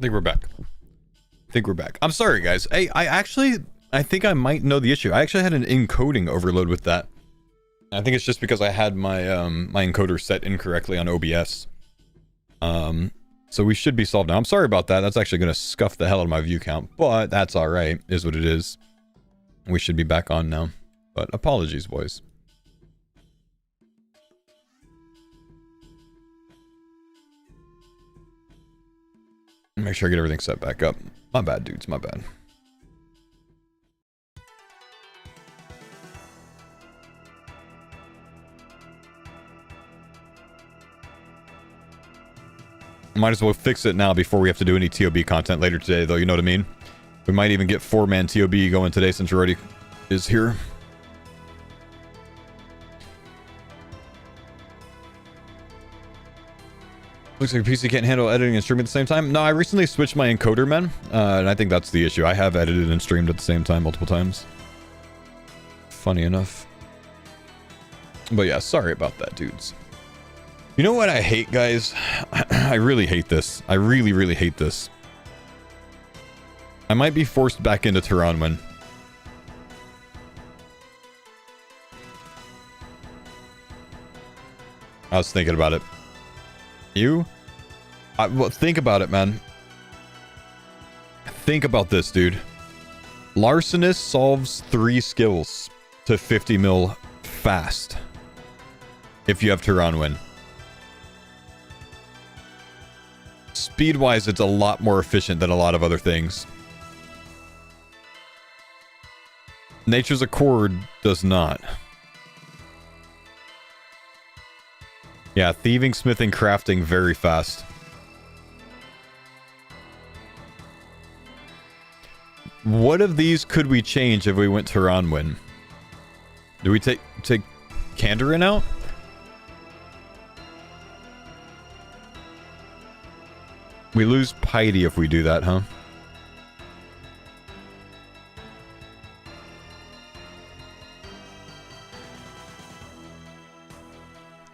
think we're back. I'm sorry, guys. Hey, I think I might know the issue. I actually had an encoding overload with that. I think it's just because I had my my encoder set incorrectly on OBS. So we should be solved now. I'm sorry about that. That's actually going to scuff the hell out of my view count, but that's all right. Is what it is. We should be back on now. But apologies, boys. Make sure I get everything set back up. My bad, dudes. My bad. Might as well fix it now before we have to do any TOB content later today, though. You know what I mean? We might even get 4-man TOB going today since already is here. Looks like your PC can't handle editing and streaming at the same time. No, I recently switched my encoder, man. And I think that's the issue. I have edited and streamed at the same time multiple times. Funny enough. But yeah, sorry about that, dudes. You know what I hate, guys? I really hate this. I really, really hate this. I might be forced back into Tirannwn. I was thinking about it. You? Well, think about it, man. Think about this, dude. Larcenist solves 3 skills to 50 mil fast. If you have Tirannwn. Speed-wise, it's a lot more efficient than a lot of other things. Nature's Accord does not. Yeah, thieving, smithing, crafting very fast. What of these could we change if we went Tirannwn? Do we take Kandarin out? We lose piety if we do that, huh?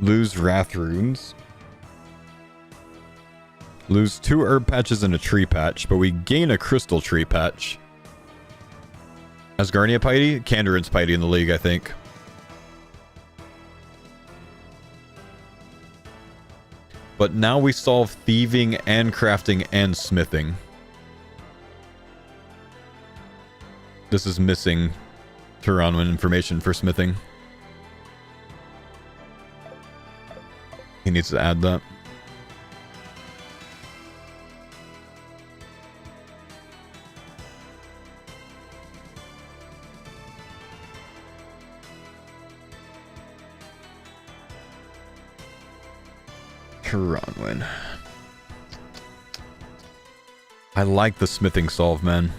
Lose wrath runes. Lose 2 herb patches and a tree patch, but we gain a crystal tree patch. Asgarnia piety? Kandarin's piety in the league, I think. But now we solve thieving and crafting and smithing. This is missing Tirannwn information for smithing. He needs to add that. Tirannwn. I like the smithing solve, man.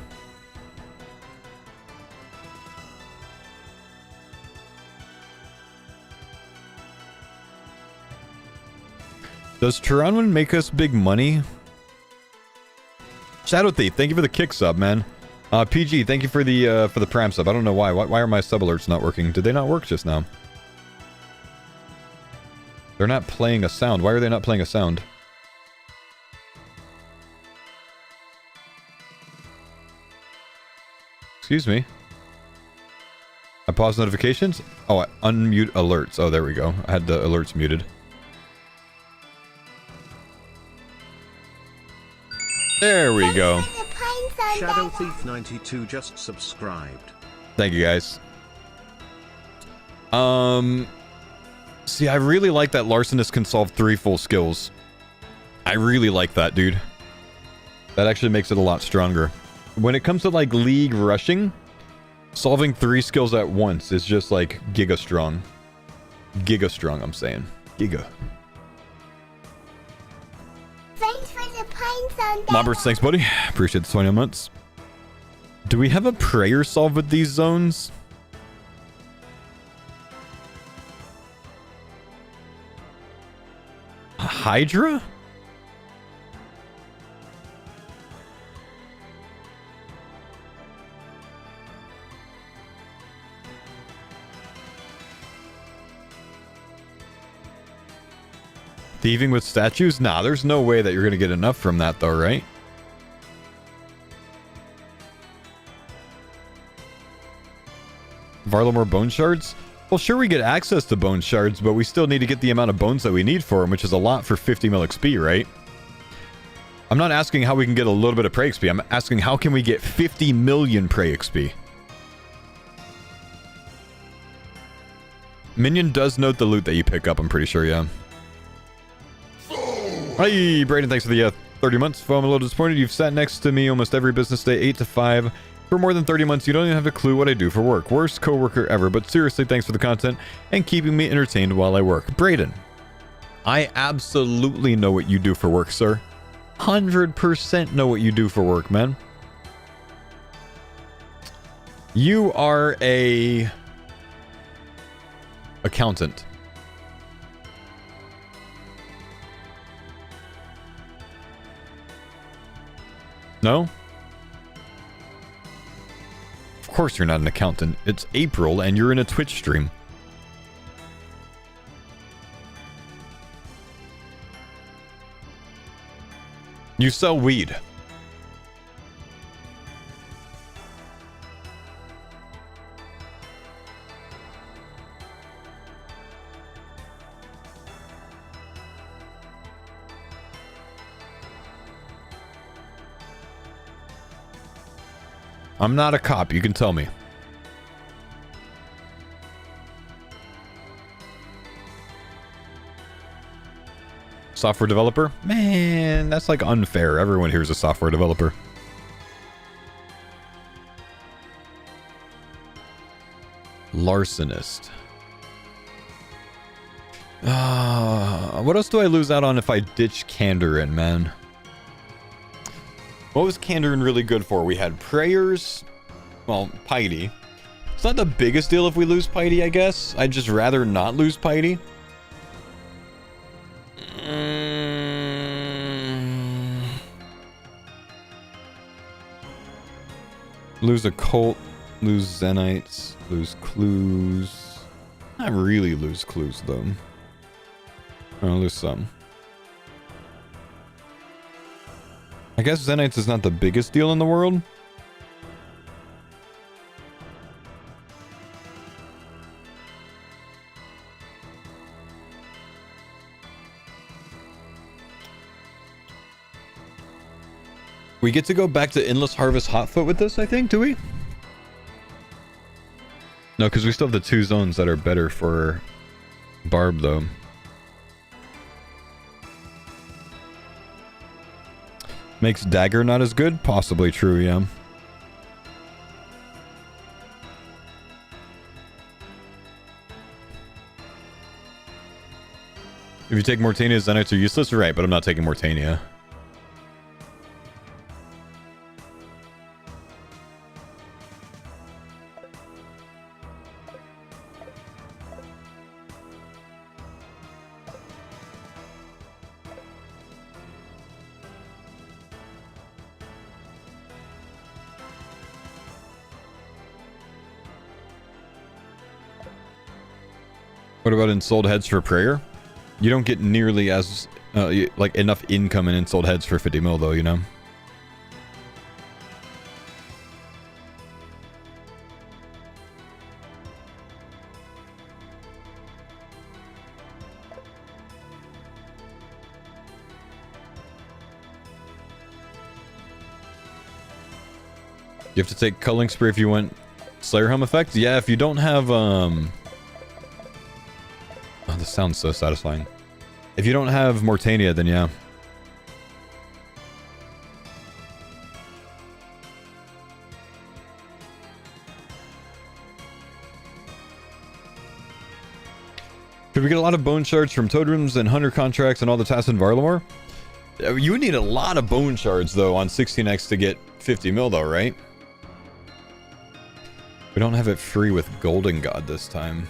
Does Tirannwn make us big money? Shadow Thief, thank you for the kick sub, man. PG, thank you for the Prime sub. I don't know why. Why are my sub alerts not working? Did they not work just now? They're not playing a sound. Why are they not playing a sound? Excuse me. I paused notifications? Oh, I unmute alerts. Oh, there we go. I had the alerts muted. There we go. Shadow Thief 92 just subscribed. Thank you, guys. See, I really like that Larcenist can solve 3 full skills. I really like that, dude. That actually makes it a lot stronger. When it comes to, like, league rushing, solving 3 skills at once is just, like, giga strong. Giga strong, I'm saying. Giga. Thanks for the pine Mobbers, thanks, buddy. Appreciate the 20 months. Do we have a prayer solve with these zones? Hydra? Thieving with statues? Nah, there's no way that you're gonna get enough from that though, right? Varlamore bone shards? Well, sure, we get access to bone shards, but we still need to get the amount of bones that we need for them, which is a lot for 50 mil XP, right? I'm not asking how we can get a little bit of prey XP. I'm asking how can we get 50 million prey XP? Minion does note the loot that you pick up, I'm pretty sure, yeah. Hey, Brayden, thanks for the 30 months. If I'm a little disappointed, you've sat next to me almost every business day, 8 to 5. For more than 30 months, you don't even have a clue what I do for work. Worst coworker ever, but seriously, thanks for the content and keeping me entertained while I work. Brayden, I absolutely know what you do for work, sir. 100% know what you do for work, man. You are a accountant. No? Of course you're not an accountant. It's April and you're in a Twitch stream. You sell weed. I'm not a cop, you can tell me. Software developer? Man, that's like unfair. Everyone here is a software developer. Larcenist. What else do I lose out on if I ditch Kandarin, man? What was Kandarin really good for? We had prayers. Well, piety. It's not the biggest deal if we lose piety, I guess. I'd just rather not lose piety. Lose occult, lose Zenites, lose clues. Not really lose clues, though. I'll lose some. I guess Zenites is not the biggest deal in the world. We get to go back to Endless Harvest Hotfoot with this, I think, do we? No, because we still have the 2 zones that are better for Barb, though. Makes Dagger not as good? Possibly true, yeah. If you take Mortania, Zenites are useless? Right, but I'm not taking Mortania. What about Ensouled Heads for Prayer? You don't get nearly as, like, enough income in Ensouled Heads for 50 mil, though, you know? You have to take Culling Spree if you want Slayer Helm effect? Yeah, if you don't have, Oh, this sounds so satisfying. If you don't have Mortania, then yeah. Could we get a lot of bone shards from Toad Rooms and Hunter contracts and all the tasks in Varlamore? You would need a lot of bone shards, though, on 16x to get 50 mil, though, right? We don't have it free with Golden God this time.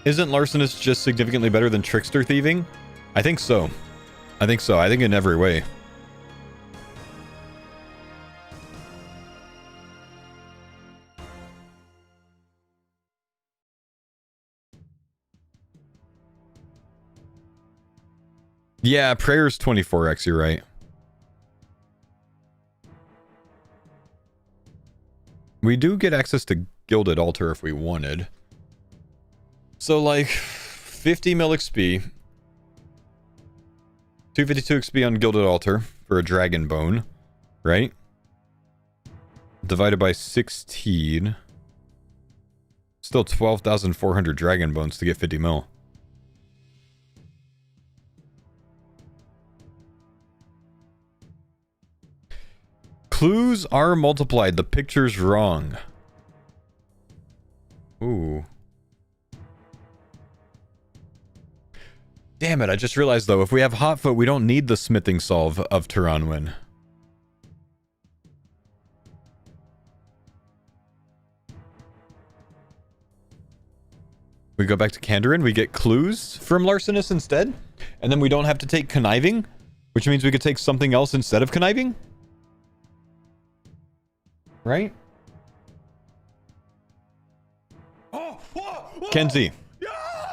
Isn't Larcenist just significantly better than Trickster Thieving? I think so. I think so. I think in every way. Yeah, Prayer's 24x, you're right. We do get access to Gilded Altar if we wanted. So like 50 mil XP. 252 XP on Gilded Altar for a Dragon Bone, right? Divided by 16. Still 12,400 Dragon Bones to get 50 mil. Clues are multiplied. The picture's wrong. Ooh. Damn it, I just realized though, if we have Hotfoot, we don't need the smithing solve of Tirannwn. We go back to Kandarin, we get clues from Larcenous instead, and then we don't have to take Conniving, which means we could take something else instead of Conniving? Right? Oh, whoa, whoa. Kenzie, Yeah!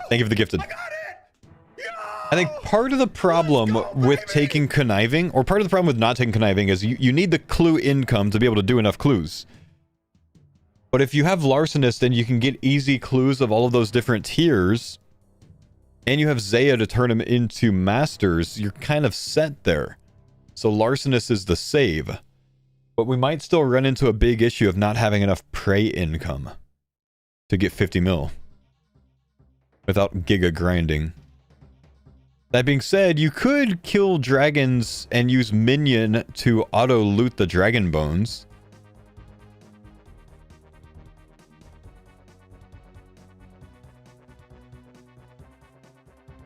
thank you for the gifted. I got it! Yeah! I think part of the problem with taking Conniving, or part of the problem with not taking Conniving, is you need the clue income to be able to do enough clues. But if you have Larcenous, then you can get easy clues of all of those different tiers, and you have Zaya to turn them into masters, you're kind of set there. So Larcenous is the save. But we might still run into a big issue of not having enough prey income to get 50 mil without giga grinding. That being said, you could kill dragons and use minion to auto loot the dragon bones.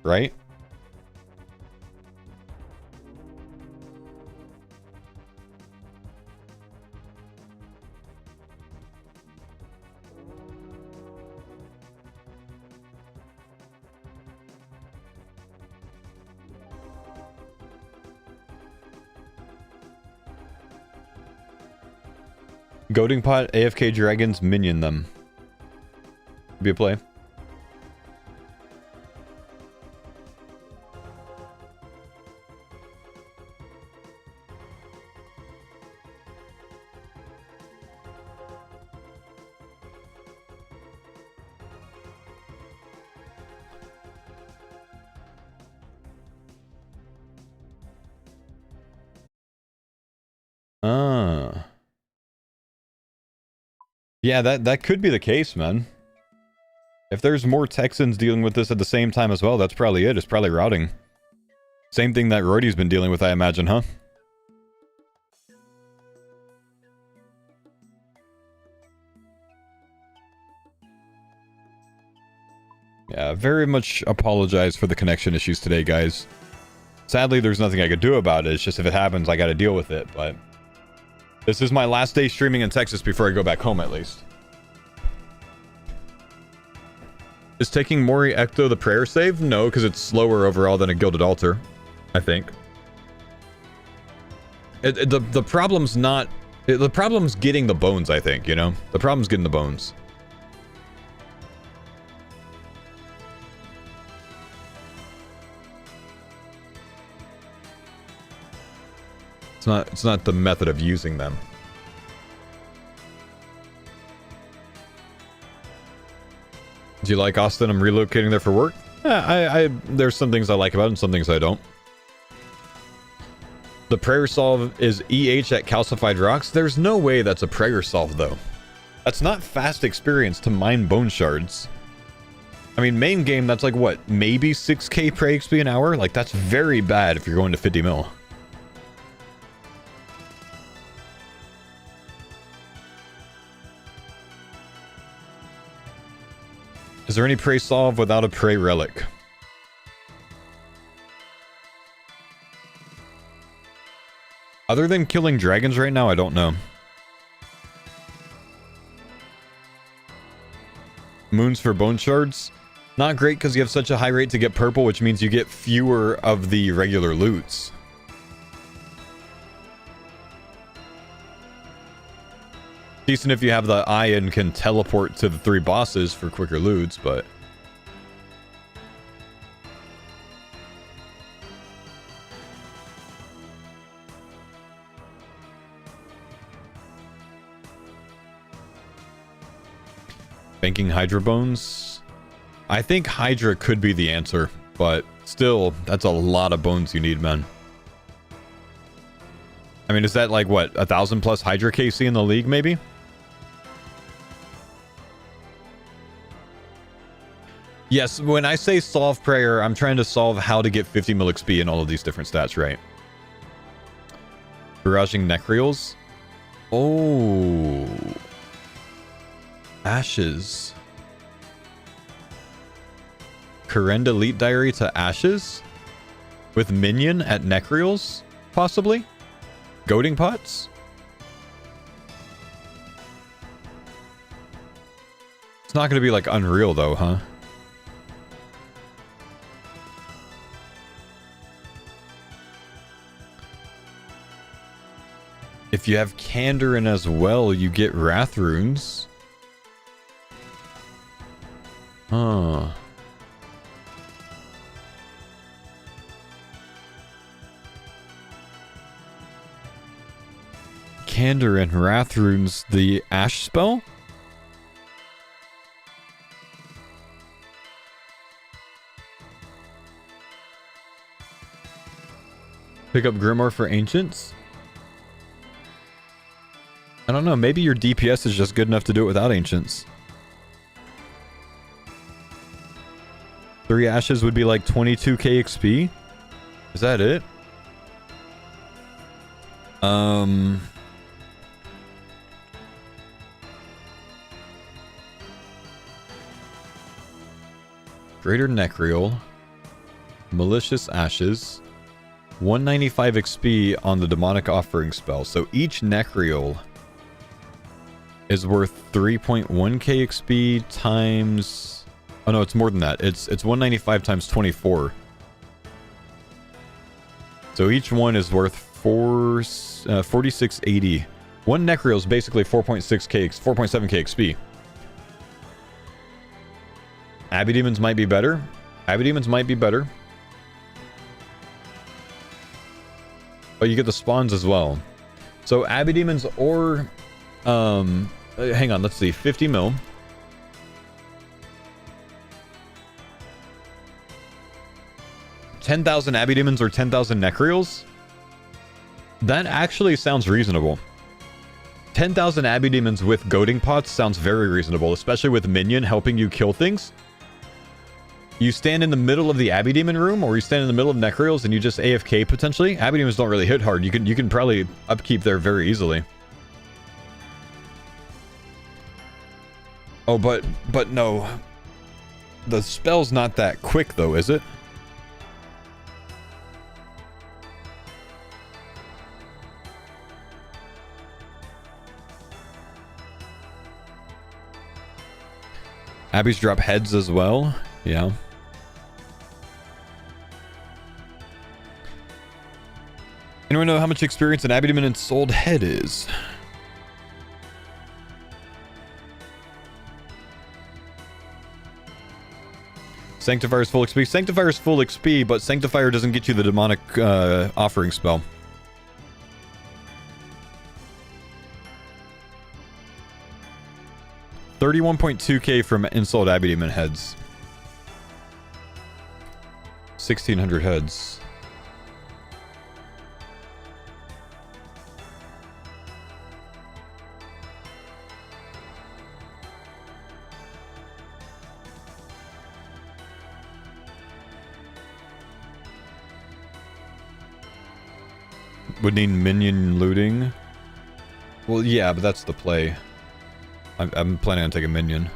Right? Goading pot, AFK dragons, minion them. Be a play. Yeah, that could be the case, man. If there's more Texans dealing with this at the same time as well, that's probably it. It's probably routing. Same thing that Roydy's been dealing with, I imagine, huh? Yeah, very much apologize for the connection issues today, guys. Sadly, there's nothing I could do about it. It's just if it happens, I gotta deal with it, but... This is my last day streaming in Texas before I go back home, at least. Is taking Mori Ecto the prayer save? No, because it's slower overall than a Gilded Altar, I think. The problem's not... The problem's getting the bones, I think, you know? The problem's getting the bones. It's not the method of using them. Do you like Austin? I'm relocating there for work. There's some things I like about it and some things I don't. The prayer solve is EH at calcified rocks. There's no way that's a prayer solve though. That's not fast experience to mine bone shards. I mean, main game, that's like what, maybe 6k prey XP an hour? Like that's very bad if you're going to 50 mil. Is there any prey solve without a prey relic? Other than killing dragons right now, I don't know. Moons for bone shards? Not great because you have such a high rate to get purple, which means you get fewer of the regular loots. Decent if you have the eye and can teleport to the 3 bosses for quicker loots, but... Banking Hydra bones. I think Hydra could be the answer, but still, that's a lot of bones you need, man. I mean, is that like what, 1,000 plus Hydra KC in the league, maybe? Yes, when I say solve prayer, I'm trying to solve how to get 50 mil XP in all of these different stats, right? Barraging necriels. Oh. Ashes. Current Elite Diary to Ashes? With Minion at necriels, possibly? Goading Pots? It's not going to be like Unreal though, huh? If you have Kandarin as well, you get Wrath Runes. Huh. Kandarin, Wrath Runes, the Ash spell? Pick up Grimoire for Ancients? I don't know, maybe your DPS is just good enough to do it without Ancients. 3 Ashes would be like 22k XP? Is that it? Greater Necriel. Malicious Ashes. 195 XP on the Demonic Offering spell. So each Necriel is worth 3.1k XP times... Oh no, it's more than that. It's 195 times 24. So each one is worth 4680. One Necriel is basically 4.6k, 4.7k XP. Abbey Demons might be better. Abbey Demons might be better. But you get the spawns as well. So Abbey Demons or... hang on, let's see. 50 mil. 10,000 Abbey Demons or 10,000 Necriels? That actually sounds reasonable. 10,000 Abbey Demons with Goading Pots sounds very reasonable, especially with Minion helping you kill things. You stand in the middle of the Abbey Demon room, or you stand in the middle of Necriels and you just AFK potentially. Abbey Demons don't really hit hard. You can probably upkeep there very easily. Oh, but no. The spell's not that quick though, is it? Abbeys drop heads as well. Yeah. Anyone know how much experience an Abbey Demon and sold head is? Sanctifier's full XP. Sanctifier's full XP, but Sanctifier doesn't get you the demonic offering spell. $31.2k from installed Abbey Demon heads. 1,600 heads. Would need minion looting. Well, yeah, but that's the play. I'm planning on taking minion.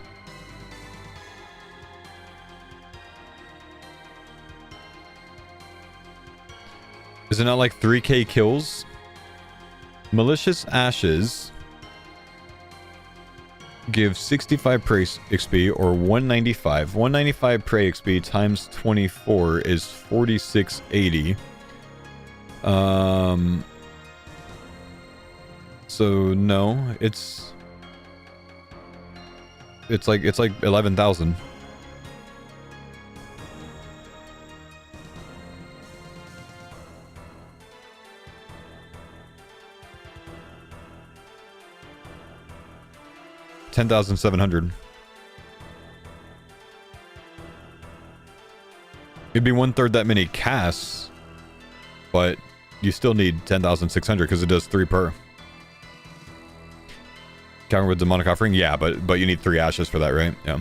Is it not like 3k kills? Malicious Ashes give 65 prey XP or 195. 195 prey XP times 24 is 4680. So no, it's like 11,000. $10,700. It'd be 1/3 that many casts, but you still need 10,600 because it does 3 per. Counter with demonic offering, yeah, but you need 3 ashes for that, right? Yeah.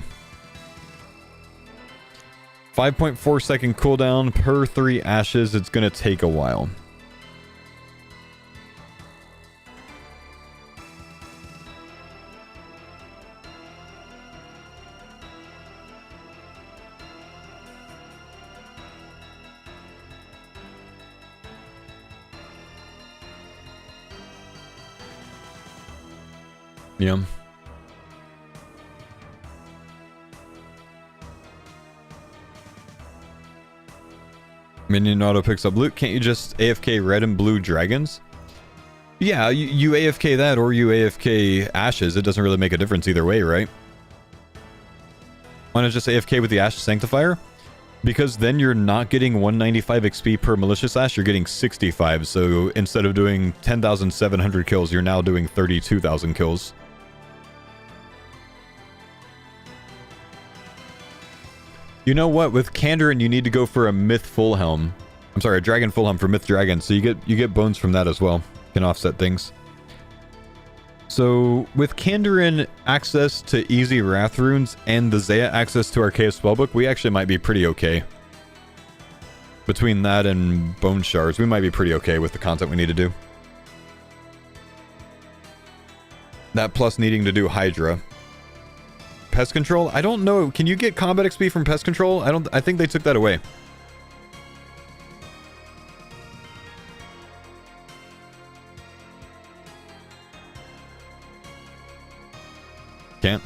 5.4 second cooldown per 3 ashes. It's gonna take a while. Yeah. Minion auto picks up loot. Can't you just AFK red and blue dragons? Yeah, you AFK that or you AFK ashes. It doesn't really make a difference either way, right? Why not just AFK with the Ash Sanctifier? Because then you're not getting 195 XP per Malicious Ash, you're getting 65. So instead of doing 10,700 kills, you're now doing 32,000 kills. You know what? With Kandarin, you need to go for a Myth Full Helm. I'm sorry, a Dragon Full Helm for Myth Dragon. So you get bones from that as well. Can offset things. So with Kandarin access to easy Wrath runes and the Zaya access to Arceus Spellbook, we actually might be pretty okay. Between that and Bone Shards, we might be pretty okay with the content we need to do. That plus needing to do Hydra. Pest control? I don't know. Can you get combat XP from pest control? I think they took that away. Can't.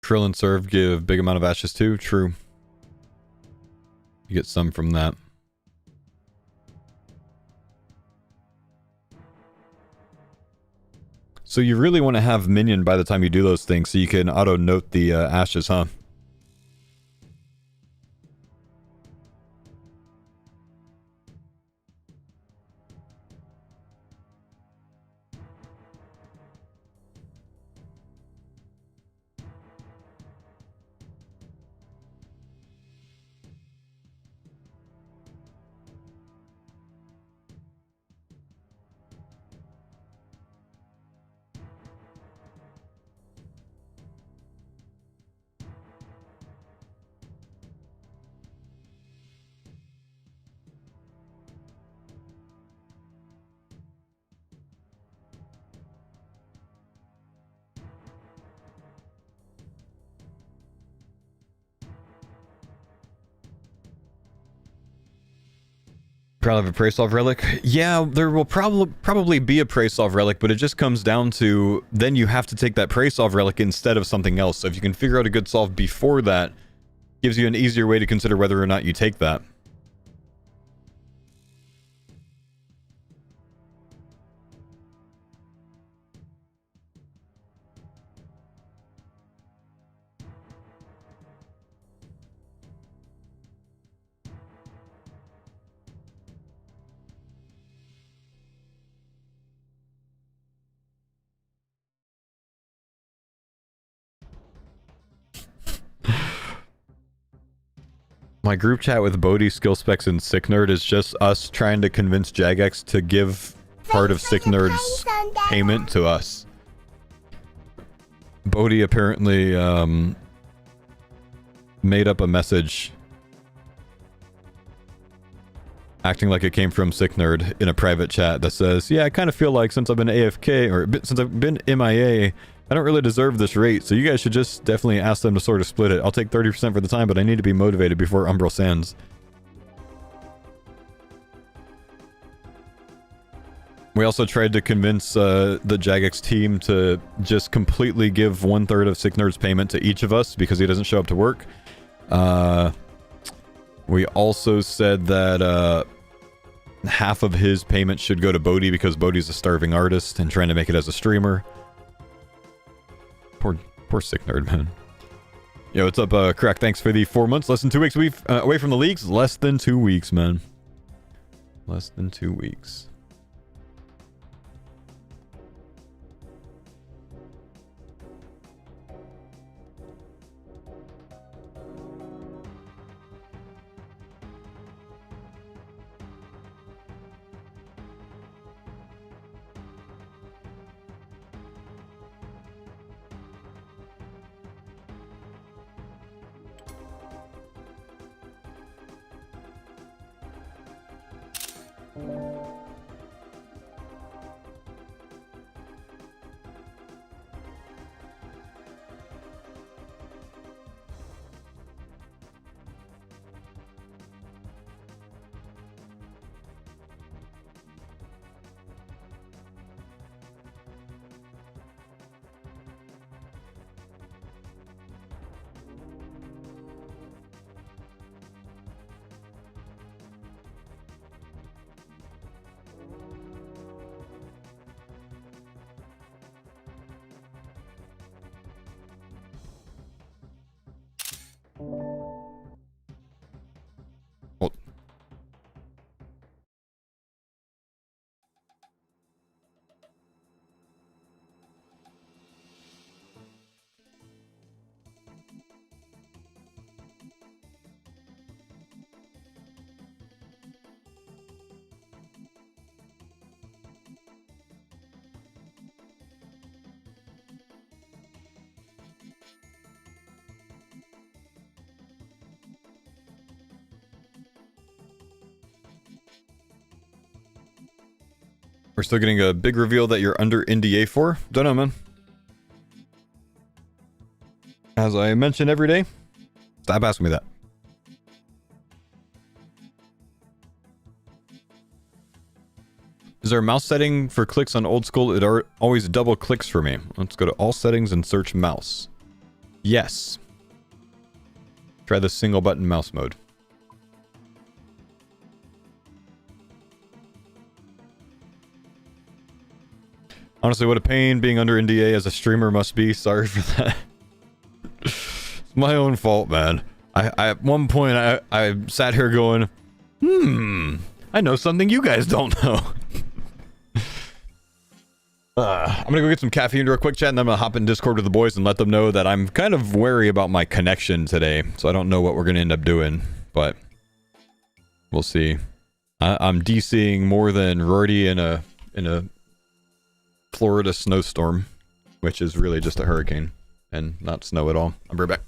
Krill and Serve give big amount of ashes too. True. You get some from that. So you really want to have minion by the time you do those things so you can auto note the ashes, huh? Probably have a Praesolve Relic. Yeah, there will probably be a Praesolve Relic, but it just comes down to then you have to take that Praesolve Relic instead of something else. So if you can figure out a good solve before that, gives you an easier way to consider whether or not you take that. My group chat with Bodhi, Skill Specs, and Sick Nerd is just us trying to convince Jagex to give part of Sick Nerd's payment to us. Bodhi apparently made up a message acting like it came from Sick Nerd in a private chat that says, yeah, I kind of feel like since I've been AFK, or since I've been MIA, I don't really deserve this rate, so you guys should just definitely ask them to sort of split it. I'll take 30% for the time, but I need to be motivated before Umbral Sands. We also tried to convince the Jagex team to just completely give 1/3 of Sick Nerd's payment to each of us because he doesn't show up to work. We also said that half of his payment should go to Bodhi because Bodhi's a starving artist and trying to make it as a streamer. Poor sick nerd, man. Yo, what's up, Crack? Thanks for the 4 months. Less than 2 weeks away from the leagues. Less than 2 weeks, man. Less than 2 weeks. We're still getting a big reveal that you're under NDA for? Don't know, man. As I mention every day, stop asking me that. Is there a mouse setting for clicks on old school? It always double clicks for me. Let's go to all settings and search mouse. Yes. Try the single button mouse mode. Honestly, what a pain being under NDA as a streamer must be. Sorry for that. It's my own fault, man. I at one point I sat here going, I know something you guys don't know. I'm gonna go get some caffeine real quick, chat, and I'm gonna hop in Discord with the boys and let them know that I'm kind of wary about my connection today, so I don't know what we're gonna end up doing, but we'll see. I'm DCing more than Rorty in a Florida snowstorm, which is really just a hurricane and not snow at all. I'll be right back.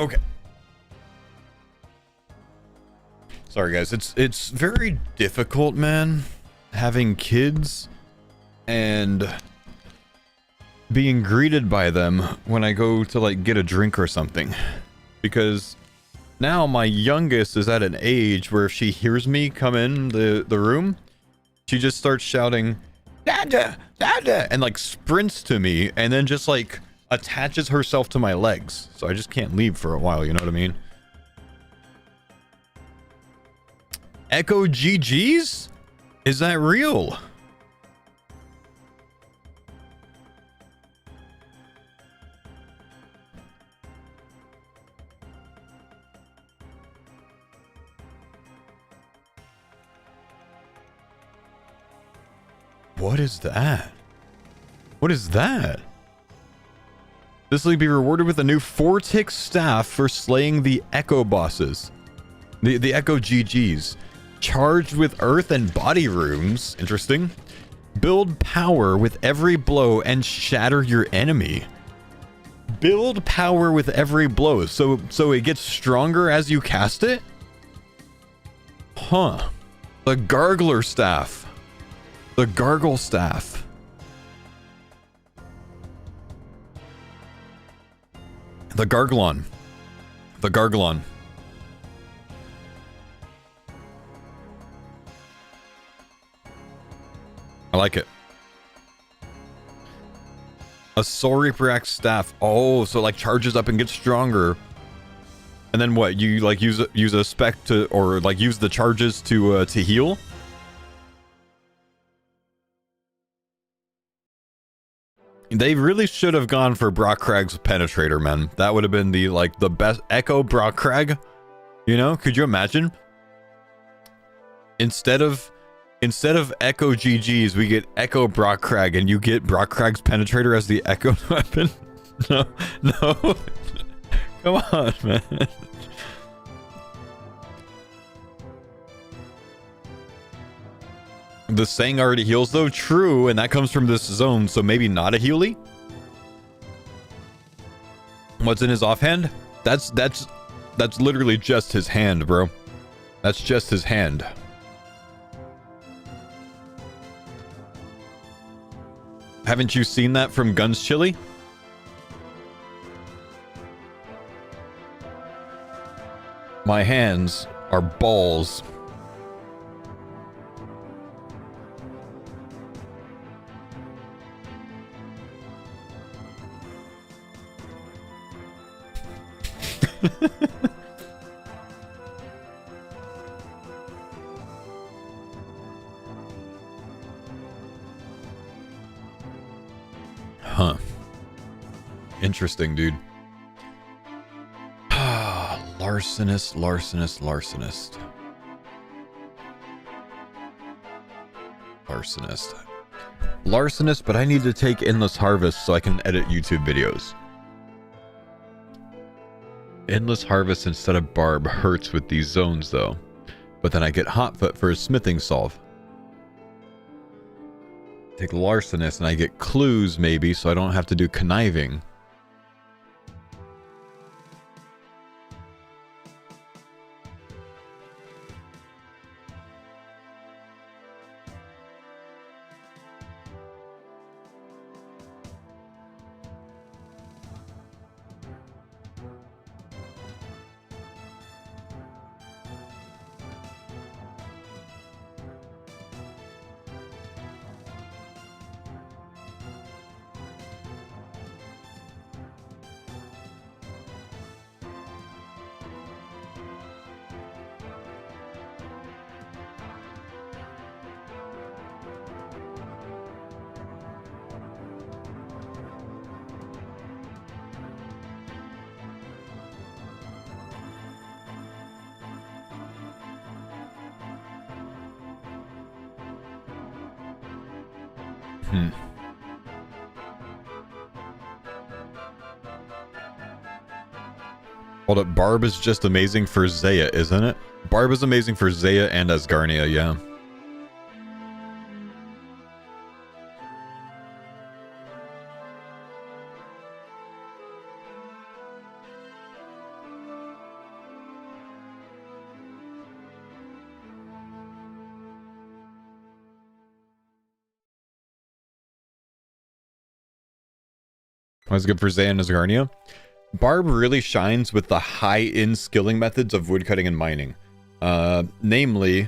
Okay. Sorry guys, it's very difficult, man, having kids and being greeted by them when I go to like get a drink or something. Because now my youngest is at an age where if she hears me come in the room, she just starts shouting, "Dada, Dada," and like sprints to me and then just like attaches herself to my legs. So I just can't leave for a while, you know what I mean? Echo GGs? Is that real? What is that? What is that? This will be rewarded with a new 4-tick staff for slaying the Echo bosses. The Echo GGs. Charged with earth and body runes. Interesting. Build power with every blow and shatter your enemy. Build power with every blow. So it gets stronger as you cast it? Huh. The Gargler staff. The Gargle staff. The Garglon. The Garglon. I like it. A Soul Reaper Axe staff. Oh, so it like charges up and gets stronger. And then what? You like use a spec to, or like use the charges to heal? They really should have gone for Brockrag's Penetrator, man. That would have been the like the best Echo Brockrag. You know, could you imagine? Instead of Echo GGs, we get Echo Brockrag, and you get Brockrag's Penetrator as the Echo weapon. No, no. Come on, man. The Sang already heals though, true, and that comes from this zone, so maybe not a Healy. What's in his offhand? That's literally just his hand, bro. That's just his hand. Haven't you seen that from Guns Chili? My hands are balls. Huh. Interesting, dude. Larcenist. Larcenist, but I need to take Endless Harvest so I can edit YouTube videos. Endless Harvest instead of Barb hurts with these zones though. But then I get Hotfoot for a smithing solve. Take Larcenist and I get Clues maybe so I don't have to do Conniving. Hold up, Barb is just amazing for Zaya, isn't it? Barb is amazing for Zaya and Asgarnia, yeah. Always good for Zay and Asgarnia. Barb really shines with the high-end skilling methods of woodcutting and mining. Namely,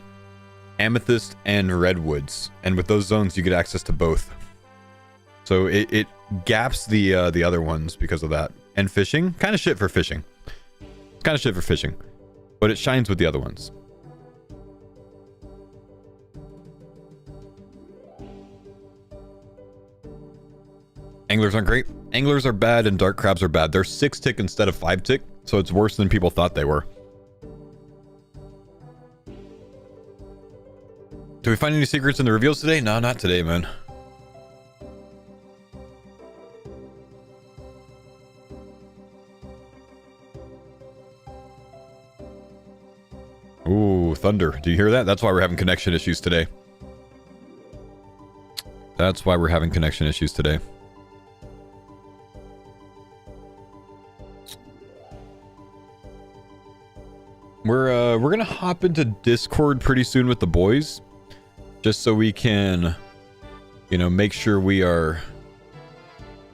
amethyst and redwoods. And with those zones, you get access to both. So it gaps the other ones because of that. And fishing, kind of shit for fishing. It's kind of shit for fishing. But it shines with the other ones. Anglers aren't great. Anglers are bad and dark crabs are bad. They're 6-tick instead of 5-tick, so it's worse than people thought they were. Do we find any secrets in the reveals today? No, not today, man. Ooh, thunder. Do you hear that? That's why we're having connection issues today. That's why we're having connection issues today. We're gonna hop into Discord pretty soon with the boys, just so we can, you know, make sure we are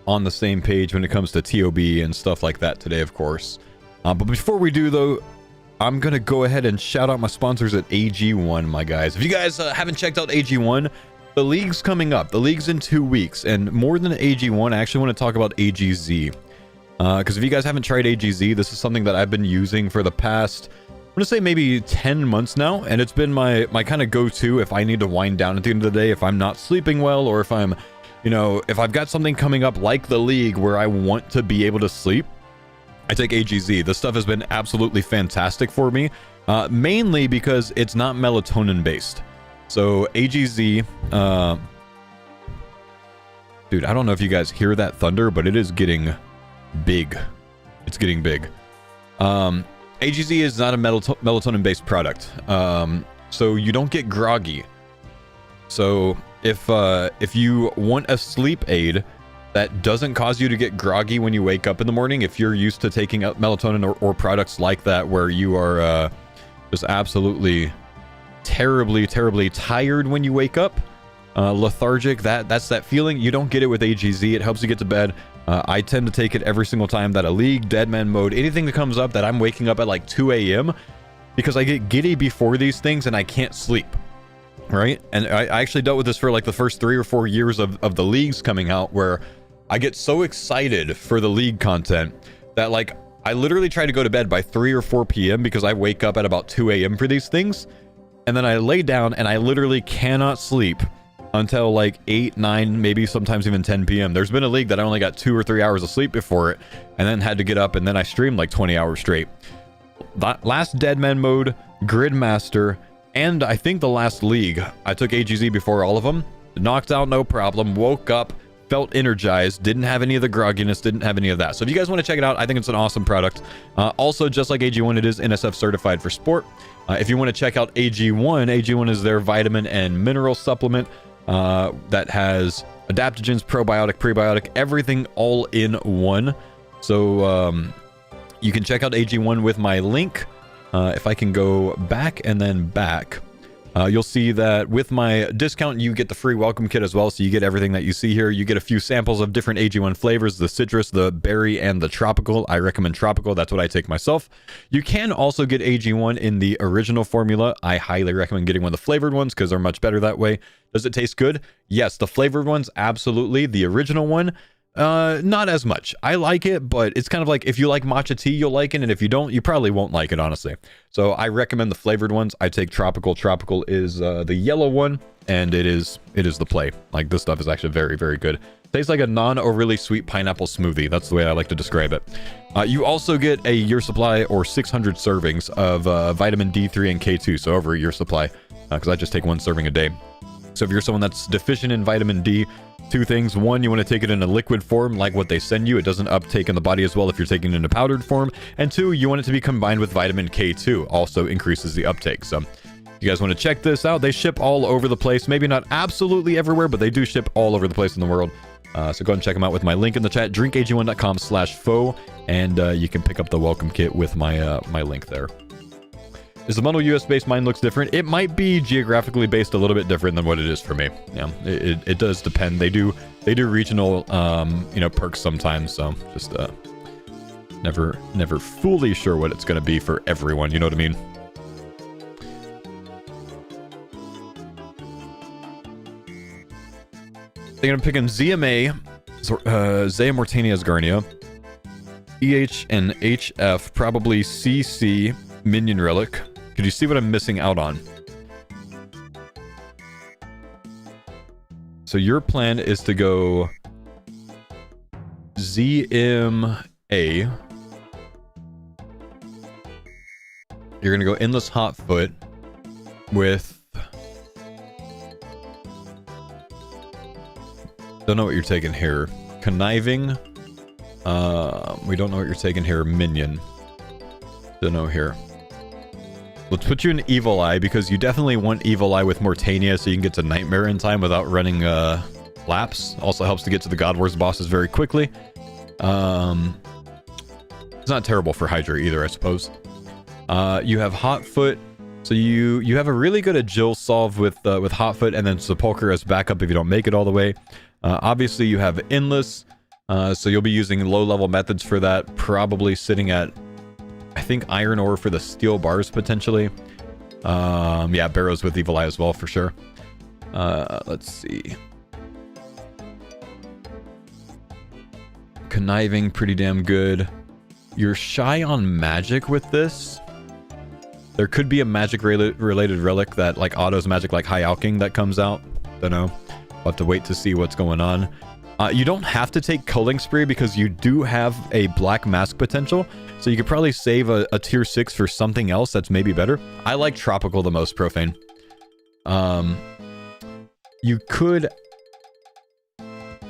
on the same page when it comes to TOB and stuff like that today, of course. But before we do, though, I'm gonna go ahead and shout out my sponsors at AG1, my guys. If you guys haven't checked out AG1, the league's coming up. The league's in 2 weeks, and more than AG1, I actually want to talk about AGZ. Because if you guys haven't tried AGZ, this is something that I've been using for the past, I'm gonna say maybe 10 months now, and it's been my kind of go-to if I need to wind down at the end of the day, if I'm not sleeping well, or if I'm, you know, if I've got something coming up like the league where I want to be able to sleep, I take AGZ. This stuff has been absolutely fantastic for me, mainly because it's not melatonin based. So AGZ, dude, I don't know if you guys hear that thunder, but it is getting big. It's getting big. AGZ is not a melatonin-based product, so you don't get groggy. So if you want a sleep aid that doesn't cause you to get groggy when you wake up in the morning, if you're used to taking melatonin or products like that where you are just absolutely terribly tired when you wake up, lethargic, that's that feeling, you don't get it with AGZ. It helps you get to bed. I tend to take it every single time that a league, deadman mode, anything that comes up that I'm waking up at like 2 a.m. because I get giddy before these things and I can't sleep, right? And I actually dealt with this for like the first 3 or 4 years of the leagues coming out, where I get so excited for the league content that like I literally try to go to bed by 3 or 4 p.m. because I wake up at about 2 a.m. for these things, and then I lay down and I literally cannot sleep until like 8, 9, maybe sometimes even 10 p.m. There's been a league that I only got 2 or 3 hours of sleep before it, and then had to get up, and then I streamed like 20 hours straight. That last Deadman mode, Gridmaster, and I think the last league, I took AGZ before all of them. Knocked out, no problem. Woke up, felt energized, didn't have any of the grogginess, didn't have any of that. So if you guys want to check it out, I think it's an awesome product. Also, just like AG1, it is NSF certified for sport. If you want to check out AG1, AG1 is their vitamin and mineral supplement that has adaptogens, probiotic, prebiotic, everything all in one. So you can check out AG1 with my link. If I can go back and then back, you'll see that with my discount, you get the free welcome kit as well. So you get everything that you see here. You get a few samples of different AG1 flavors, the citrus, the berry, and the tropical. I recommend tropical. That's what I take myself. You can also get AG1 in the original formula. I highly recommend getting one of the flavored ones because they're much better that way. Does it taste good? Yes, the flavored ones, absolutely. The original one, not as much. I like it, but it's kind of like if you like matcha tea, you'll like it, and if you don't, you probably won't like it, honestly. So I recommend the flavored ones. I take tropical. Tropical is the yellow one, and it is the play. Like, this stuff is actually very, very good. Tastes like a non-overly sweet pineapple smoothie. That's the way I like to describe it. You also get a year supply or 600 servings of vitamin D3 and K2, so over a year supply, because I just take 1 serving a day. So if you're someone that's deficient in vitamin D, 2 things. 1, you want to take it in a liquid form like what they send you. It doesn't uptake in the body as well if you're taking it in a powdered form. And 2, you want it to be combined with vitamin K2. Also increases the uptake. So if you guys want to check this out, they ship all over the place. Maybe not absolutely everywhere, but they do ship all over the place in the world. So go ahead and check them out with my link in the chat, drinkag1.com/faux, and you can pick up the welcome kit with my my link there. Is the bundle US based? Mine looks different. It might be geographically based a little bit different than what it is for me. Yeah, it does depend. They do regional you know, perks sometimes, so just never fully sure what it's gonna be for everyone, you know what I mean? They're gonna pick in ZMA, Zaya Mortania's Garnia, EH and HF, probably CC, Minion Relic. Could you see what I'm missing out on? So your plan is to go ZMA. You're gonna go Endless Hotfoot with... Don't know what you're taking here. Conniving. We don't know what you're taking here. Minion. Don't know here. Let's put you in Evil Eye, because you definitely want Evil Eye with Mortania so you can get to Nightmare in time without running laps. Also helps to get to the God Wars bosses very quickly. It's not terrible for Hydra either, I suppose. You have Hotfoot. So you have a really good Agil solve with Hotfoot, and then Sepulcher as backup if you don't make it all the way. Obviously, you have Endless, so you'll be using low-level methods for that, probably sitting at, I think, Iron Ore for the steel bars, potentially. Yeah, Barrows with Evil Eye as well, for sure. Let's see. Conniving, pretty damn good. You're shy on magic with this. There could be a magic-related relic that, like, autos magic, like High Alking, that comes out. Don't know. We'll have to wait to see what's going on. You don't have to take Culling Spree because you do have a Black Mask potential, so you could probably save a tier 6 for something else that's maybe better. I like Tropical the most, Profane. You could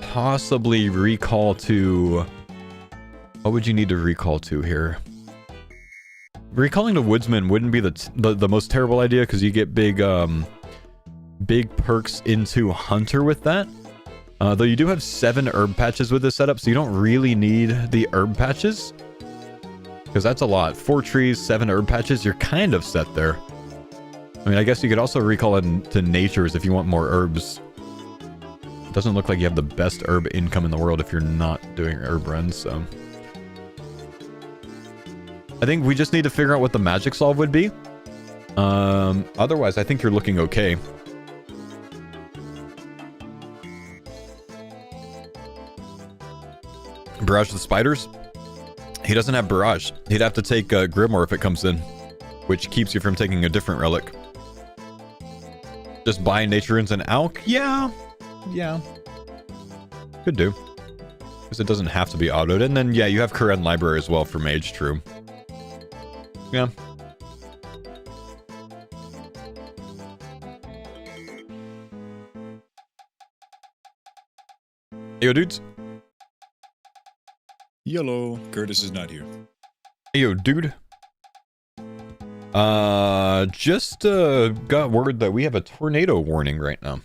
possibly recall to... What would you need to recall to here? Recalling to Woodsman wouldn't be the most terrible idea, because you get big perks into Hunter with that. Though you do have 7 herb patches with this setup, so you don't really need the herb patches. Because that's a lot. 4 trees, 7 herb patches, you're kind of set there. I mean, I guess you could also recall it to Natures if you want more herbs. It doesn't look like you have the best herb income in the world if you're not doing herb runs, so... I think we just need to figure out what the magic solve would be. Otherwise, I think you're looking okay. Barrage the spiders? He doesn't have Barrage. He'd have to take Grimoire if it comes in, which keeps you from taking a different relic. Just buy Naturans and Alk? Yeah. Could do. Because it doesn't have to be autoed. And then, yeah, you have Karen Library as well for Mage, true. Yeah. Yo, dudes. Yellow. Curtis is not here. Yo, dude. Just got word that we have a tornado warning right now.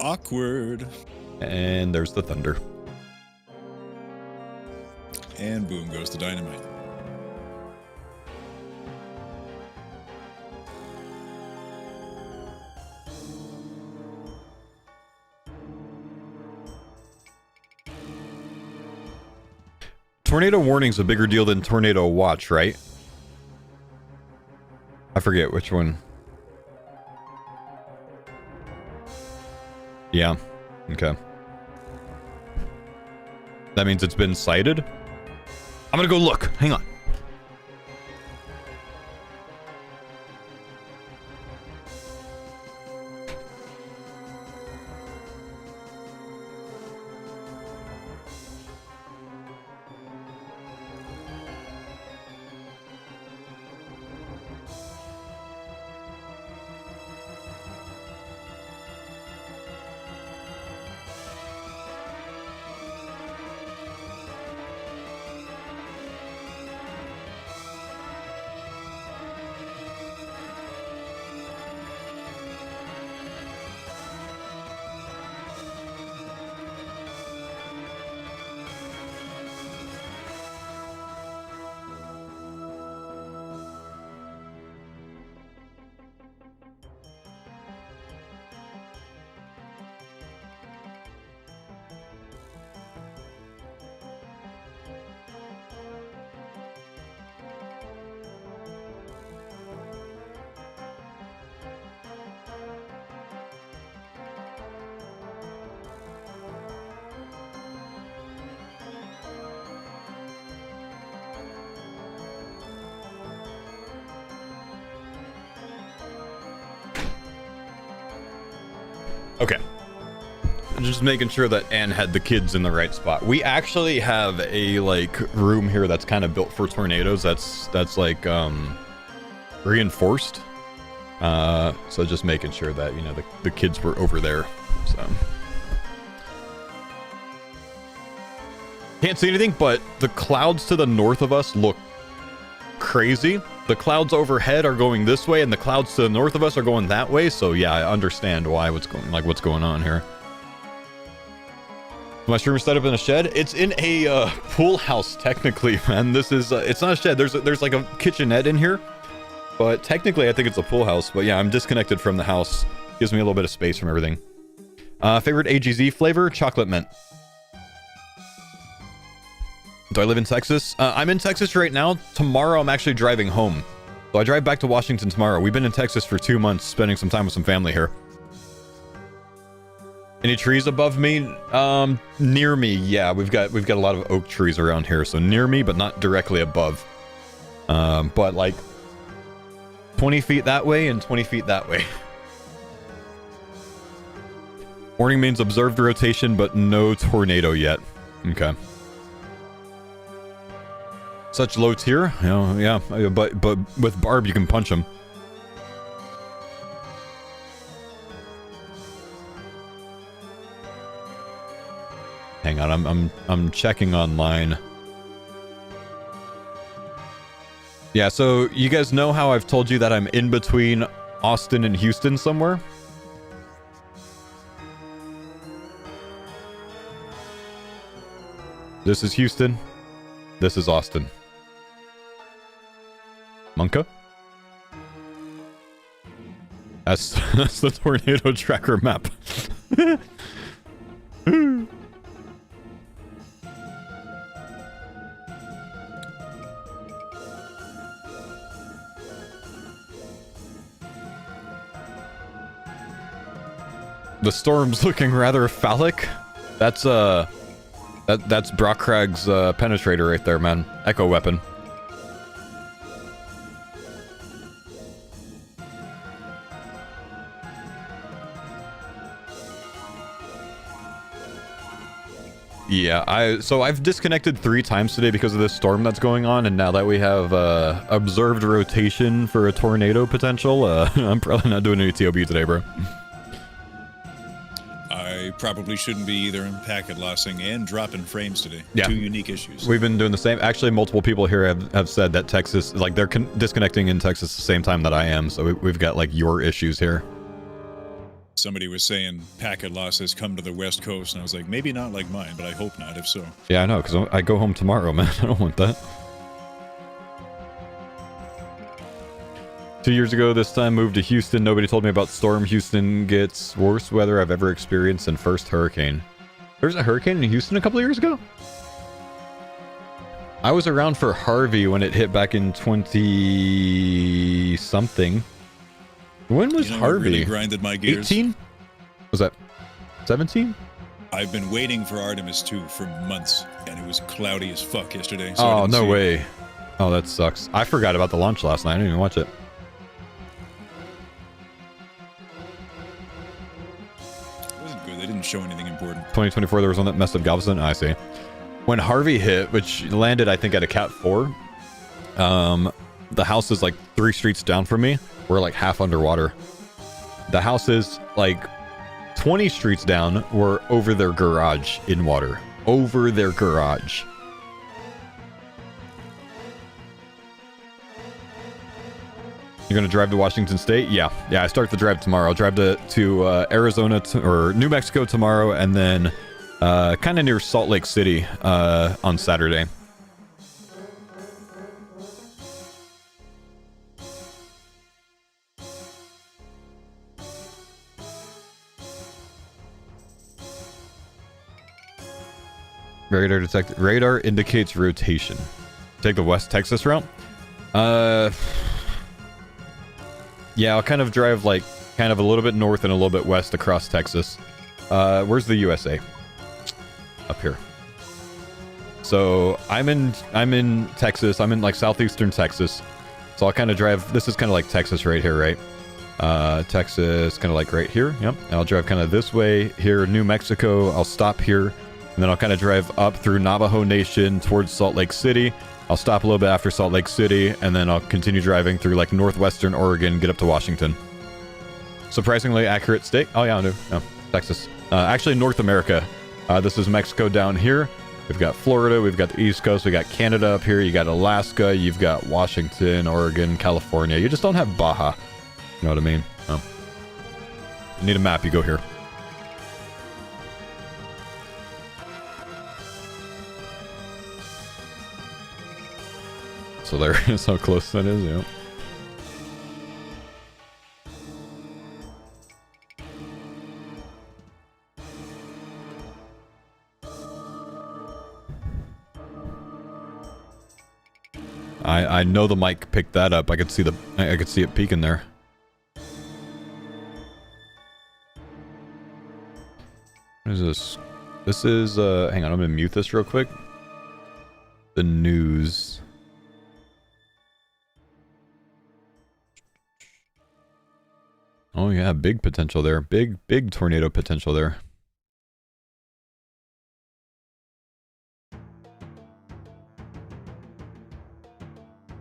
Awkward. And there's the thunder. And boom goes the dynamite. Tornado warning's a bigger deal than tornado watch, right? I forget which one. Yeah. Okay. That means it's been cited? I'm gonna go look. Hang on. Okay. Just making sure that Anne had the kids in the right spot. We actually have a like room here that's kind of built for tornadoes. That's like reinforced. So just making sure that, you know, the kids were over there. So can't see anything, but the clouds to the north of us look crazy. The clouds overhead are going this way, and the clouds to the north of us are going that way. So yeah, I understand why what's going on here. My streamer set up in a shed. It's in a pool house technically, man. This is it's not a shed. There's like a kitchenette in here, but technically I think it's a pool house. But yeah, I'm disconnected from the house. Gives me a little bit of space from everything. Favorite AGZ flavor? Chocolate mint. Do I live in Texas? I'm in Texas right now. Tomorrow I'm actually driving home. So I drive back to Washington tomorrow. We've been in Texas for 2 months, spending some time with some family here. Any trees above me? Near me, yeah. We've got a lot of oak trees around here, so near me, but not directly above. But like 20 feet that way and 20 feet that way. Warning means observed rotation, but no tornado yet. Okay. Such low tier? Yeah, but with Barb you can punch him. Hang on, I'm checking online. Yeah, so you guys know how I've told you that I'm in between Austin and Houston somewhere? This is Houston. This is Austin. Monka? That's the tornado tracker map. The storm's looking rather phallic. That's that's Brockrag's penetrator right there, man. Echo weapon. Yeah, so I've disconnected 3 times today because of this storm that's going on, and now that we have observed rotation for a tornado potential, I'm probably not doing any TOB today, bro. I probably shouldn't be either. I'm packet lossing and dropping frames today. Yeah. 2 unique issues. We've been doing the same. Actually, multiple people here have said that Texas, like they're disconnecting in Texas the same time that I am, so we've got like your issues here. Somebody was saying packet loss has come to the West Coast, and I was like, maybe not like mine, but I hope not, if so. Yeah, I know, because I go home tomorrow, man. I don't want that. 2 years ago, this time, moved to Houston. Nobody told me about storm. Houston gets worst weather I've ever experienced in first hurricane. There was a hurricane in Houston a couple of years ago? I was around for Harvey when it hit back in 20-something. When was Harvey? Really grinded my gears. 18? Was that 17? I've been waiting for Artemis 2 for months, and it was cloudy as fuck yesterday. So Oh, no way. Oh, that sucks. I forgot about the launch last night. I didn't even watch it. It wasn't good. They didn't show anything important. 2024, there was one that messed up Galveston. I see. When Harvey hit, which landed, I think, at a Cat 4, the house is like 3 streets down from me. We're like half underwater. The house is like 20 streets down. We're over their garage in water. Over their garage. You're gonna drive to Washington State? Yeah, I start the drive tomorrow. I'll drive to Arizona or New Mexico tomorrow, and then kind of near Salt Lake City on Saturday. Radar detected. Radar indicates rotation. Take the West Texas route. Yeah, I'll kind of drive like kind of a little bit north and a little bit west across Texas. Where's the USA? Up here. So I'm in Texas. I'm in like southeastern Texas. So I'll kind of drive. This is kind of like Texas right here, right? Texas, kind of like right here. Yep. And I'll drive kind of this way here, New Mexico. I'll stop here, and then I'll kind of drive up through Navajo Nation towards Salt Lake City. I'll stop a little bit after Salt Lake City, and then I'll continue driving through like northwestern Oregon, get up to Washington. Surprisingly accurate state. Oh yeah, no, Texas. Actually, North America. This is Mexico down here. We've got Florida, we've got the East Coast, we got Canada up here, you got Alaska, you've got Washington, Oregon, California. You just don't have Baja. You know what I mean? Oh. You need a map, you go here. So there is how close that is, yeah. I know the mic picked that up. I could see it peeking there. What is this? This is hang on, I'm gonna mute this real quick. The news. Oh yeah, big potential there. Big tornado potential there.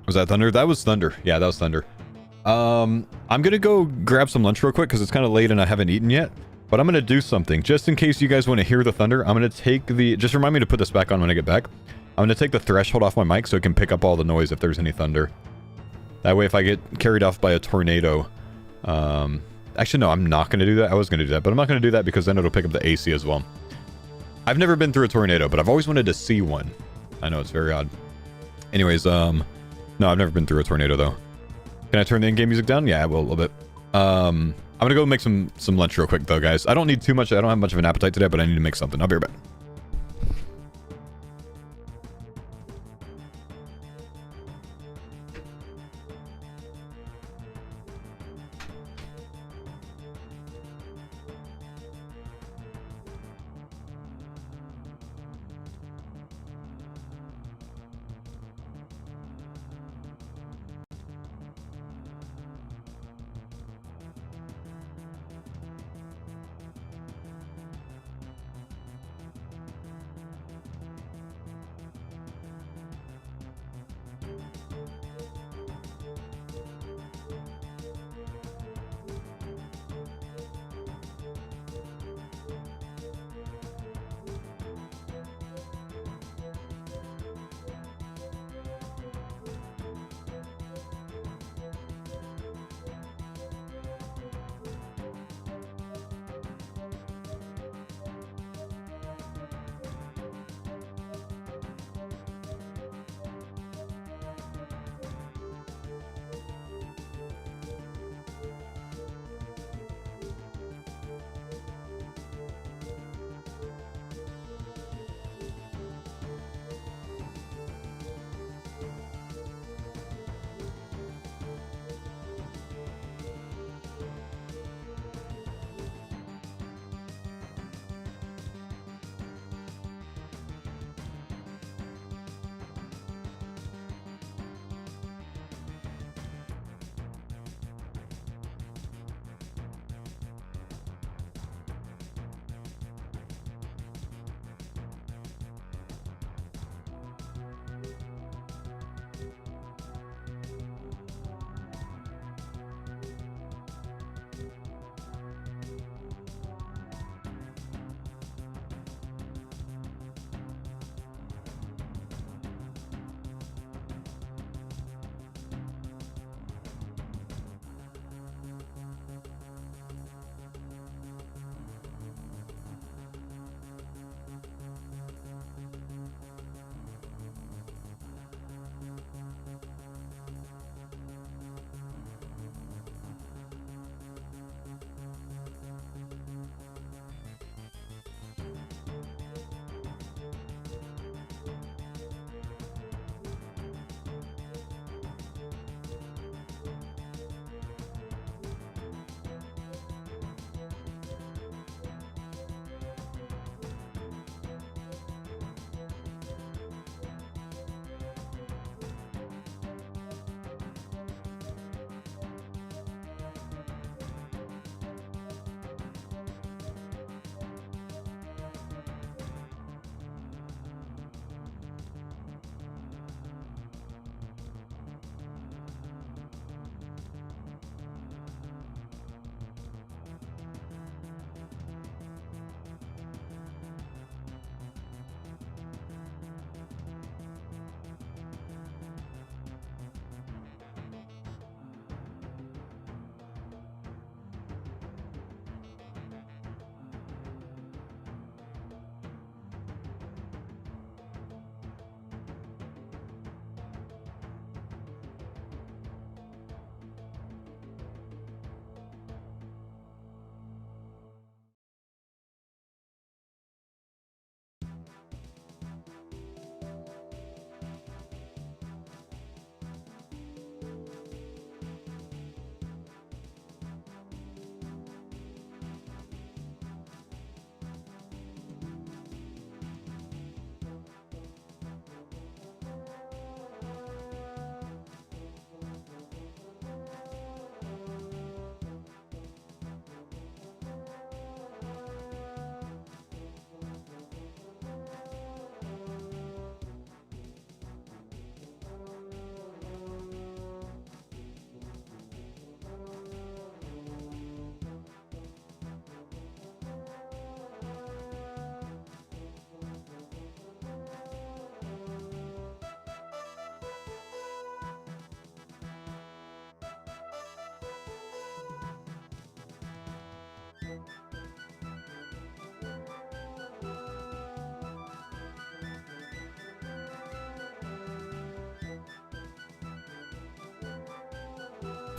Was that thunder? That was thunder. Yeah, that was thunder. I'm gonna go grab some lunch real quick because it's kind of late and I haven't eaten yet. But I'm gonna do something just in case you guys want to hear the thunder. I'm gonna take the. Just remind me to put this back on when I get back. I'm gonna take the threshold off my mic so it can pick up all the noise if there's any thunder. That way, if I get carried off by a tornado, actually no, I'm not gonna do that. I was gonna do that, but I'm not gonna do that because then it'll pick up the AC as well. I've never been through a tornado, but I've always wanted to see one. I know it's very odd. Anyways, no, I've never been through a tornado though. Can I turn the in-game music down? Yeah, I will a little bit. I'm gonna go make some lunch real quick though, guys. I don't need too much. I don't have much of an appetite today, but I need to make something. I'll be right back.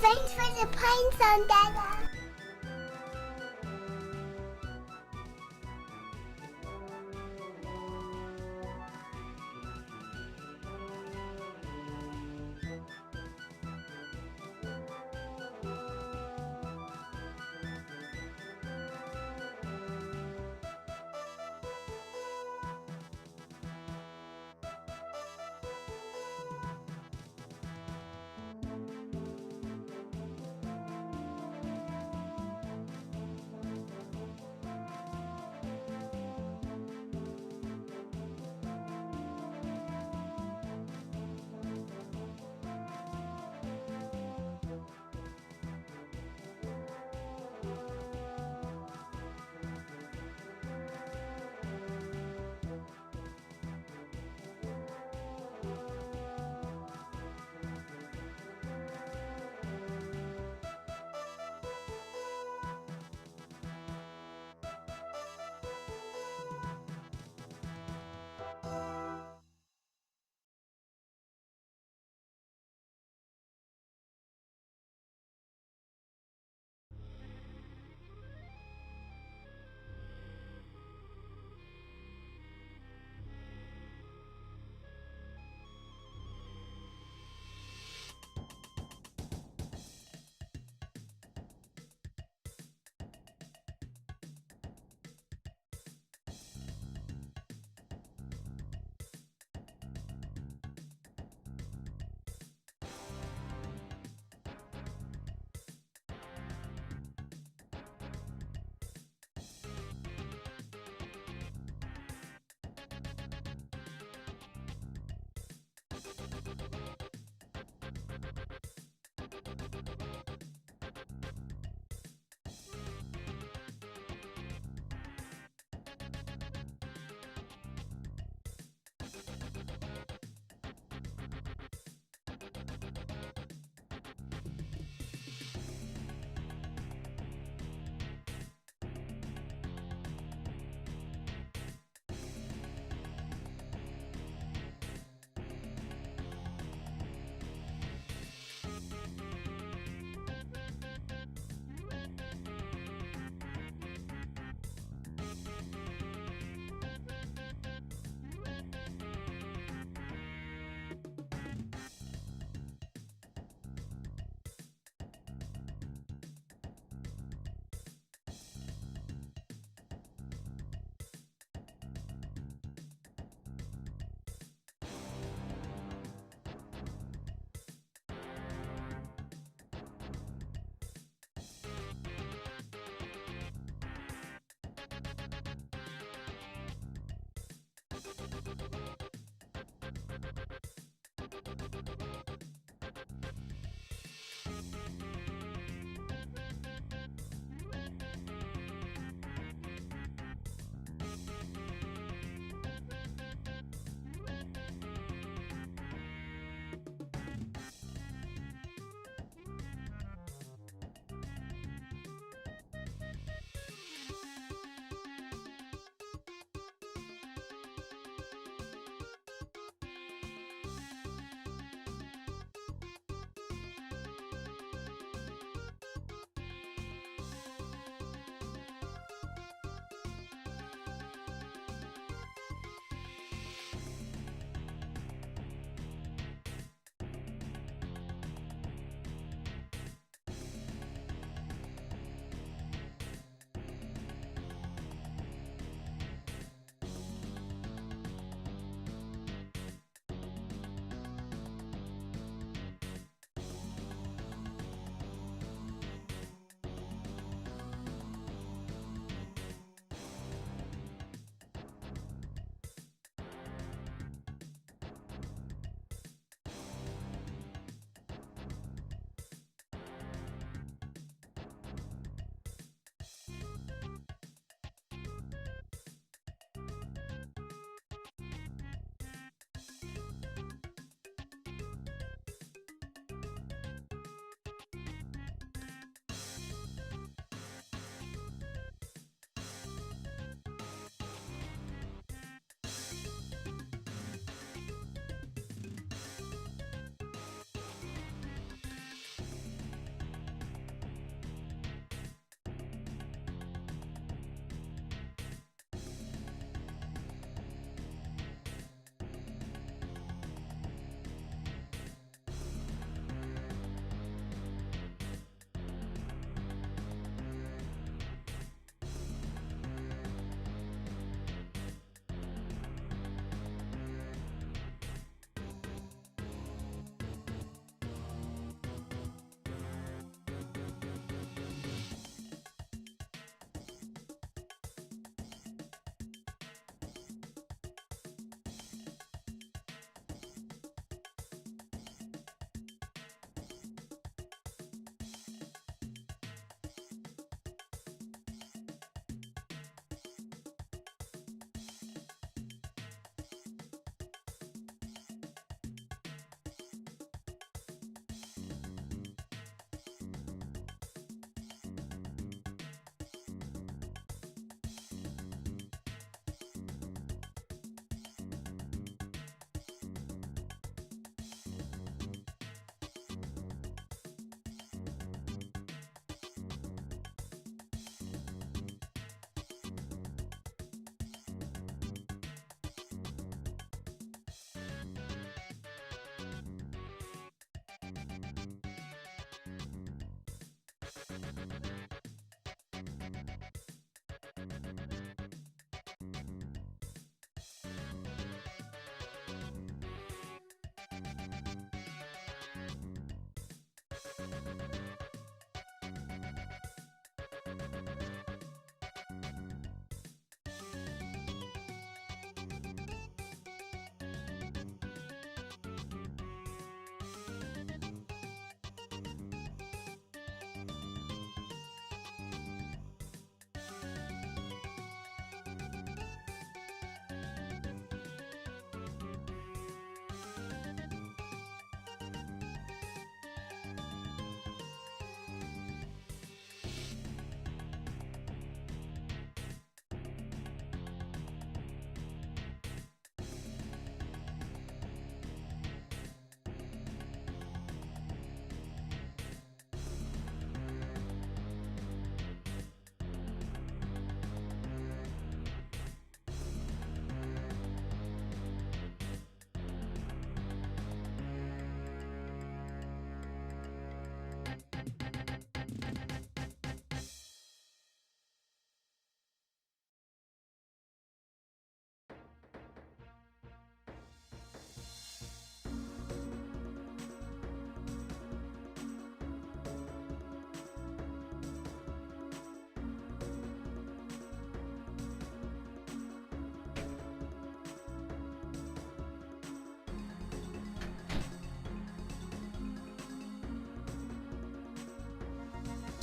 Thanks for the pine zone, Dada.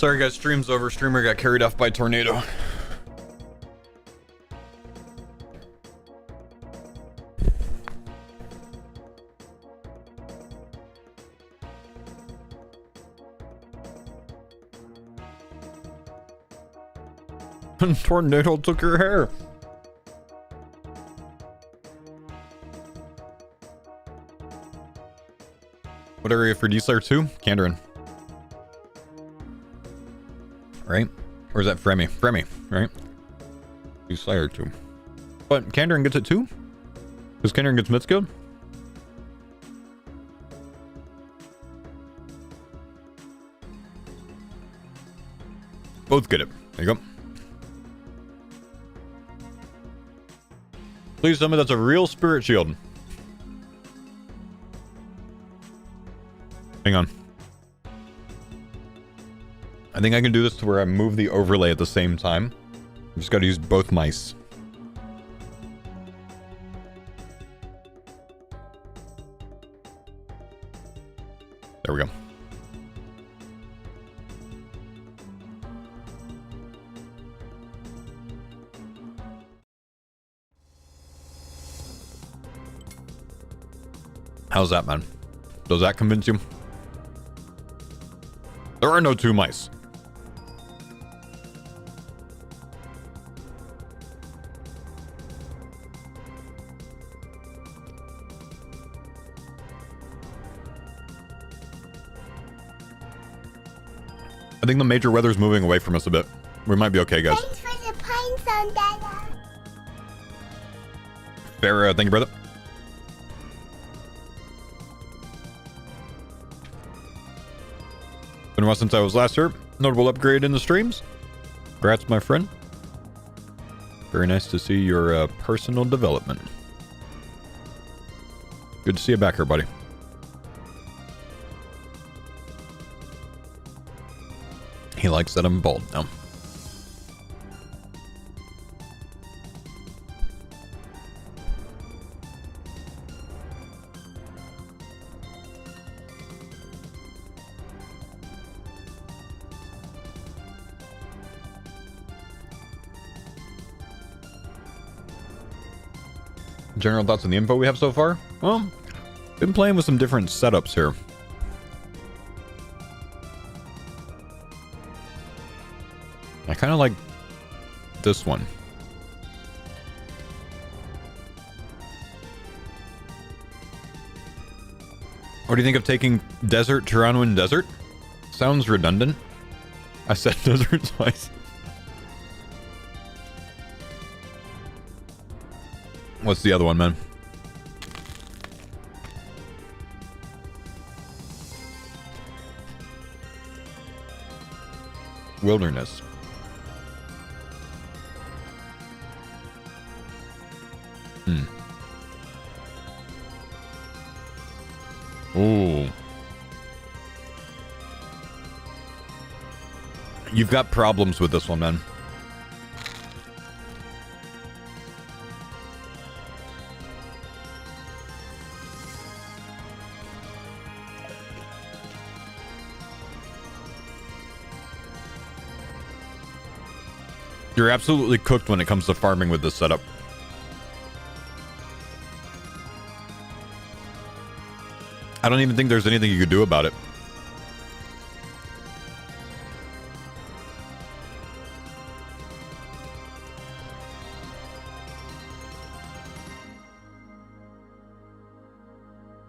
Sorry guys, stream's over. Streamer got carried off by a tornado. Tornado took your hair. What area for D-Slayer 2? Kandarin. Right? Or is that Fremi? Fremi, right? D-Slayer 2. But Kandarin gets it too? Because Kandarin gets mid-skilled? Both get it. There you go. Please tell me that's a real spirit shield. Hang on. I think I can do this to where I move the overlay at the same time. I just gotta use both mice. There we go. How's that, man? Does that convince you? There are no two mice. I think the major weather's moving away from us a bit. We might be okay, guys. Thanks for the pine zone, Dada. Fair, thank you, brother. Been a while since I was last here. Notable upgrade in the streams. Congrats, my friend. Very nice to see your personal development. Good to see you back here, buddy. He likes that I'm bald now. General thoughts on the info we have so far? Well, been playing with some different setups here. I kind of like this one. What do you think of taking desert Tirannwn desert? Sounds redundant. I said desert twice. What's the other one, man? Wilderness. Ooh. You've got problems with this one, man. You're absolutely cooked when it comes to farming with this setup. I don't even think there's anything you could do about it.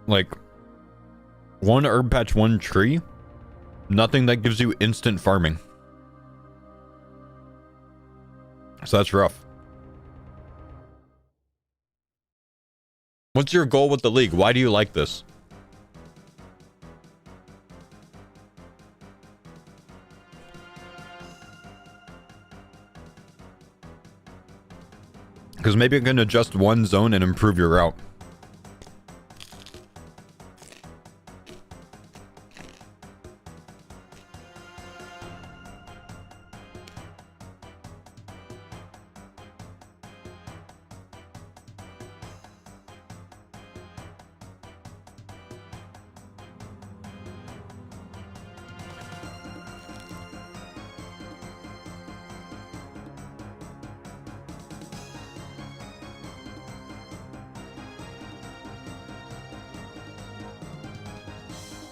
Like, one herb patch, one tree. Nothing that gives you instant farming. So that's rough. What's your goal with the league? Why do you like this? Because maybe you can adjust one zone and improve your route.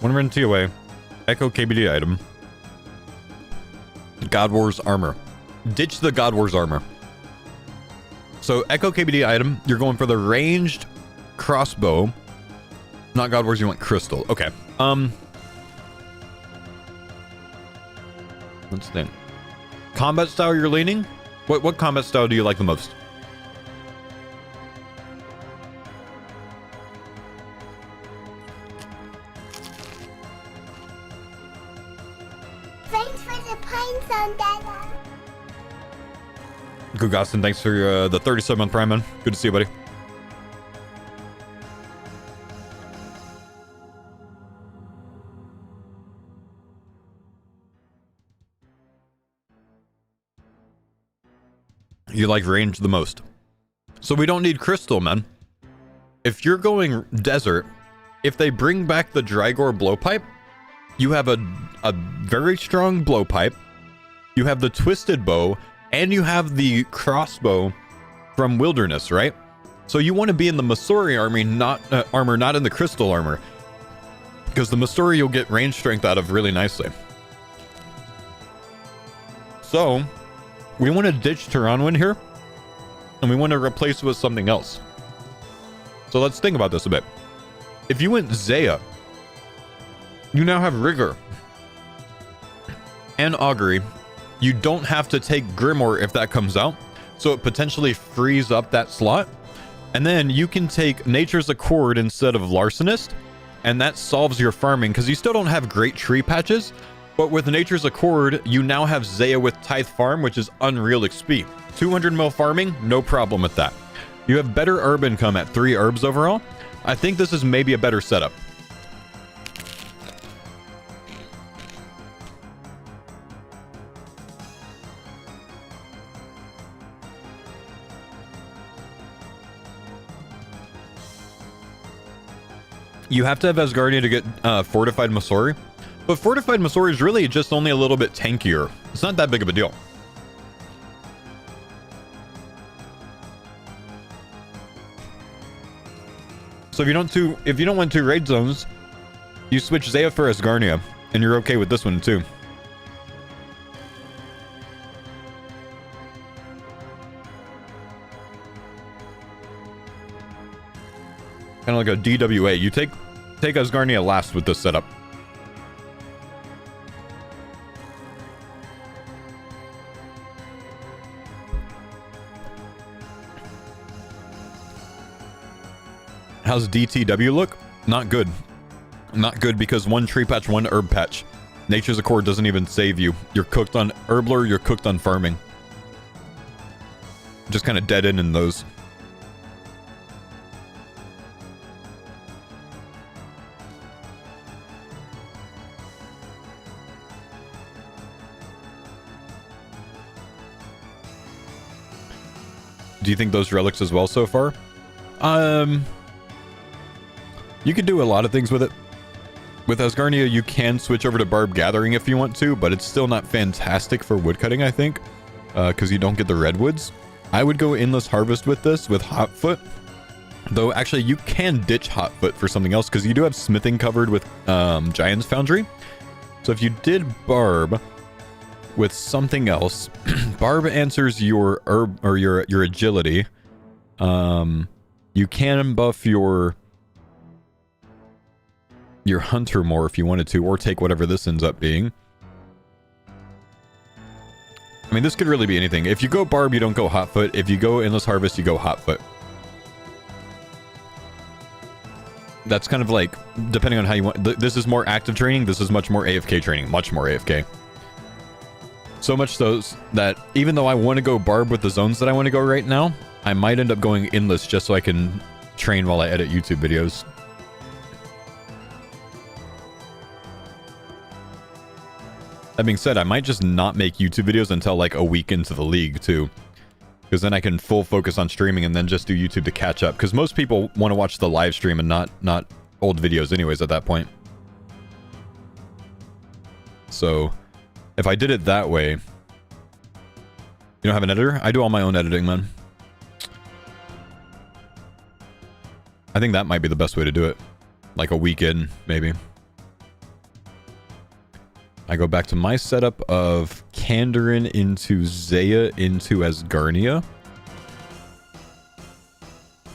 When we're in TOA, Echo KBD item. God Wars armor. Ditch the God Wars armor. So Echo KBD item, you're going for the ranged crossbow. Not God Wars, you want crystal. Okay. Let's think. Combat style you're leaning? What combat style do you like the most? Thanks for the pine zone, Dada. Gugaston, thanks for the 37th Prime, man. Good to see you, buddy. You like range the most. So we don't need crystal, man. If you're going desert, if they bring back the Drygore blowpipe, you have a very strong blowpipe. You have the twisted bow, and you have the crossbow from Wilderness, right? So you want to be in the Masori army, not in the crystal armor, because the Masori you'll get range strength out of really nicely. So we want to ditch Tirannwn here, and we want to replace it with something else. So let's think about this a bit. If you went Zaya, you now have Rigor and Augury. You don't have to take Grimoire if that comes out, so it potentially frees up that slot. And then you can take Nature's Accord instead of Larcenist, and that solves your farming, because you still don't have great tree patches. But with Nature's Accord, you now have Zaya with Tithe Farm, which is unreal XP. 200 mil farming, no problem with that. You have better herb income at 3 herbs overall. I think this is maybe a better setup. You have to have Asgardia to get Fortified Masori. But Fortified Masori is really just only a little bit tankier. It's not that big of a deal. So if you don't want 2 raid zones, you switch Zaya for Asgardia, and you're okay with this one too. Kind of like a DWA. You take Asgardia last with this setup. How's DTW look? Not good. Not good because 1 tree patch, 1 herb patch. Nature's Accord doesn't even save you. You're cooked on Herblore, you're cooked on farming. Just kind of dead in those. Do you think those relics as well so far? You could do a lot of things with it. With Asgardia, you can switch over to Barb Gathering if you want to, but it's still not fantastic for woodcutting, I think, because you don't get the redwoods. I would go Endless Harvest with this, with Hotfoot. Though, actually, you can ditch Hotfoot for something else, because you do have smithing covered with Giant's Foundry. So if you did Barb with something else, Barb answers your herb or your agility. You can buff your hunter more if you wanted to, or take whatever this ends up being. I mean, this could really be anything. If you go Barb, you don't go Hotfoot. If you go Endless Harvest, you go Hotfoot. That's kind of like, depending on how you want. This is more active training. This is much more AFK training. Much more AFK. So much so that even though I want to go Barb with the zones that I want to go right now, I might end up going Endless just so I can train while I edit YouTube videos. That being said, I might just not make YouTube videos until like a week into the league too. Because then I can full focus on streaming and then just do YouTube to catch up. Because most people want to watch the live stream and not old videos anyways at that point. So if I did it that way... You don't have an editor? I do all my own editing, man. I think that might be the best way to do it. Like a week in, maybe. I go back to my setup of Kandarin into Zaya into Asgarnia.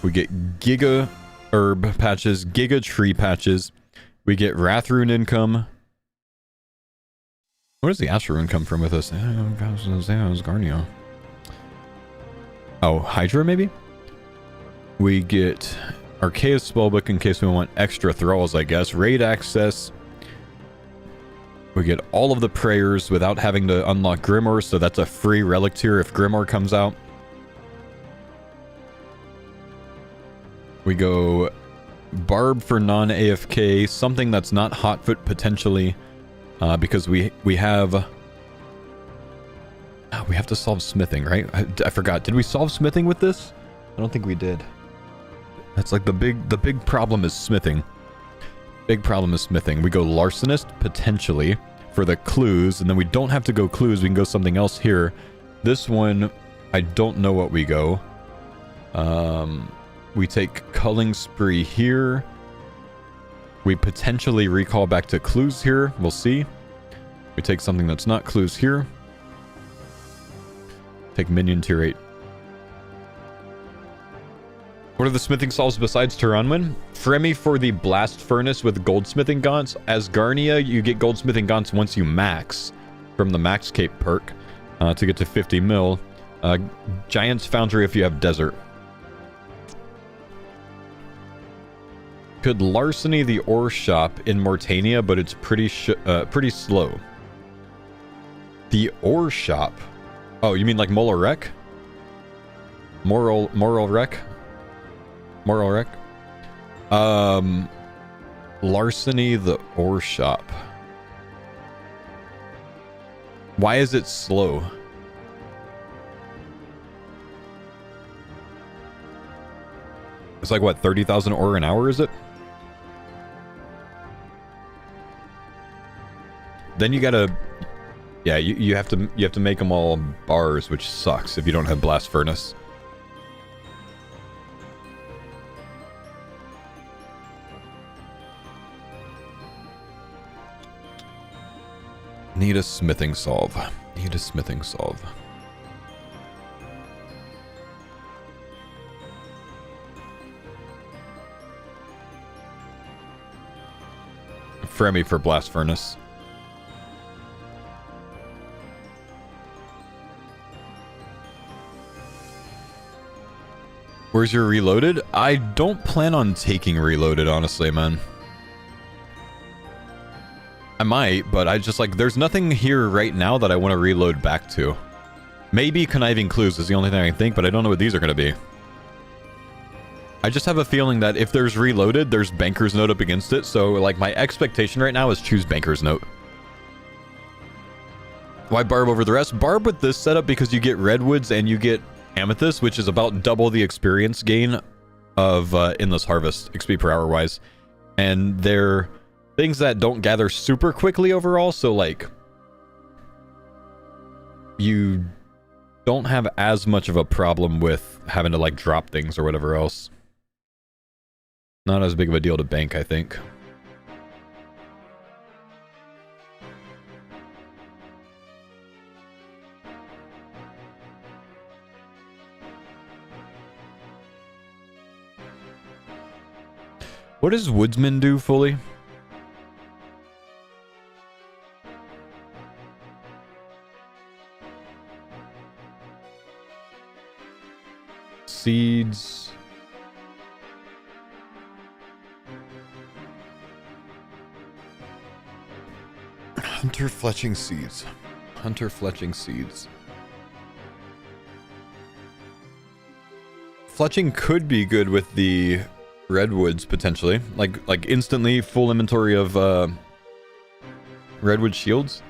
We get Giga Herb patches, Giga Tree patches. We get Wrathrune income. Where does the Astrorune come from with us? Asgarnia. Oh, Hydra maybe? We get Arceus Spellbook in case we want extra thralls, I guess. Raid access. We get all of the prayers without having to unlock Grimoire, so that's a free relic tier if Grimoire comes out. We go Barb for non-AFK, something that's not Hotfoot potentially, because we have to solve smithing, right? I forgot. Did we solve smithing with this? I don't think we did. That's like the big problem is smithing. Big problem is smithing. We go Larcenist potentially for the clues, and then we don't have to go clues. We can go something else here. This one, I don't know what we go. We take Culling Spree here. We potentially recall back to clues here. We'll see. We take something that's not clues here. Take Minion tier 8. What are the smithing solves besides Tirannwn? Fremi for the Blast Furnace with Goldsmithing Gaunts. Asgarnia, you get Goldsmithing Gaunts once you max from the Max Cape perk to get to 50 mil. Giant's Foundry if you have Desert. Could Larceny the Ore Shop in Mortania, but it's pretty slow. The Ore Shop? Oh, you mean like Moral Wreck? Moral Wreck? Moral Wreck? Larceny the Ore Shop. Why is it slow? It's like what, 30,000 ore an hour, is it? Then you gotta, yeah, you have to make them all bars, which sucks if you don't have Blast Furnace. Need a smithing solve. Need a smithing solve. Fremi for Blast Furnace. Where's your Reloaded? I don't plan on taking Reloaded, honestly, man. I might, but I just like, there's nothing here right now that I want to reload back to. Maybe Conniving Clues is the only thing I can think, but I don't know what these are going to be. I just have a feeling that if there's Reloaded, there's Banker's Note up against it, so like my expectation right now is choose Banker's Note. Why Barb over the rest? Barb with this setup because you get Redwoods and you get Amethyst, which is about double the experience gain of Endless Harvest, XP per hour wise. And they're things that don't gather super quickly overall, so like you don't have as much of a problem with having to like drop things or whatever else. Not as big of a deal to bank, I think. What does Woodsman do fully? Seeds. Hunter Fletching Seeds. Hunter Fletching Seeds. Fletching could be good with the Redwoods potentially. Like instantly full inventory of Redwood shields.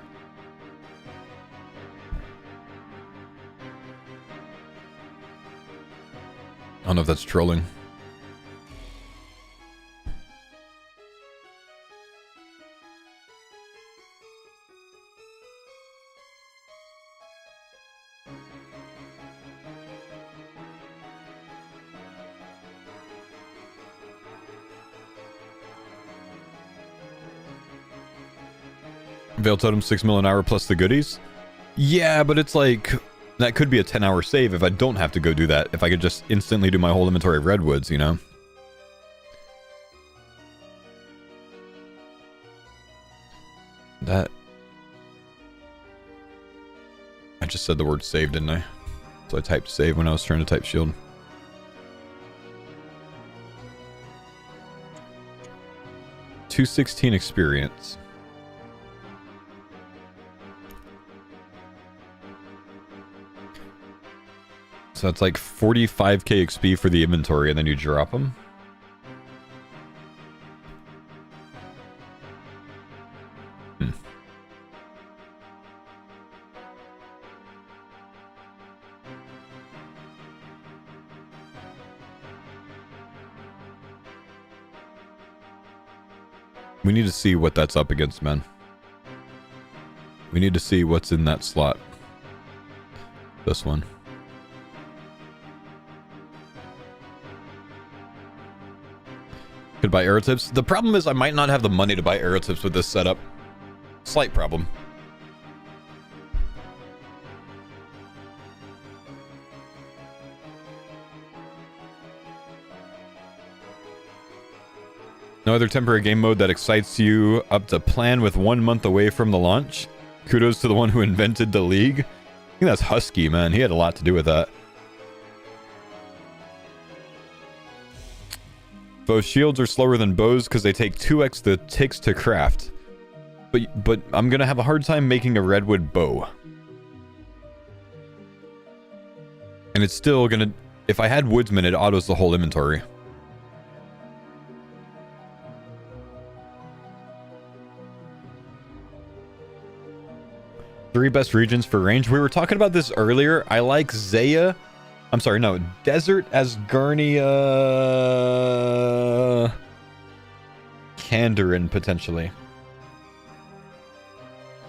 I don't know if that's trolling. Veil Totem 6 mil an hour plus the goodies. Yeah, but it's like, that could be a 10-hour save if I don't have to go do that. If I could just instantly do my whole inventory of redwoods, you know? That... I just said the word save, didn't I? So I typed save when I was trying to type shield. $216 experience. So it's like 45k XP for the inventory, and then you drop them. We need to see what that's up against, man. We need to see what's in that slot. This one. Could buy arrow tips. The problem is I might not have the money to buy arrow tips with this setup. Slight problem. No other temporary game mode that excites you up to plan with 1 month away from the launch. Kudos to the one who invented the league. I think that's Husky, man. He had a lot to do with that. Bow shields are slower than bows because they take 2x the ticks to craft. But I'm going to have a hard time making a redwood bow. And it's still going to... If I had woodsman, it autos the whole inventory. Three best regions for range. We were talking about this earlier. I like Zaya. I'm sorry, no. Desert Asgarnia... Kandarin, potentially.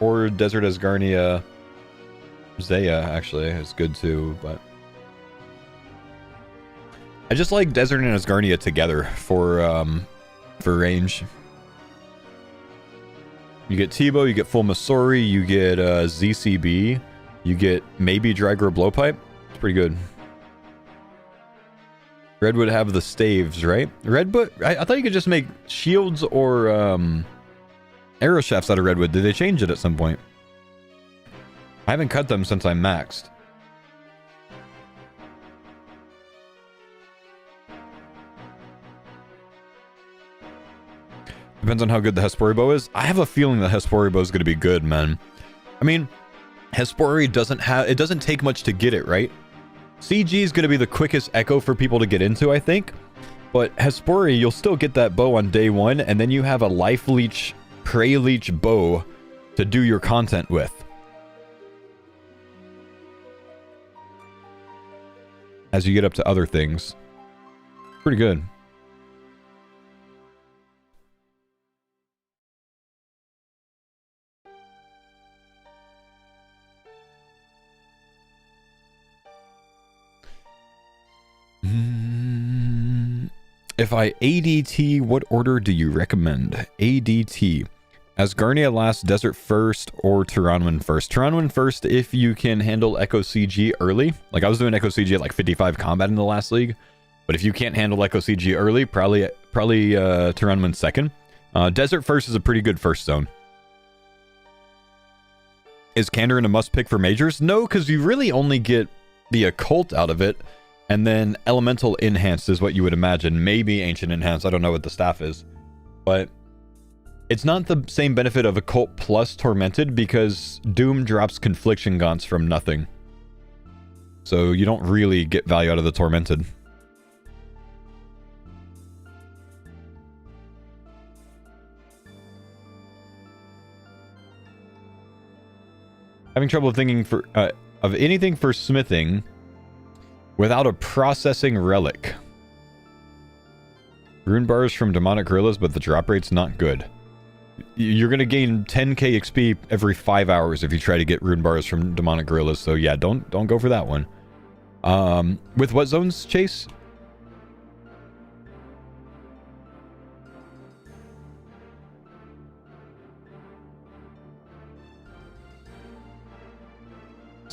Or Desert Asgarnia... Zaya, actually, is good too, but... I just like Desert and Asgarnia together for range. You get T-Bow, you get full Masori, you get ZCB, you get maybe Drygrow Blowpipe. It's pretty good. Redwood have the staves, right? Redwood, I thought you could just make shields or arrow shafts out of redwood. Did they change it at some point? I haven't cut them since I maxed. Depends on how good the Hespori bow is. I have a feeling the Hespori bow is going to be good, man. I mean, Hespori doesn't take much to get it, right? CG is going to be the quickest echo for people to get into, I think. But Hespori, you'll still get that bow on day one, and then you have a life leech, prey leech bow to do your content with. As you get up to other things. Pretty good. If I ADT, what order do you recommend? ADT. Asgarnia last, Desert first, or Tirannwn first? Tirannwn first if you can handle Echo CG early. Like, I was doing Echo CG at like 55 combat in the last league. But if you can't handle Echo CG early, probably Tirannwn second. Desert first is a pretty good first zone. Is Kandarin a must pick for majors? No, because you really only get the occult out of it. And then elemental enhanced is what you would imagine. Maybe ancient enhanced. I don't know what the staff is. But it's not the same benefit of occult plus tormented because Doom drops confliction gaunts from nothing. So you don't really get value out of the tormented. Having trouble thinking of anything for smithing without a processing relic. Rune bars from demonic gorillas, but the drop rate's not good. You're going to gain 10k XP every 5 hours if you try to get rune bars from demonic gorillas. So yeah, don't go for that one. With what zones, Chase?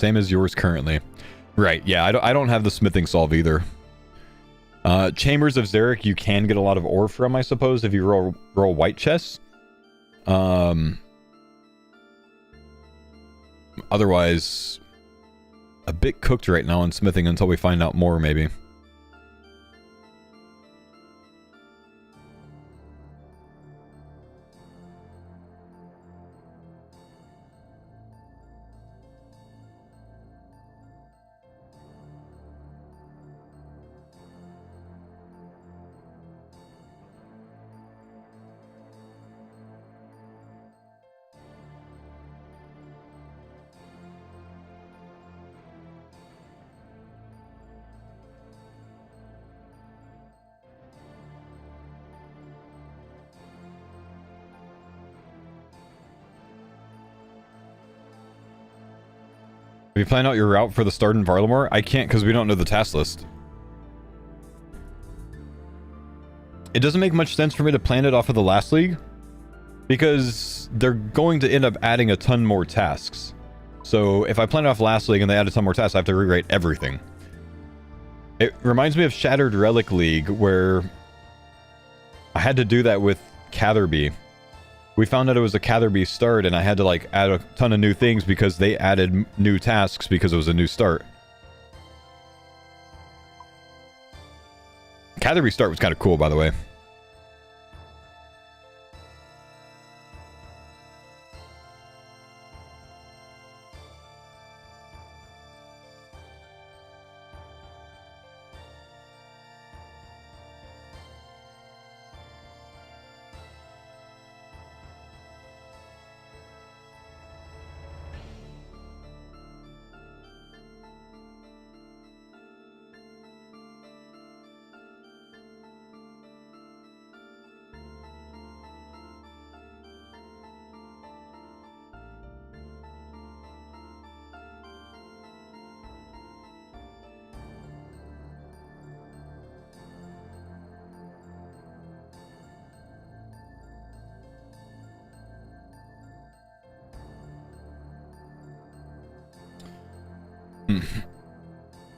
Same as yours currently. Right, yeah, I don't have the smithing solve either. Chambers of Zarek, you can get a lot of ore from, I suppose, if you roll white chests. Otherwise, a bit cooked right now in smithing until we find out more, maybe. Have you planned out your route for the start in Varlamore? I can't because we don't know the task list. It doesn't make much sense for me to plan it off of the last league because they're going to end up adding a ton more tasks. So if I plan it off last league and they add a ton more tasks, I have to rewrite everything. It reminds me of Shattered Relic League where I had to do that with Catherby. We found out it was a Catherby start and I had to like add a ton of new things because they added new tasks because it was a new start. Catherby start was kind of cool, by the way.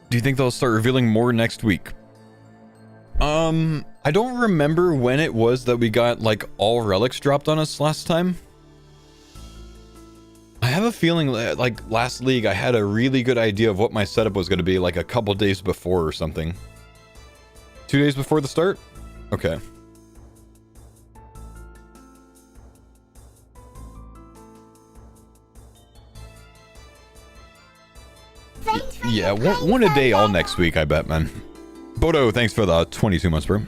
Do you think they'll start revealing more next week? I don't remember when it was that we got like all relics dropped on us last time. I have a feeling like last league I had a really good idea of what my setup was going to be like a couple days before or something. 2 days before the start? Okay. Yeah, one a day all next week, I bet, man. Bodo, thanks for the 22 months, bro.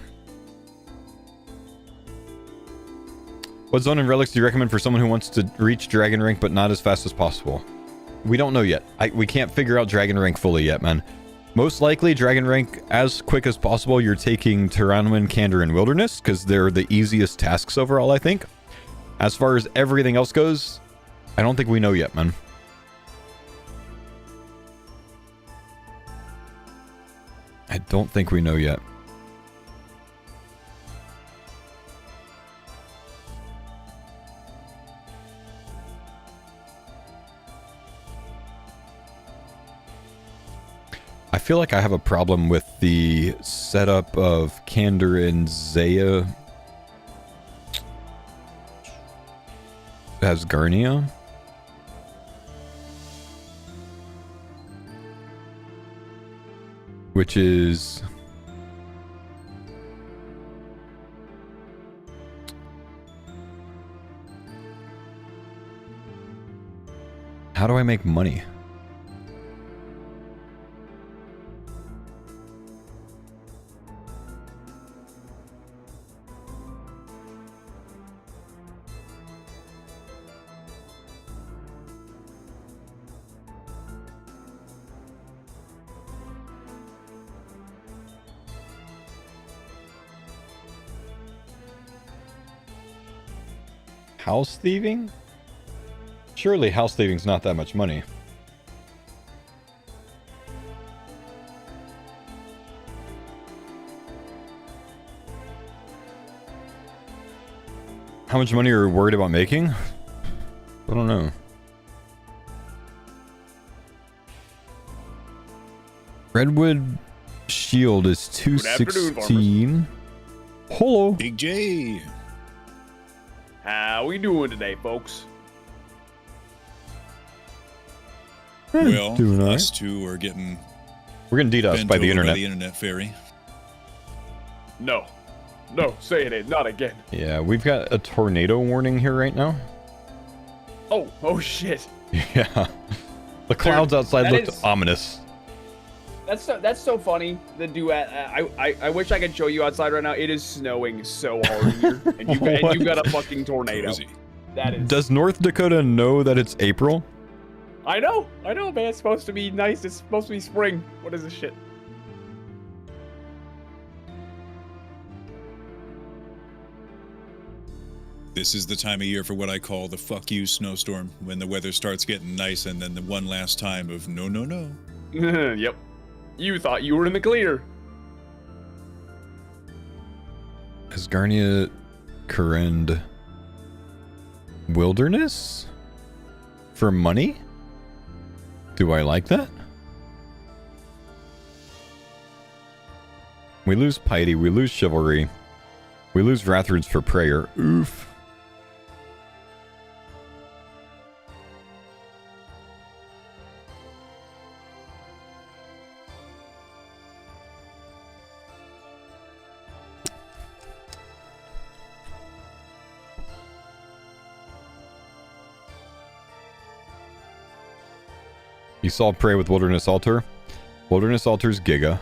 What zone and relics do you recommend for someone who wants to reach Dragon Rank but not as fast as possible? We don't know yet. We can't figure out Dragon Rank fully yet, man. Most likely, Dragon Rank as quick as possible, you're taking Tirannwn, Candor, and Wilderness, because they're the easiest tasks overall, I think. As far as everything else goes, I don't think we know yet, man. I don't think we know yet. I feel like I have a problem with the setup of Candor and Zaya as Garnia. Which is how do I make money? House thieving? Surely house thieving's not that much money. How much money are you worried about making? I don't know. Redwood shield is 216. Hello. Big J. How we doing today, folks? Well, doing all us right. two are getting We're getting DDoS bent by the over internet. By the internet fairy. No. No, say it ain't. Not again. Yeah, we've got a tornado warning here right now. Oh shit. Yeah. The clouds outside that looked is- ominous. That's so funny. The duet. I wish I could show you outside right now. It is snowing so hard here, and you got a fucking tornado. Crazy. That is. Does North Dakota know that it's April? I know, man. It's supposed to be nice. It's supposed to be spring. What is this shit? This is the time of year for what I call the fuck you snowstorm, when the weather starts getting nice and then the one last time of no, no, no. Yep. You thought you were in the clear. Asgarnia Corrend Wilderness? For money? Do I like that? We lose Piety, we lose Chivalry. We lose Wrathrids for Prayer. Oof. You saw Prey with Wilderness Altar. Wilderness Altar's Giga.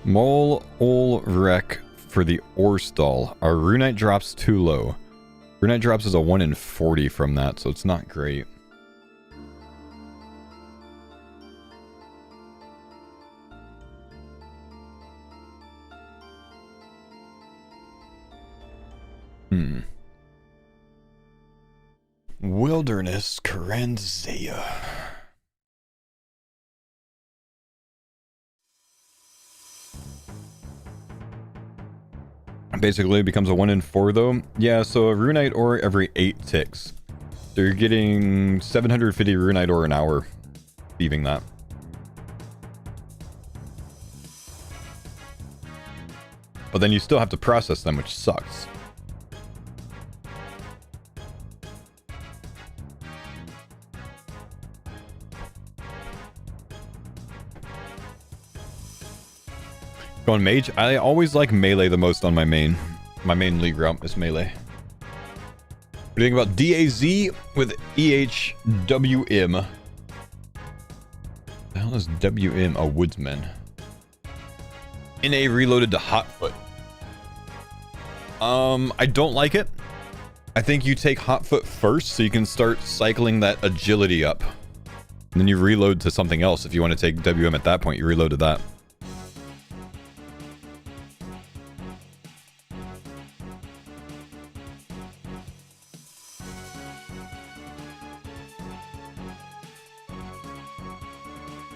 Mole Ol Wreck for the Orstall. Our Runite drop's too low. Runite drops is a 1 in 40 from that, so it's not great. Wilderness Karenzea. Basically, it becomes a 1 in 4 though. Yeah, so a Runite ore every 8 ticks. So you're getting 750 Runite ore an hour, thieving that. But then you still have to process them, which sucks. Going mage? I always like melee the most on my main. My main league route is melee. What do you think about DAZ with EHWM? The hell is WM? A woodsman. NA reloaded to Hotfoot. I don't like it. I think you take Hotfoot first so you can start cycling that agility up. And then you reload to something else. If you want to take WM at that point, you reload to that.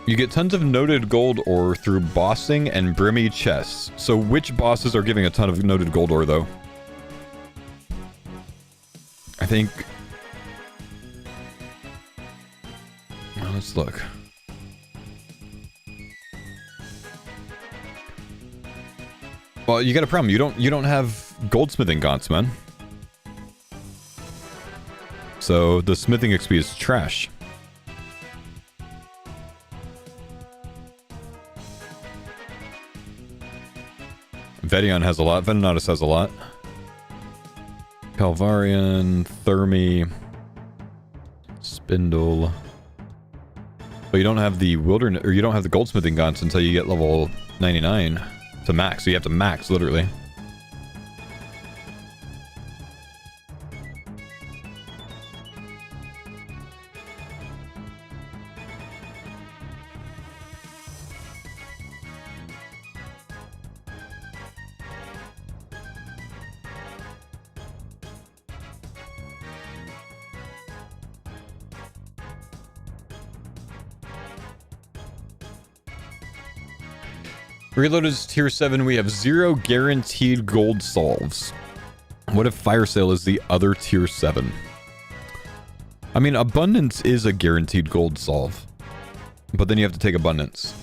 You get tons of noted gold ore through bossing and brimmy chests. So which bosses are giving a ton of noted gold ore though? I think... Well, let's look. Well, you got a problem. You don't have goldsmithing gaunts, man. So the smithing XP is trash. Vedion has a lot. Venenatus has a lot. Calvarian, Thermi, Spindle. But you don't have the wilderness, or you don't have the goldsmithing gaunts until you get level 99 to max. So you have to max, literally. Reloaded is tier 7. We have 0 guaranteed gold solves. What if Fire Sale is the other tier 7? I mean, Abundance is a guaranteed gold solve. But then you have to take Abundance.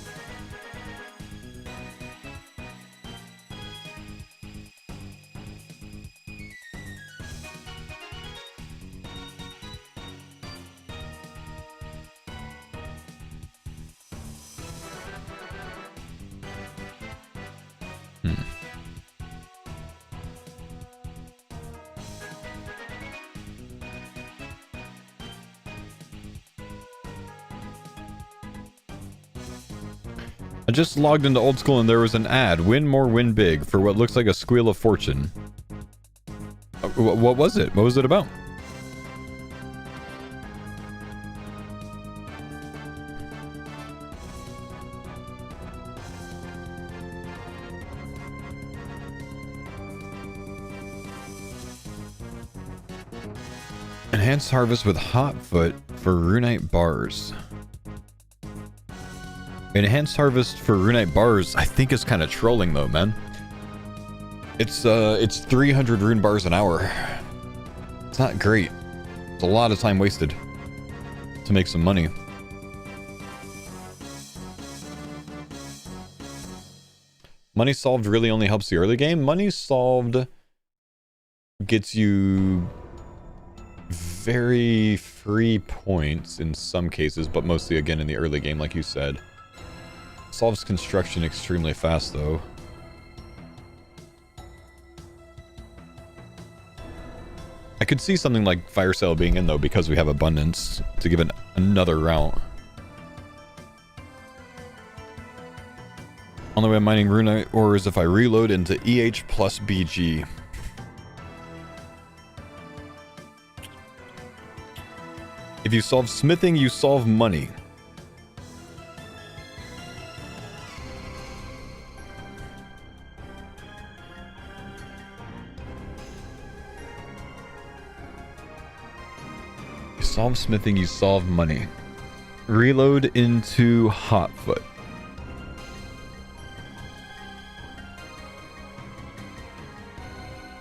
I just logged into Old School and there was an ad. Win more, win big for what looks like a Squeal of Fortune. What was it? What was it about? Enhanced harvest with Hotfoot for Runite bars. Enhanced harvest for Runite bars, I think is kind of trolling though, man. It's 300 rune bars an hour. It's not great. It's a lot of time wasted to make some money. Money solved really only helps the early game. Money solved gets you very free points in some cases, but mostly again in the early game, like you said. Solves construction extremely fast, though. I could see something like Fire Sale being in, though, because we have Abundance to give it another route. Only way I'm mining Runite ore is if I reload into EH plus BG. If you solve smithing, you solve money. Solve smithing, you solve money. Reload into Hotfoot.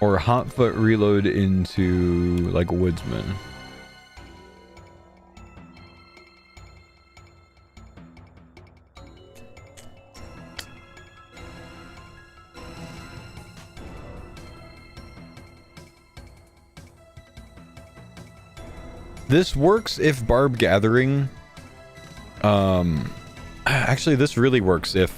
Or Hotfoot reload into, like, Woodsman. This works if Barb Gathering... actually, this really works if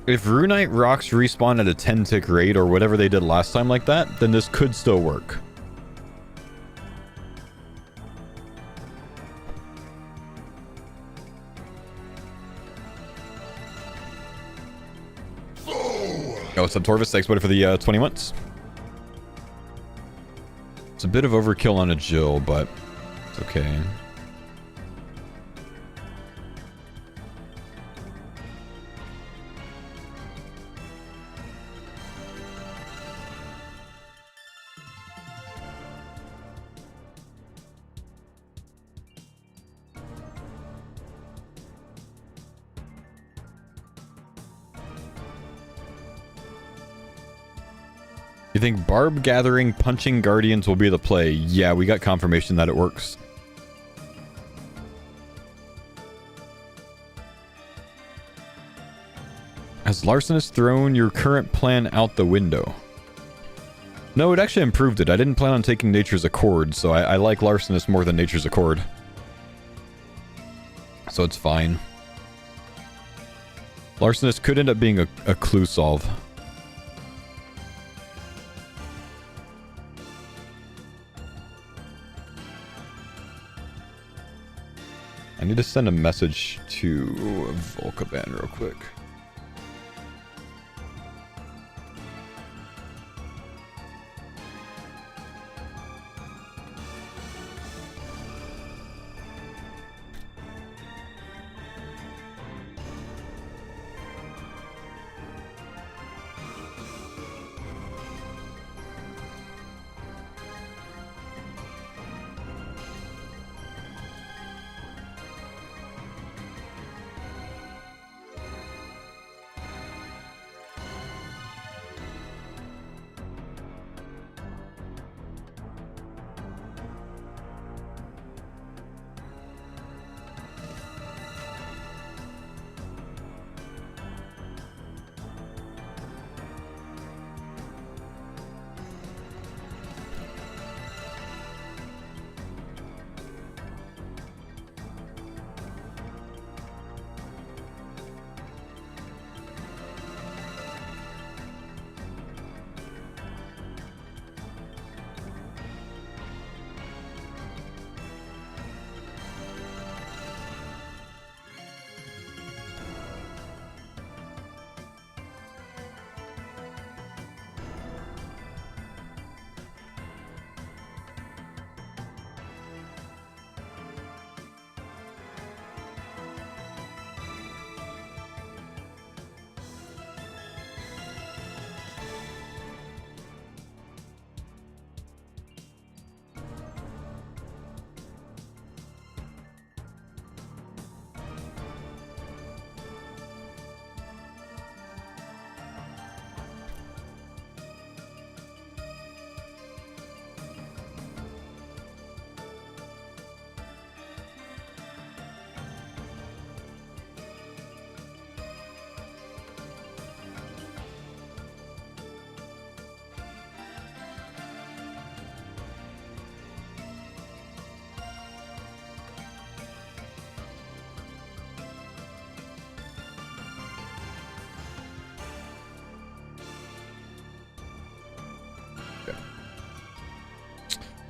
Runite rocks respawn at a 10-tick rate or whatever they did last time like that, then this could still work. Oh, what's up, Torvis? Thanks, buddy, for the 20 months. It's a bit of overkill on a Jill, but it's okay. You think Barb Gathering punching Guardians will be the play? Yeah, we got confirmation that it works. Has Larcenous thrown your current plan out the window? No, it actually improved it. I didn't plan on taking Nature's Accord, so I like Larcenous more than Nature's Accord. So it's fine. Larcenous could end up being a clue solve. I need to send a message to Volkaban real quick.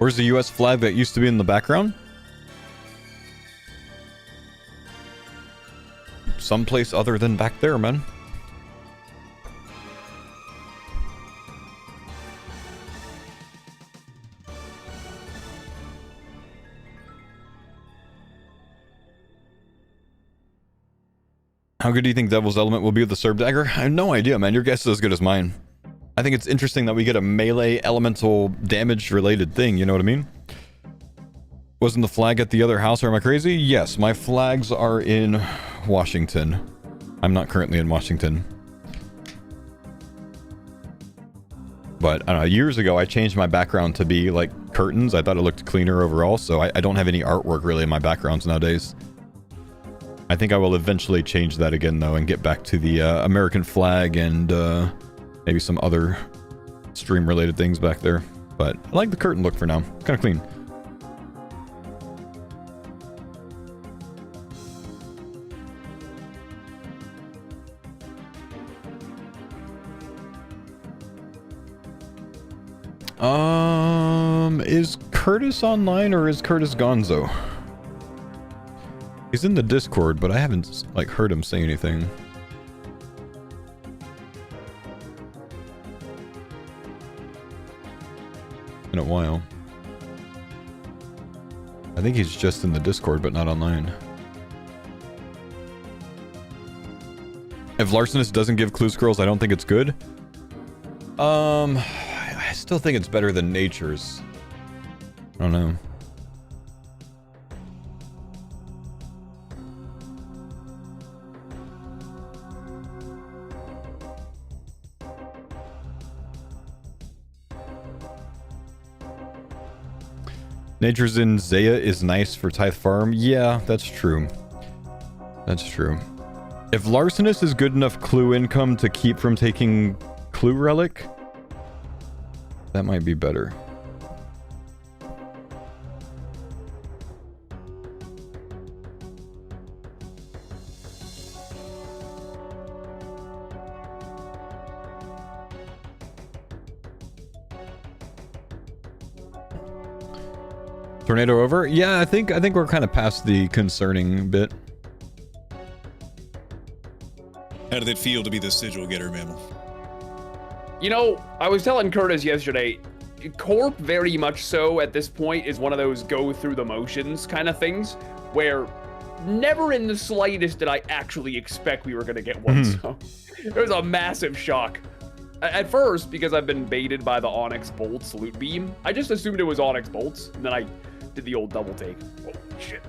Where's the US flag that used to be in the background? Someplace other than back there, man. How good do you think Devil's Element will be with the Serb Dagger? I have no idea, man. Your guess is as good as mine. I think it's interesting that we get a melee elemental damage related thing, you know what I mean? Wasn't the flag at the other house, or am I crazy? Yes, my flags are in Washington. I'm not currently in Washington. But, I don't know, years ago I changed my background to be like curtains. I thought it looked cleaner overall, so I don't have any artwork really in my backgrounds nowadays. I think I will eventually change that again, though, and get back to the American flag and maybe some other stream-related things back there. But I like the curtain look for now. Kind of clean. Is Curtis online or is Curtis gonzo? He's in the Discord, but I haven't, like, heard him say anything. In a while. I think he's just in the Discord, but not online. If Larcenist doesn't give clue scrolls, I don't think it's good. I still think it's better than Nature's. I don't know. Nature's in Zaya is nice for Tithe Farm. Yeah, that's true. That's true. If Larcenist is good enough clue income to keep from taking Clue Relic, that might be better. Tornado over? Yeah, I think we're kind of past the concerning bit. How did it feel to be the sigil getter, Mammal? You know, I was telling Curtis yesterday, Corp very much so at this point is one of those go through the motions kind of things where never in the slightest did I actually expect we were going to get one. So it was a massive shock. At first, because I've been baited by the Onyx Bolts loot beam, I just assumed it was Onyx Bolts, and then I did the old double take. Oh, shit.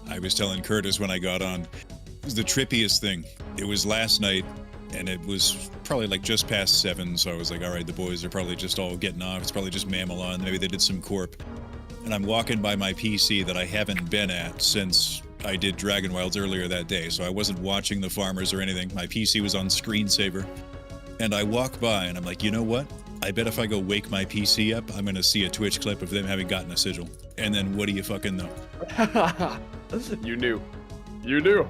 I was telling Curtis when I got on, it was the trippiest thing. It was last night, and it was probably like just past 7, so I was like, all right, the boys are probably just all getting off. It's probably just Mammal on. Maybe they did some Corp. And I'm walking by my PC that I haven't been at since I did Dragon Wilds earlier that day, so I wasn't watching the farmers or anything. My PC was on screensaver. And I walk by, and I'm like, you know what? I bet if I go wake my PC up, I'm going to see a Twitch clip of them having gotten a sigil. And then what do you fucking know? You knew. You knew.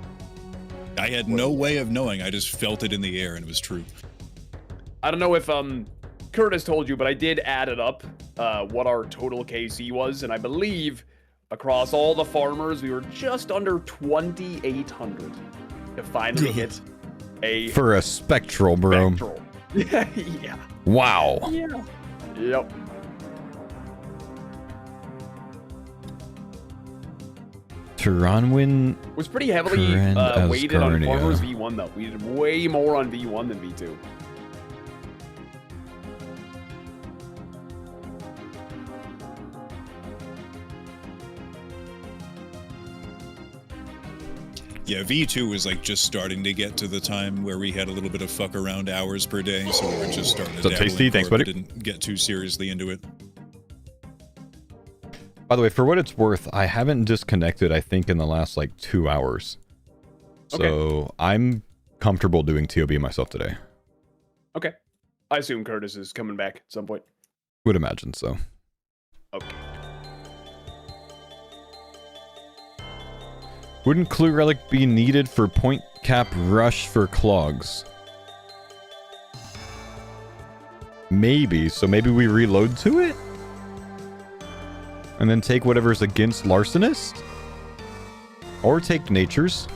I had no way of knowing. I just felt it in the air, and it was true. I don't know if Curtis told you, but I did add it up, what our total KC was, and I believe across all the farmers, we were just under 2,800 to finally hit a... For a spectral, bro. Spectral. Yeah. Wow. Yeah. Yep. Tirannwn Was pretty heavily weighted on farmers V1 though. We did way more on V1 than V2. Yeah, V2 was like just starting to get to the time where we had a little bit of fuck around hours per day, so we were just starting to dabble tasty. in Thanks, Corp, buddy. but didn't get too seriously into it. By the way, for what it's worth, I haven't disconnected, I think, in the last, like, 2 hours. So, Okay. I'm comfortable doing TOB myself today. Okay. I assume Curtis is coming back at some point. Would imagine so. Okay. Wouldn't Clue Relic be needed for point cap rush for clogs? Maybe. So maybe we reload to it? And then take whatever's against Larcenist? Or take Nature's.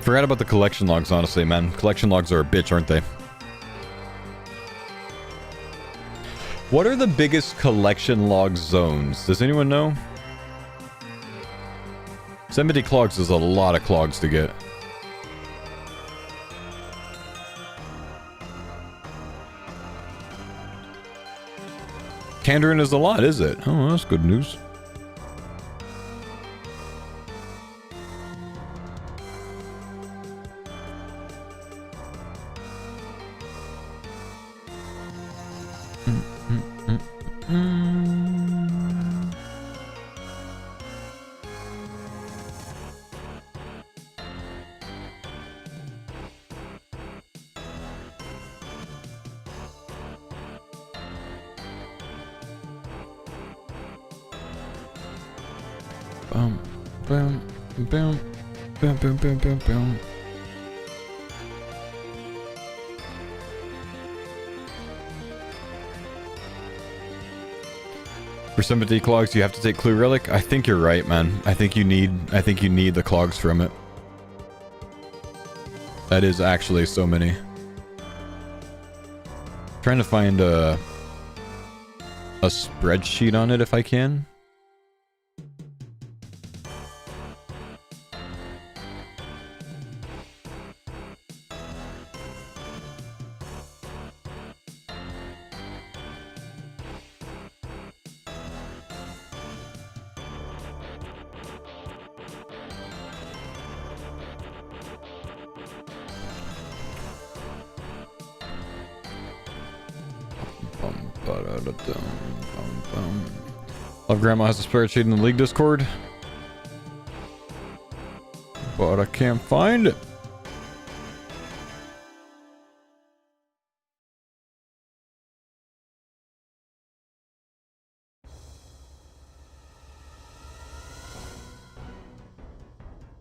Forgot about the collection logs, honestly, man. Collection logs are a bitch, aren't they? What are the biggest collection log zones? Does anyone know? 70 clogs is a lot of clogs to get. Kandarin is a lot, is it? Oh, that's good news. Boom. For 70 clogs, you have to take Clue Relic. I think you're right, man. I think you need the clogs from it. That is actually so many. Trying to find a spreadsheet on it if I can. Love Grandma has a spreadsheet in the League Discord, but I can't find it.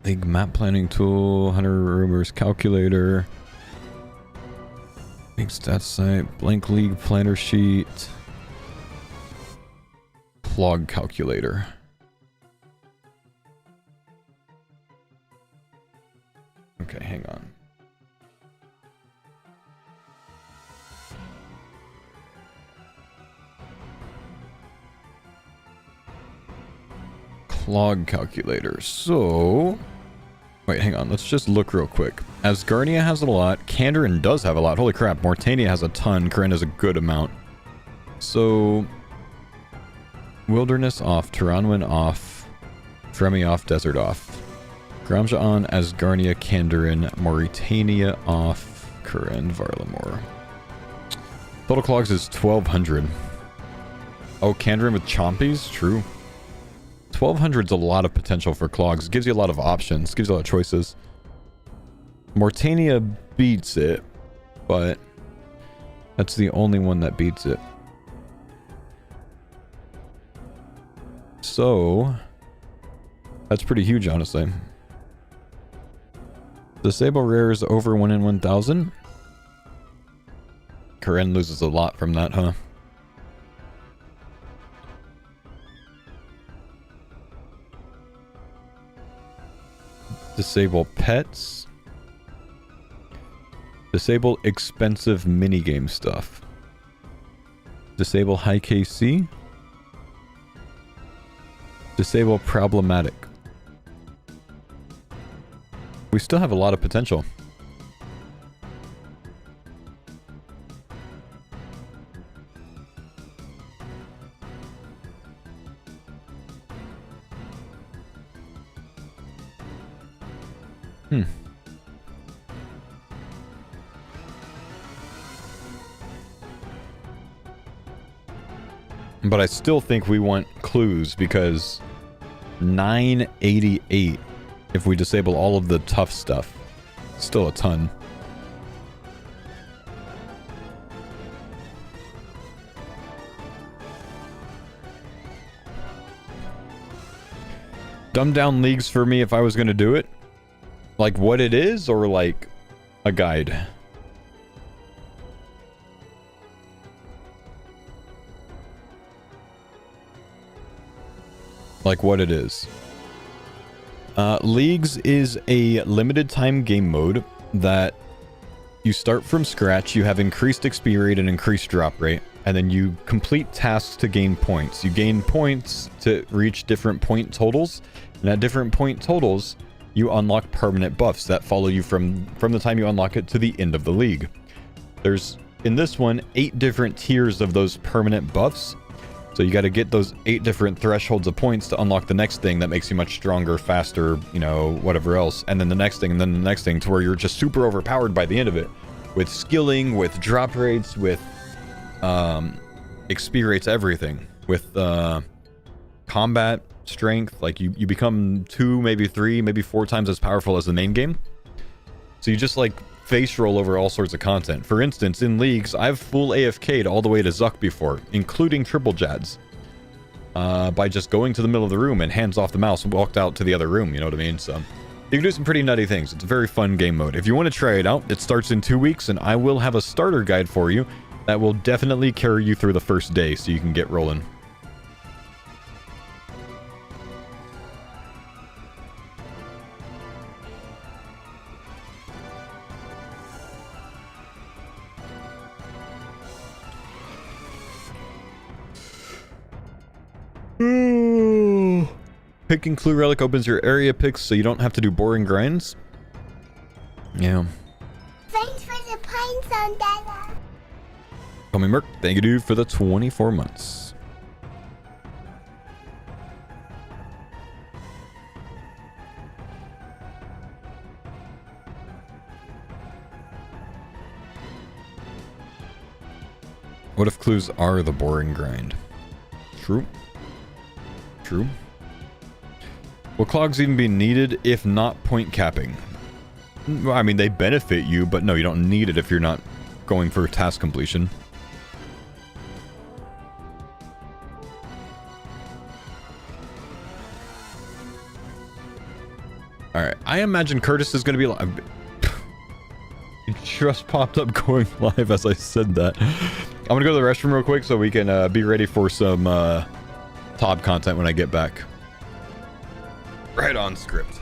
League map planning tool, Hunter rumors calculator, League stats site, blank league planner sheet. Clog calculator. Okay, hang on. Clog calculator. So, wait, hang on. Let's just look real quick. Asgarnia has a lot. Kandarin does have a lot. Holy crap. Mortania has a ton. Karen has a good amount. So, Wilderness off, Tirannwn off, Fremi off, Desert off. Gramja on, Asgarnia, Kandarin, Mauritania off, Karen, Varlamore. Total clogs is 1,200. Oh, Kandarin with Chompies? True. 1,200's a lot of potential for clogs. It gives you a lot of options, gives you a lot of choices. Mortania beats it, but that's the only one that beats it. So, that's pretty huge, honestly. Disable rares over 1 in 1,000. Karen loses a lot from that, huh? Disable pets. Disable expensive minigame stuff. Disable high KC. Disable problematic. We still have a lot of potential. But I still think we want clues because 988 if we disable all of the tough stuff. Still a ton. dumb down leagues for me if I was going to do it? Like what it is, or like a guide? Like what it is. Leagues is a limited time game mode that you start from scratch. You have increased XP rate and increased drop rate, and then you complete tasks to gain points. You gain points to reach different point totals, and at different point totals, you unlock permanent buffs that follow you from the time you unlock it to the end of the league. There's, in this one, 8 different tiers of those permanent buffs. So you got to get those 8 different thresholds of points to unlock the next thing that makes you much stronger, faster, you know, whatever else. And then the next thing, and then the next thing, to where you're just super overpowered by the end of it. With skilling, with drop rates, with XP rates, everything. With combat, strength, like you become 2, maybe 3, maybe 4 times as powerful as the main game. So you just like face roll over all sorts of content. For instance, in leagues, I've full AFK'd all the way to Zuck before, including triple Jads. By just going to the middle of the room and hands off the mouse and walked out to the other room, you know what I mean? So you can do some pretty nutty things. It's a very fun game mode. If you want to try it out, it starts in 2 weeks, and I will have a starter guide for you that will definitely carry you through the first day so you can get rolling. Picking Clue Relic opens your area picks so you don't have to do boring grinds. Yeah. Thanks for the pine zone, Dada. Call me Merc. Thank you, dude, for the 24 months. What if clues are the boring grind? True. True. Will clogs even be needed if not point capping? Well, I mean, they benefit you, but no, you don't need it if you're not going for task completion. Alright, I imagine Curtis is going to be live. It just popped up going live as I said that. I'm going to go to the restroom real quick so we can be ready for some Todd content when I get back. Right on script.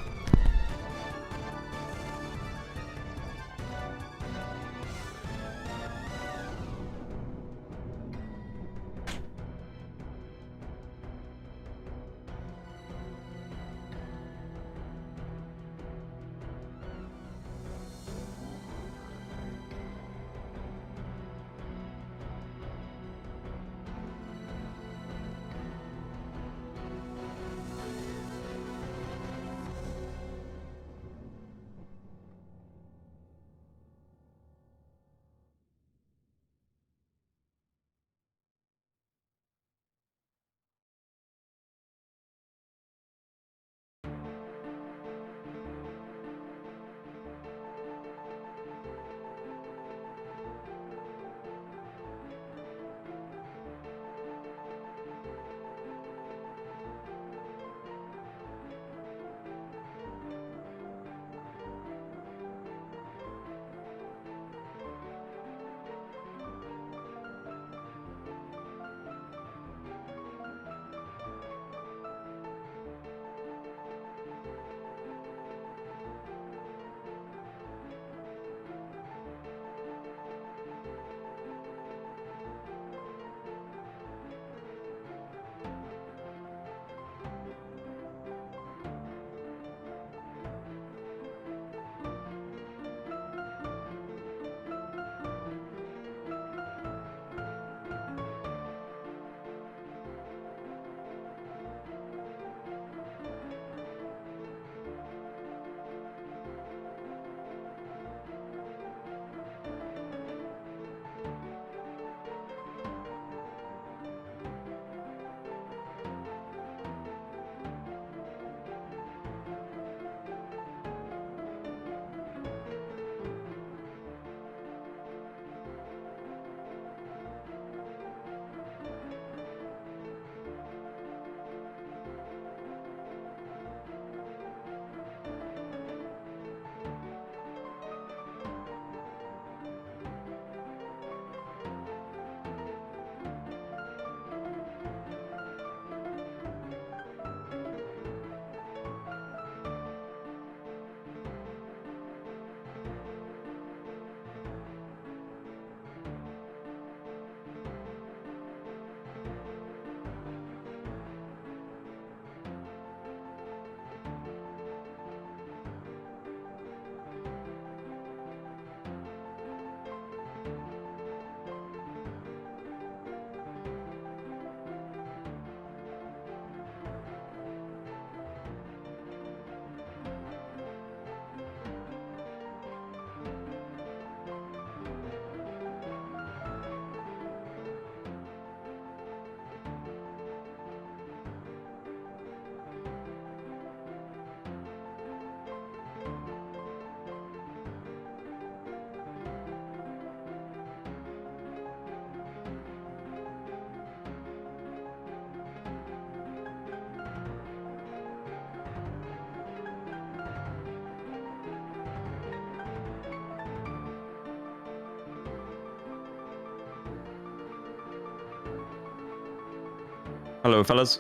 Hello, fellas.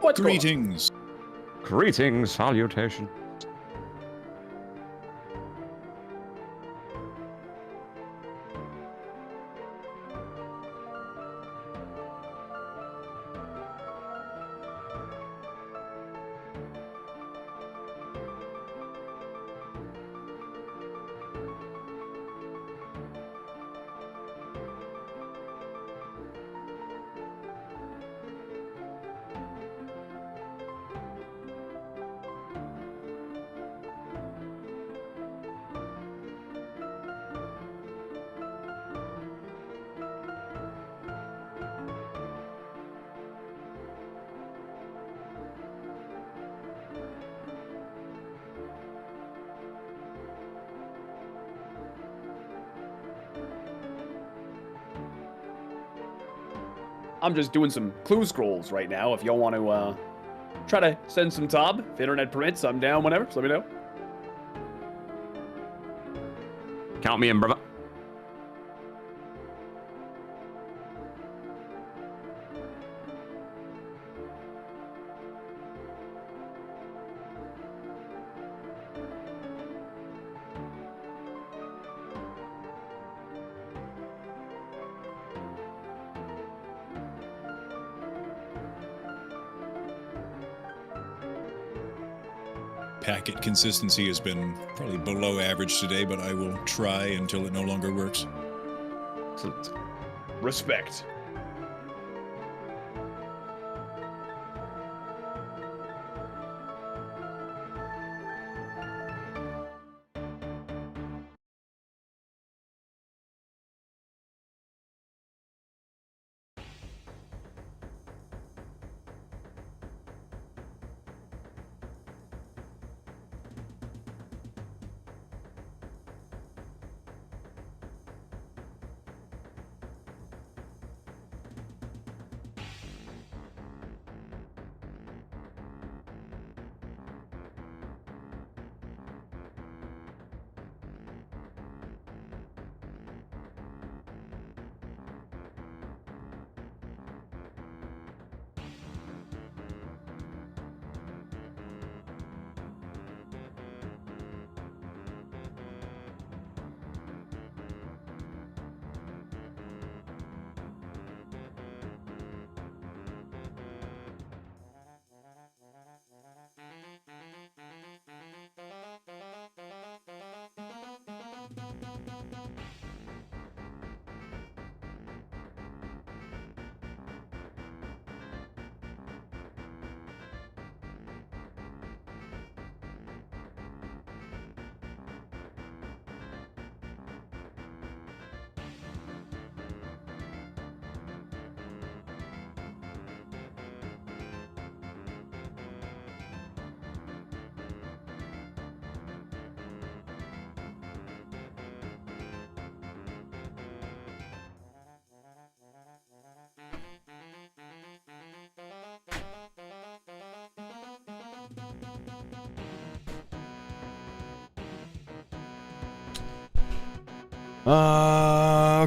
What's going on? Greetings. Greetings, salutation. I'm just doing some clue scrolls right now. If y'all want to try to send some Tob, if internet permits, I'm down whenever. So let me know. Count me in, brother. Packet consistency has been probably below average today, but I will try until it no longer works. Excellent. Respect.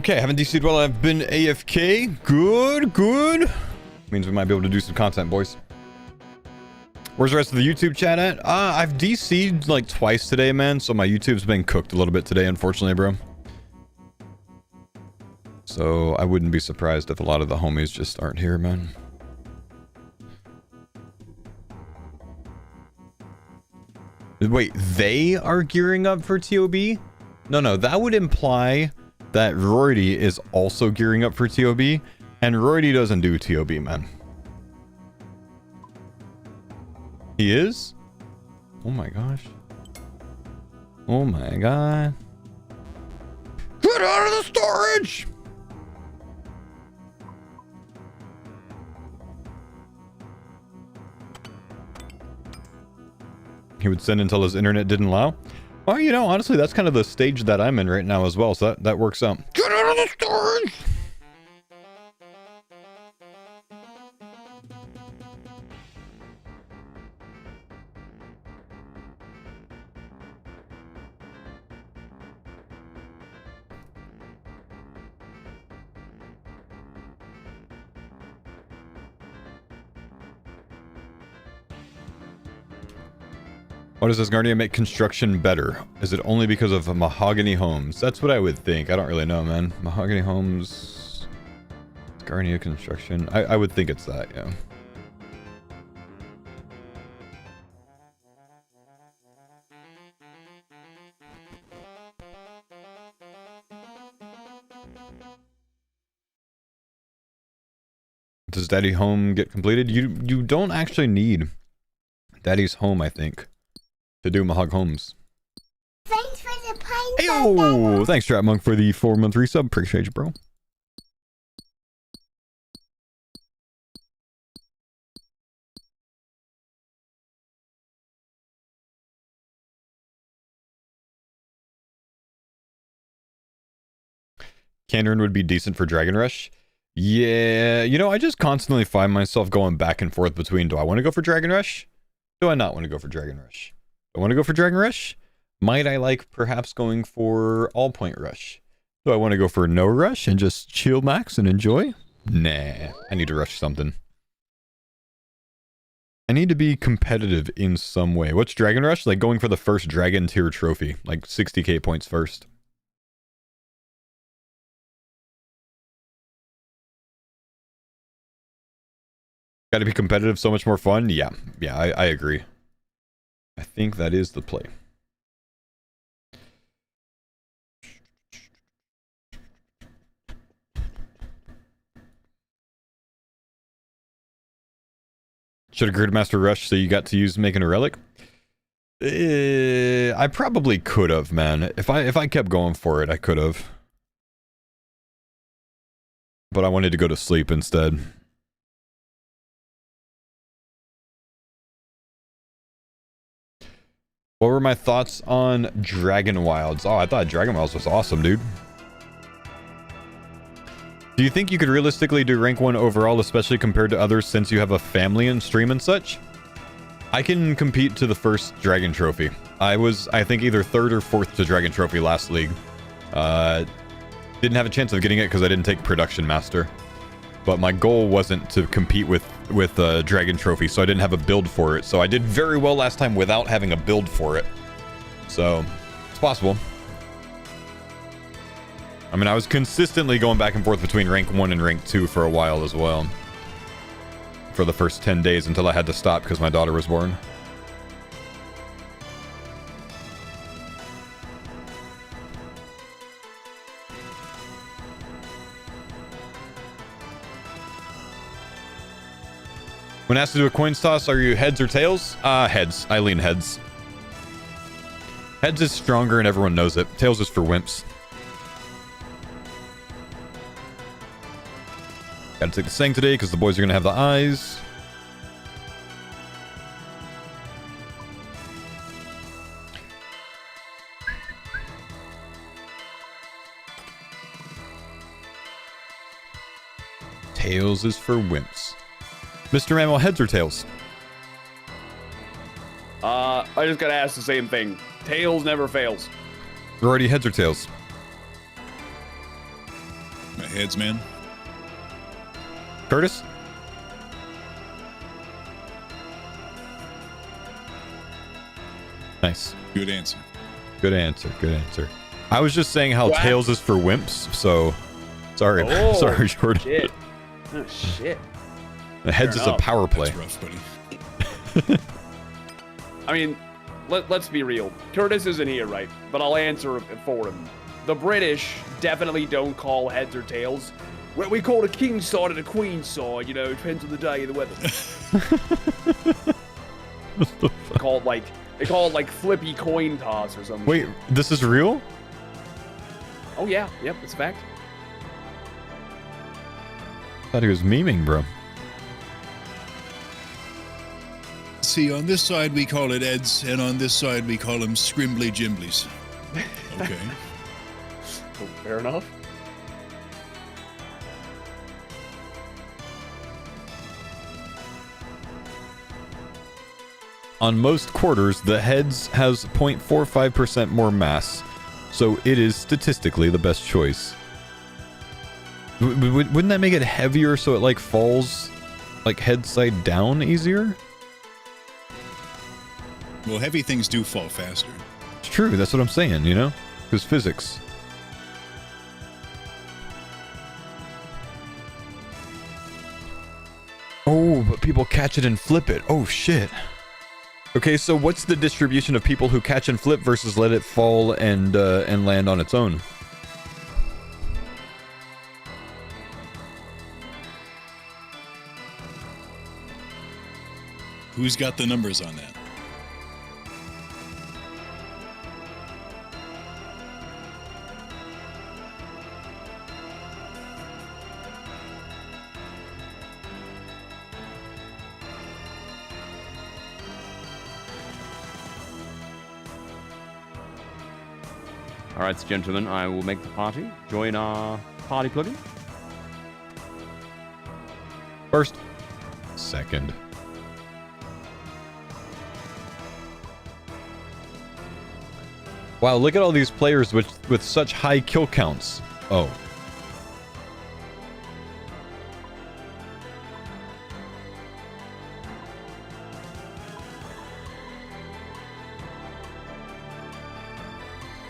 Okay, haven't DC'd while I've been AFK. Good. Means we might be able to do some content, boys. Where's the rest of the YouTube chat at? I've DC'd like twice today, man, so my YouTube's been cooked a little bit today, unfortunately, bro. So I wouldn't be surprised if a lot of the homies just aren't here, man. Wait, they are gearing up for TOB? No, that would imply that Rory is also gearing up for TOB, and Rory doesn't do TOB, man. He is? Oh my gosh. Oh my god. Get out of the storage! He would send until his internet didn't allow? Well, you know, honestly, that's kind of the stage that I'm in right now as well, so that works out. Get out of the storage! Why does Asgardia make construction better? Is it only because of mahogany homes? That's what I would think. I don't really know, man. Mahogany homes... Asgardia construction... I would think it's that, yeah. Does Daddy Home get completed? You don't actually need Daddy's Home, I think, to do Mahog Homes. Thanks for the pine Heyo! Thanks, Trap Monk, for the 4-month resub. Appreciate you, bro. Candorn would be decent for Dragon Rush. Yeah, you know, I just constantly find myself going back and forth between, do I want to go for Dragon Rush? Do I not want to go for Dragon Rush? Do I want to go for Dragon Rush? Might I like perhaps going for All Point Rush? Do I want to go for no rush and just chill max and enjoy? Nah, I need to rush something. I need to be competitive in some way. What's Dragon Rush? Like going for the first Dragon tier trophy, like 60k points first. Got to be competitive, so much more fun. Yeah, I agree. I think that is the play. Should have Gridmaster Rush so you got to use making a relic? I probably could have, man. If I kept going for it, I could have. But I wanted to go to sleep instead. What were my thoughts on Dragon Wilds? Oh, I thought Dragon Wilds was awesome, dude. Do you think you could realistically do rank 1 overall, especially compared to others, since you have a family and stream and such? I can compete to the first Dragon Trophy. I was, I think, either 3rd or 4th to Dragon Trophy last league. Didn't have a chance of getting it because I didn't take Production Master. But my goal wasn't to compete with Dragon Trophy, so I didn't have a build for it. So I did very well last time without having a build for it. So, it's possible. I mean, I was consistently going back and forth between rank 1 and rank 2 for a while as well. For the first 10 days until I had to stop because my daughter was born. When asked to do a coin toss, are you heads or tails? Heads. I lean heads. Heads is stronger and everyone knows it. Tails is for wimps. Gotta take the Sang today because the boys are gonna have the eyes. Tails is for wimps. Mr. Mammal, heads or tails? I just gotta ask the same thing. Tails never fails. You're already heads or tails? My heads, man. Curtis? Nice. Good answer. Good answer. Good answer. I was just saying how What? tails is for wimps, so sorry. Oh, sorry, Jordan. Shit. Oh, shit. The heads Fair is a enough. power play. That's rough, buddy. I mean, let's be real. Curtis isn't here, right? But I'll answer for him. The British definitely don't call heads or tails. We call it a king's side and a queen's side, you know, it depends on the day and the weather. They call it like flippy coin toss or something. Wait, this is real? Oh yeah, yep, it's a fact. Thought he was memeing, bro. See, on this side we call it Eds, and on this side we call them Scrimbly Jimblies. Okay. Oh, fair enough. On most quarters, the heads has 0.45% more mass, so it is statistically the best choice. Wouldn't that make it heavier so it like falls like head side down easier? Well, heavy things do fall faster. It's true. That's what I'm saying, you know? Because physics. Oh, but people catch it and flip it. Oh, shit. Okay, so what's the distribution of people who catch and flip versus let it fall and land on its own? Who's got the numbers on that? All right, gentlemen, I will make the party. Join our party plugin. First. Second. Wow, look at all these players with such high kill counts. Oh.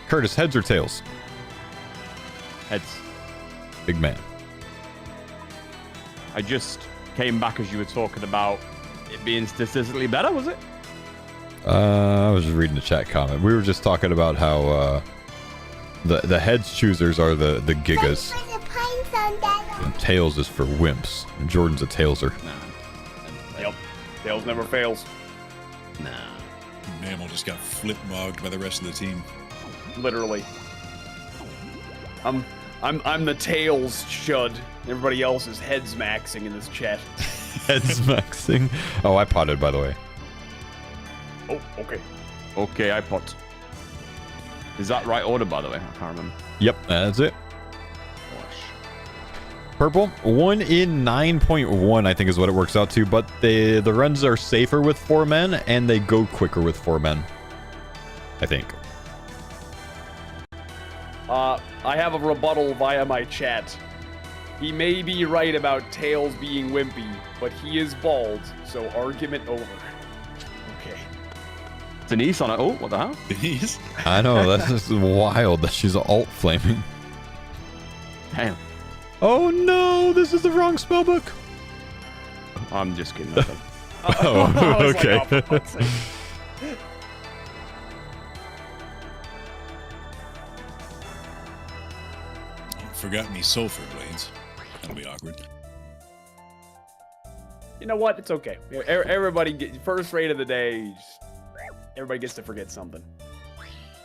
Curtis, heads or tails? Heads. Big man. I just came back as you were talking about it being statistically better, was it? I was just reading the chat comment. We were just talking about how the heads choosers are the gigas. Thanks for the pine zone, Dad. And tails is for wimps. And Jordan's a tailser. Nah. Yep. Tails never fails. Nah. Mammal just got flip-mogged by the rest of the team. Literally. I'm the tails chud. Everybody else is heads maxing in this chat. Heads maxing. Oh, I potted, by the way. Oh, okay. Okay, I pot. Is that right order, by the way? I can't remember. Yep, that's it. Gosh. Purple, 1 in 9.1, I think is what it works out to, but the runs are safer with 4 men, and they go quicker with 4 men. I think. I have a rebuttal via my chat. He may be right about Tails being wimpy, but he is bald, so argument over. Okay. Denise on it. Oh, what the hell? Denise? I know, that's just wild that she's alt flaming. Damn. Oh no, this is the wrong spellbook. I'm just kidding. Oh, I was like, okay. oh, for fuck's sake. Forgot me sulfur blades. That'll be awkward. You know what? It's okay. Everybody get first rate of the day. Everybody gets to forget something.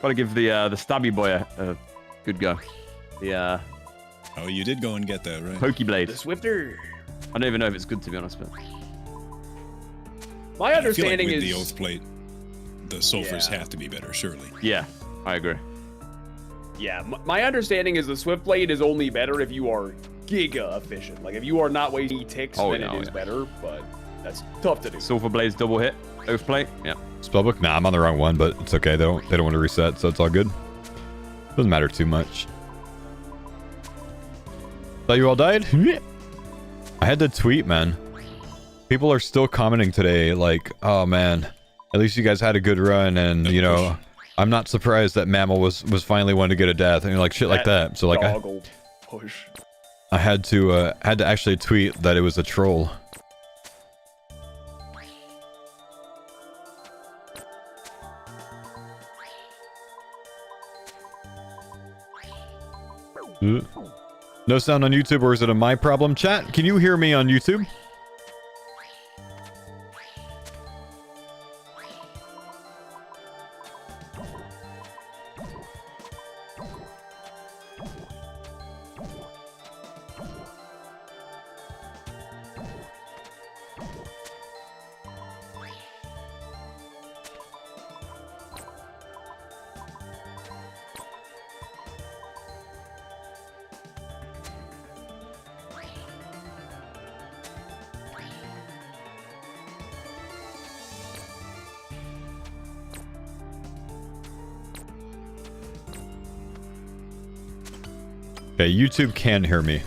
Gotta give the stabby boy a good go. The Oh, you did go and get that, right? pokey blade. The Swifter. I don't even know if it's good, to be honest, but My understanding I feel like with is the oath plate, the sulfurs Yeah. have to be better, surely. yeah, I agree. yeah. My understanding is the Swift Blade is only better if you are giga efficient. Like if you are not wasting ticks, Oh, then no, it is yeah. better. But that's tough to do. Sulfur blades double hit. Oath plate. Yeah. Spellbook? Nah, I'm on the wrong one, but it's okay. They don't want to reset, so it's all good. Doesn't matter too much. Thought you all died? I had to tweet, man. People are still commenting today, like, oh man, at least you guys had a good run, and you know, I'm not surprised that Mammal was finally one to get a death, and like shit like that. So like, Doggle push. I had to actually tweet that it was a troll. No sound on YouTube, or is it a my problem? Chat, can you hear me on YouTube? Okay, YouTube can hear me,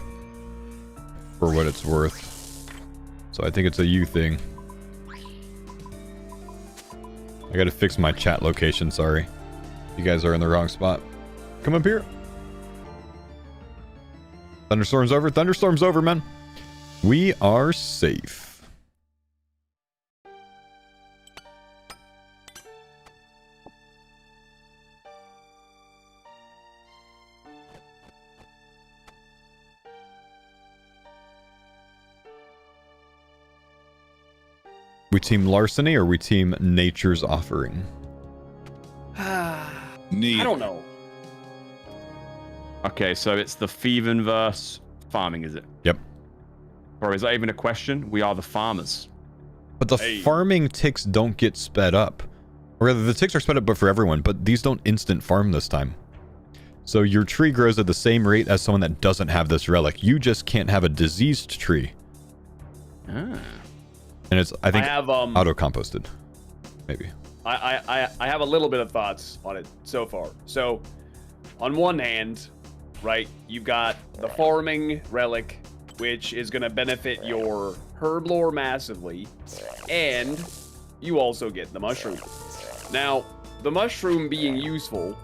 for what it's worth. So I think it's a you thing. I gotta fix my chat location, sorry. You guys are in the wrong spot. Come up here. Thunderstorm's over. Thunderstorm's over, man. We are safe. We team Larceny or we team Nature's Offering? Neat. I don't know. Okay, so it's the thieving versus farming, is it? Yep. Or is that even a question? We are the farmers. But the farming ticks don't get sped up. Or rather, the ticks are sped up but for everyone, but these don't instant farm this time. So your tree grows at the same rate as someone that doesn't have this relic. You just can't have a diseased tree. Ah. And it's, I think, I have auto-composted. Maybe. I have a little bit of thoughts on it so far. So, on one hand, right, you've got the farming relic, which is going to benefit your herb lore massively, and you also get the mushroom. Now, the mushroom being useful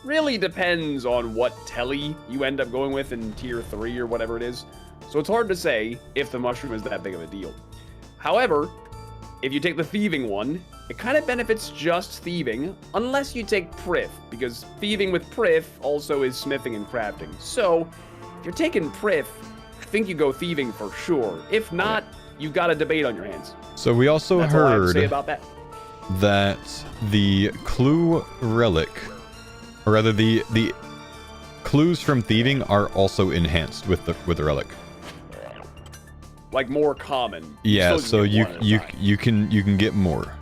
really depends on what telly you end up going with in tier 3 or whatever it is. So it's hard to say if the mushroom is that big of a deal. However, if you take the thieving one, it kind of benefits just thieving, unless you take Prith, because thieving with Prith also is smithing and crafting. So, if you're taking Prith, I think you go thieving for sure. If not, you've got a debate on your hands. So we also That's all I have to heard say about that. that the clue relic, or rather the clues from thieving are also enhanced with the relic. Like more common. Yeah, so you can get more.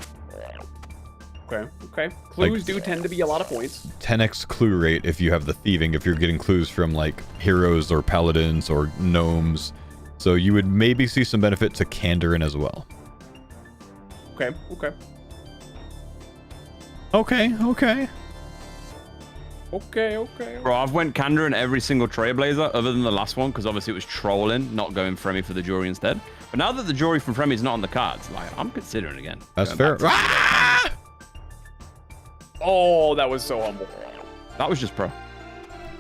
Okay. Clues do tend to be a lot of points. 10x clue rate if you have the thieving, if you're getting clues from like heroes or paladins or gnomes. So you would maybe see some benefit to Kandarin as well. Okay. Bro, I've went Kanda in every single Trailblazer other than the last one, because obviously it was trolling, not going Fremi for the jury instead. But now that the jury from Fremi is not on the cards, like, I'm considering again. That's fair. Ah! Oh, that was so humble. That was just pro.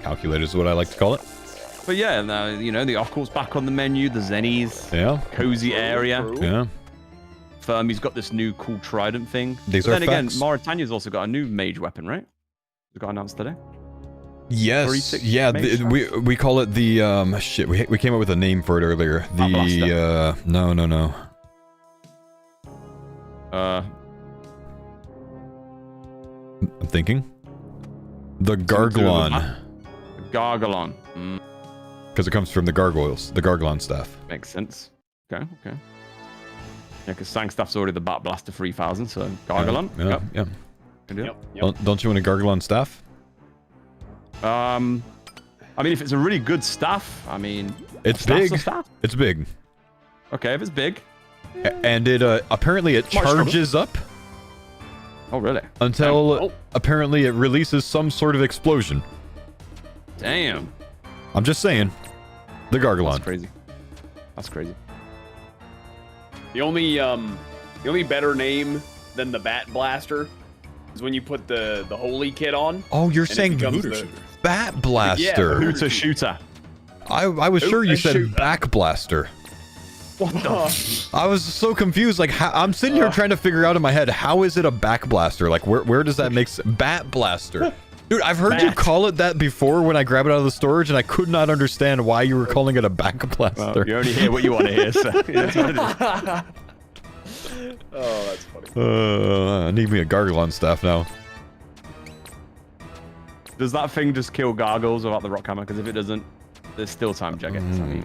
Calculated is what I like to call it. But yeah, now, you know, the off-course back on the menu, the Zennies, Yeah. cozy area. Yeah. Fermi's got this new cool trident thing. These But are then facts. again, Mauritania's also got a new mage weapon, right? It got announced today. Yes. 36 Yeah. mage We call it the shit. We came up with a name for it earlier. The no. I'm thinking. The Garglon. Gargalon. Because it comes from the gargoyles, the Garglon staff. Makes sense. Okay. Yeah, because Sangstaff's already the Bat Blaster 3000, so Gargalon. Yeah. Good deal. Don't you want a Garglon staff? I mean, if it's a really good staff, I mean, It's staff's big. a staff. It's big. Okay, if it's big. And it apparently it charges up Oh, really? until apparently it releases some sort of explosion. Damn. I'm just saying. The Garglon. That's crazy. The only better name than the Bat Blaster is when you put the Holy Kit on. Oh, you're and it saying becomes Hooter the- Shooter. Bat Blaster. Hooter Shooter. I was sure you said Shooter. Back Blaster. What the? I was so confused. Like, I'm sitting here trying to figure out in my head, how is it a Back Blaster? Like, where does that make sense? Bat Blaster. Dude, I've heard you call it that before when I grab it out of the storage, and I could not understand why you were calling it a Back Blaster. Well, you only hear what you want to hear, so that's what it is. Oh, that's funny. I need me a Garglon staff now. Does that thing just kill gargoyles without the rock hammer? Because if it doesn't, there's still time, Jagged. I mean,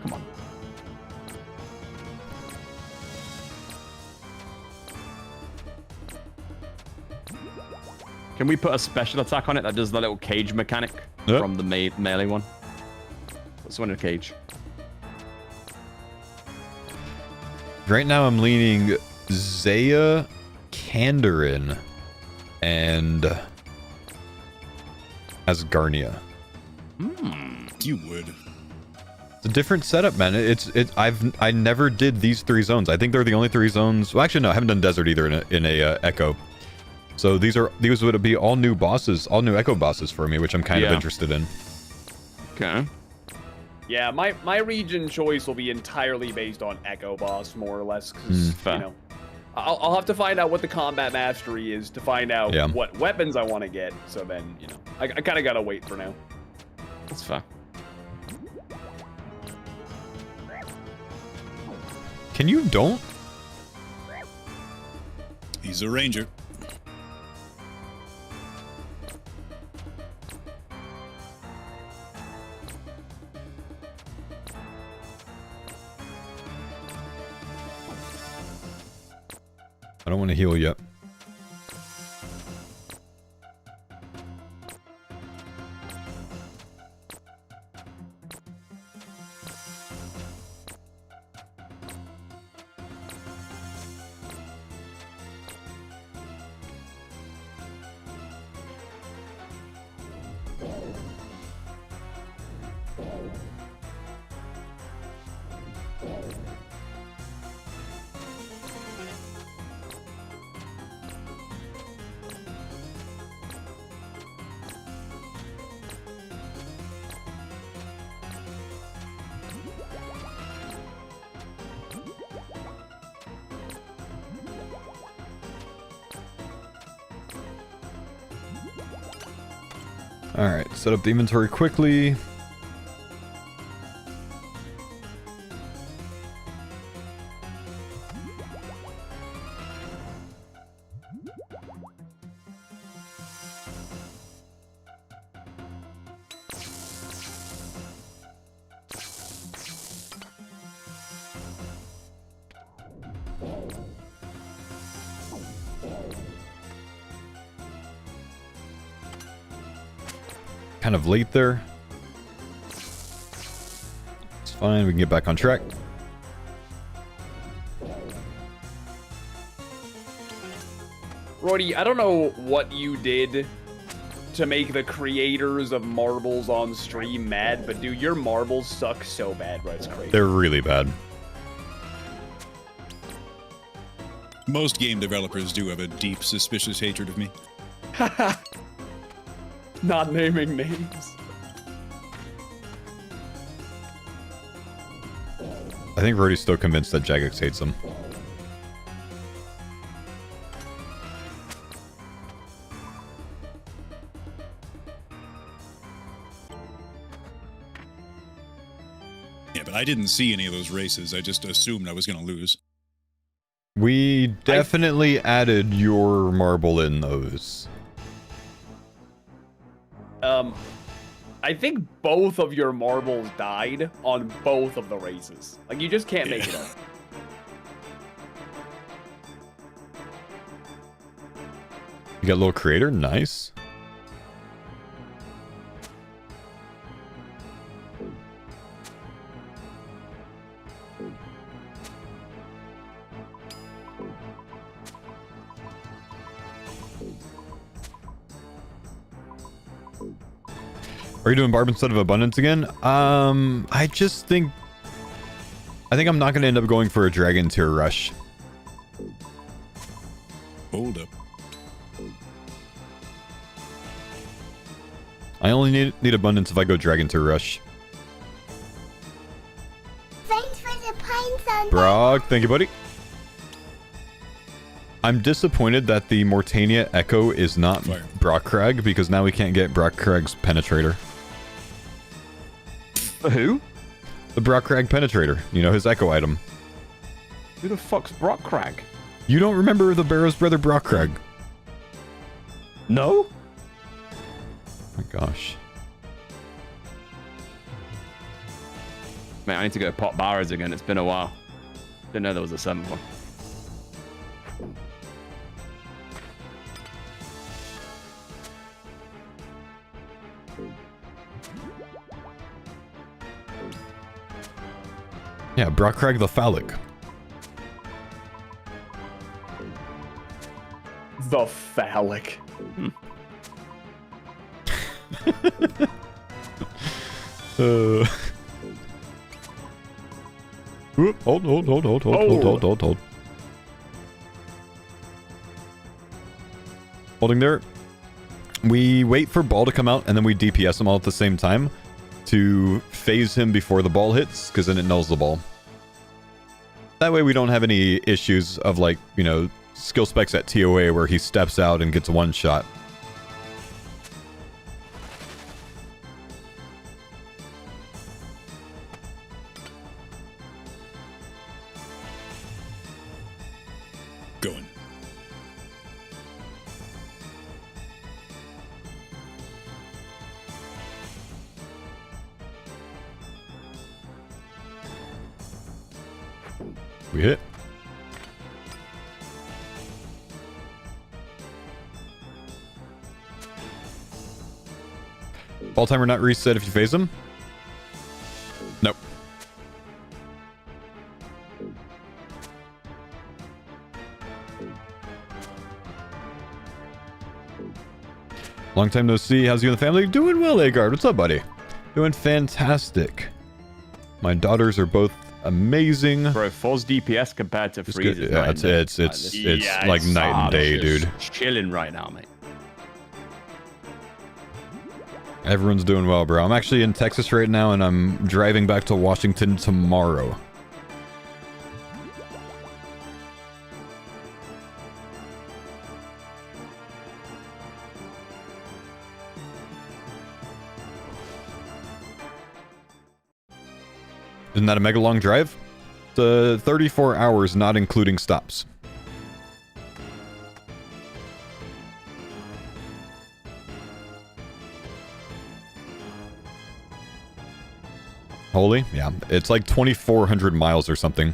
come on. Can we put a special attack on it that does the little cage mechanic from the melee one? Put someone in a cage. Right now I'm leaning Zaya, Kandarin, and Asgarnia. You would. It's a different setup, man. I never did these 3 zones. I think they're the only 3 zones. Well, actually, no, I haven't done desert either in a Echo. So these would be all new bosses, all new Echo bosses for me, which I'm kind of interested in. Okay. Yeah, my region choice will be entirely based on Echo boss, more or less, because you know, I'll have to find out what the combat mastery is to find out what weapons I want to get. So then, you know, I kind of gotta wait for now. That's fair. Can you don't? He's a ranger. I don't want to heal yet. Alright, set up the inventory quickly. Kind of late there. It's fine, we can get back on track. Roydy, I don't know what you did to make the creators of marbles on stream mad, but dude, your marbles suck so bad, bro. It's crazy. They're really bad. Most game developers do have a deep, suspicious hatred of me. Not naming names. I think Rody's still convinced that Jagex hates him. Yeah, but I didn't see any of those races. I just assumed I was going to lose. We definitely added your marble in those. I think both of your marbles died on both of the races. Like, you just can't make it up. You got a little creator? Nice. Are you doing Barb instead of Abundance again? I think I'm not going to end up going for a Dragon Tier Rush. Hold up. I only need Abundance if I go Dragon Tier Rush. Thanks for the pine sun. Brock, thank you, buddy. I'm disappointed that the Mortania Echo is not Brockcrag, because now we can't get Brockcrag's Penetrator. Who? The Brockcrag Penetrator. You know, his Echo item. Who the fuck's Brockcrag? You don't remember the Barrow's brother Brockcrag? No? Oh my gosh. Mate, I need to go pop barras again. It's been a while. Didn't know there was a 7th one. Yeah, Brockcrag the Phallic. The Phallic. Hold. Holding there. We wait for ball to come out, and then we DPS him all at the same time to phase him before the ball hits, because then it nulls the ball. That way we don't have any issues of, like, you know, skill specs at TOA where he steps out and gets one shot. Going. We hit. Ball timer not reset if you phase him? Nope. Long time no see. How's you and the family? Doing well, Agard. What's up, buddy? Doing fantastic. My daughters are both amazing. Bro, Foz DPS compared to Freeze is yeah, night and day. it's like night and day, dude. Chilling right now, mate. Everyone's doing well, bro. I'm actually in Texas right now, and I'm driving back to Washington tomorrow. Isn't that a mega long drive? It's 34 hours, not including stops. Holy? Yeah. It's like 2,400 miles or something.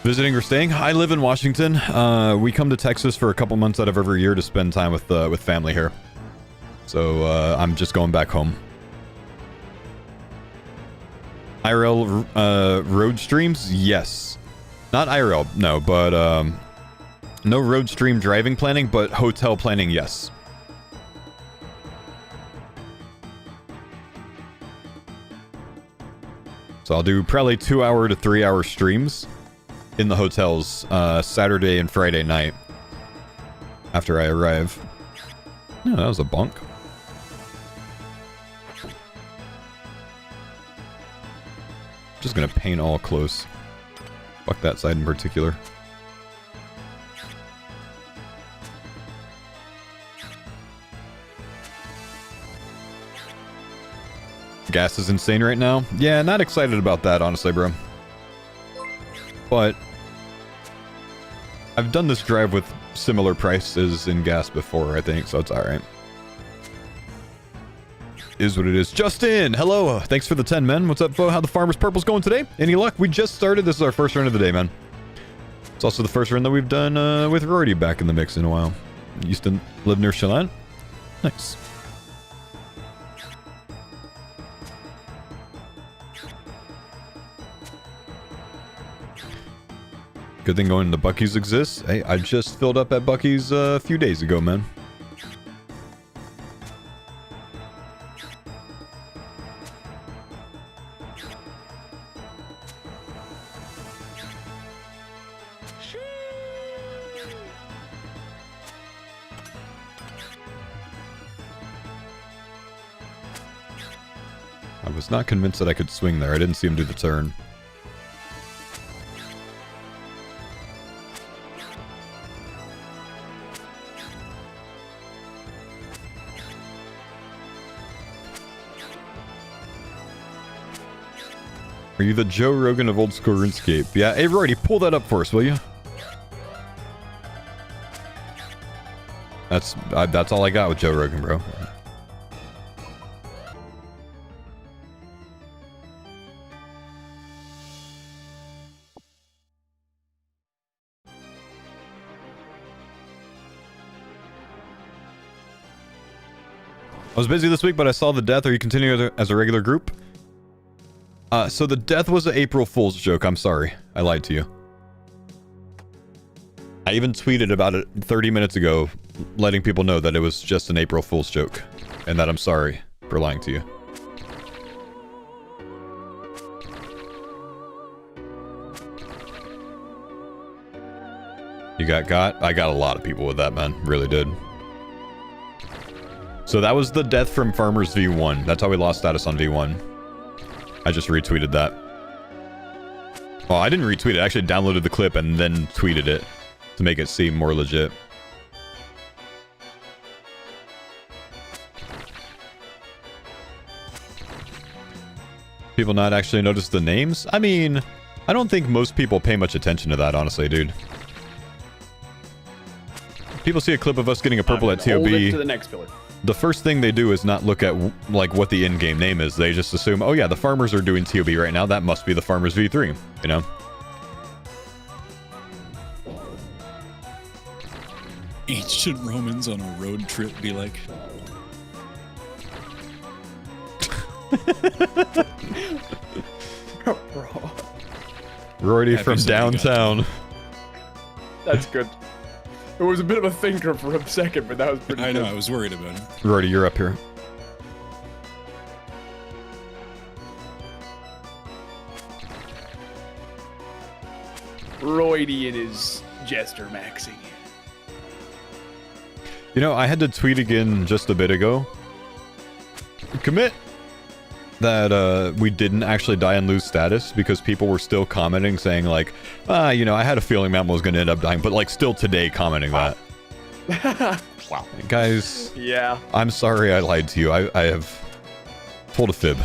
Visiting or staying? I live in Washington. We come to Texas for a couple months out of every year to spend time with family here. So I'm just going back home. IRL road streams? Yes. Not IRL, no, but no road stream driving planning, but hotel planning, yes. So I'll do probably 2-hour to 3-hour streams in the hotels Saturday and Friday night after I arrive. No, that was a bonk. Just gonna paint all close. Fuck that side in particular. Gas is insane right now. Yeah, not excited about that, honestly, bro. But I've done this drive with similar prices in gas before, I think, so it's alright. Is what it is. Justin, hello. Thanks for the 10, man. What's up, Fo? How the Farmer's Purple's going today? Any luck? We just started. This is our first run of the day, man. It's also the first run that we've done with Rory back in the mix in a while. Used to live near Chelan. Nice. Good thing going to Buc-ee's exists. Hey, I just filled up at Buc-ee's a few days ago, man. I was not convinced that I could swing there. I didn't see him do the turn. Are you the Joe Rogan of old school RuneScape? Yeah, hey Rory, pull that up for us, will you? That's all I got with Joe Rogan, bro. I was busy this week, but I saw the death. Are you continuing as a regular group? So the death was an April Fool's joke. I'm sorry. I lied to you. I even tweeted about it 30 minutes ago, letting people know that it was just an April Fool's joke, and that I'm sorry for lying to you. You got? I got a lot of people with that, man. Really did. So that was the death from Farmers V1. That's how we lost status on V1. I just retweeted that. Well, I didn't retweet it. I actually downloaded the clip and then tweeted it to make it seem more legit. People not actually notice the names? I mean, I don't think most people pay much attention to that, honestly, dude. People see a clip of us getting a purple at TOB. Hold it to the next pillar. The first thing they do is not look at like what the in-game name is. They just assume, oh yeah, the farmers are doing TOB right now. That must be the farmers V3, you know? Ancient Romans on a road trip be like, Bro, Rory Happy from somebody got downtown. that's good. It was a bit of a thinker for a second, but that was pretty I good. know, I was worried about it. Rory, you're up here. Roydy and his jester maxing. You know, I had to tweet again just a bit ago. Commit that we didn't actually die and lose status because people were still commenting saying like, you know, I had a feeling Mammal was going to end up dying, but like still today commenting that. Wow. Guys, Yeah. I'm sorry I lied to you. I have told a fib.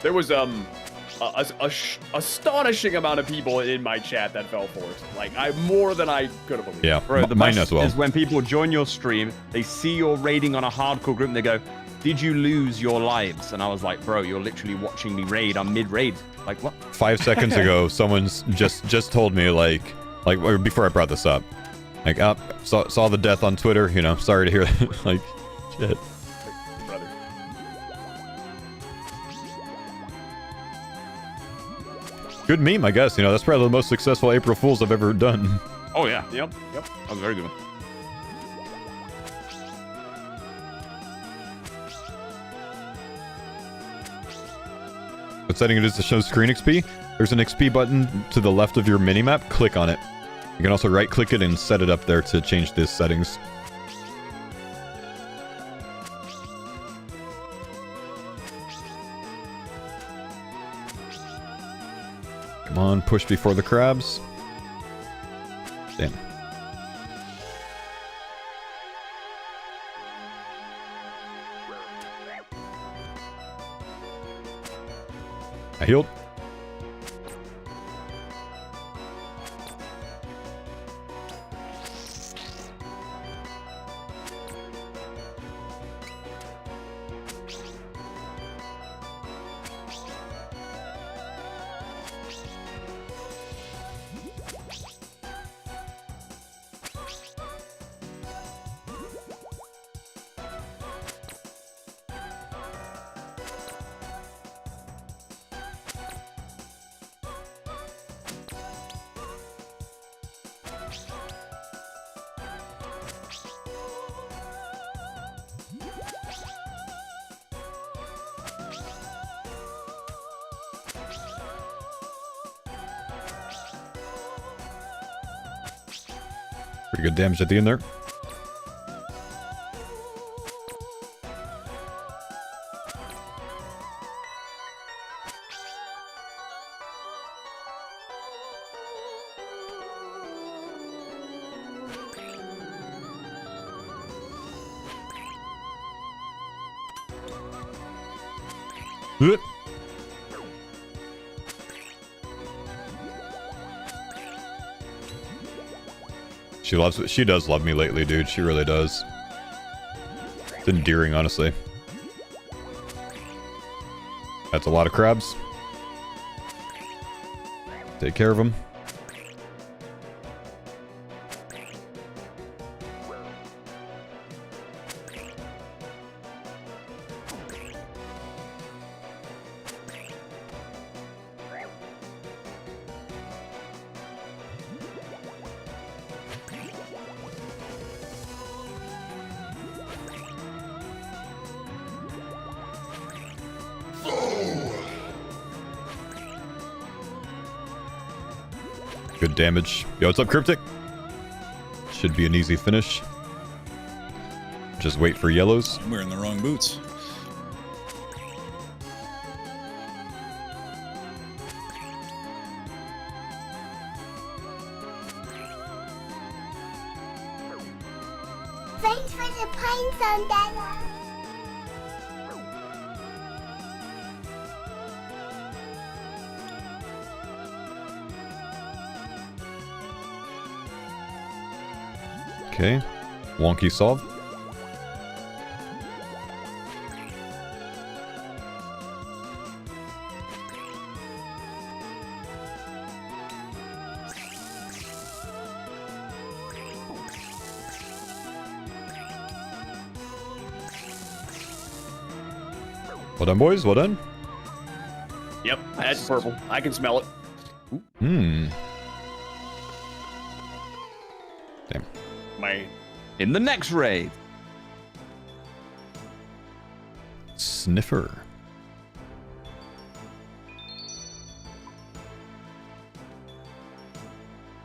There was astonishing amount of people in my chat that fell for it. Like more than I could have believed. Yeah, Bro, the mine best as well. is when people join your stream, they see you're raiding on a hardcore group, and they go, "Did you lose your lives?" And I was like, "Bro, you're literally watching me raid. I'm mid-raid." Like, what? 5 seconds ago, someone's just told me like or before I brought this up, like, saw the death on Twitter. You know, sorry to hear that. Like, shit. Brother. Good meme, I guess. You know, that's probably the most successful April Fools I've ever done. Oh yeah, Yep. that was a very good one. What setting it is to show screen XP? There's an XP button to the left of your minimap. Click on it. You can also right-click it and set it up there to change the settings. Come on, push before the crabs. Damn. I healed. Pretty good damage at the end there. She does love me lately, dude. She really does. It's endearing, honestly. That's a lot of crabs. Take care of them. Good damage. Yo, what's up, Cryptic? should be an easy finish. Just wait for yellows. I'm wearing the wrong boots. Thanks for the pine zone, Dada. Okay. Wonky solve. Well done, boys. Well done. Yep, that's purple. I can smell it. Hmm. Damn. My In the next raid. Sniffer.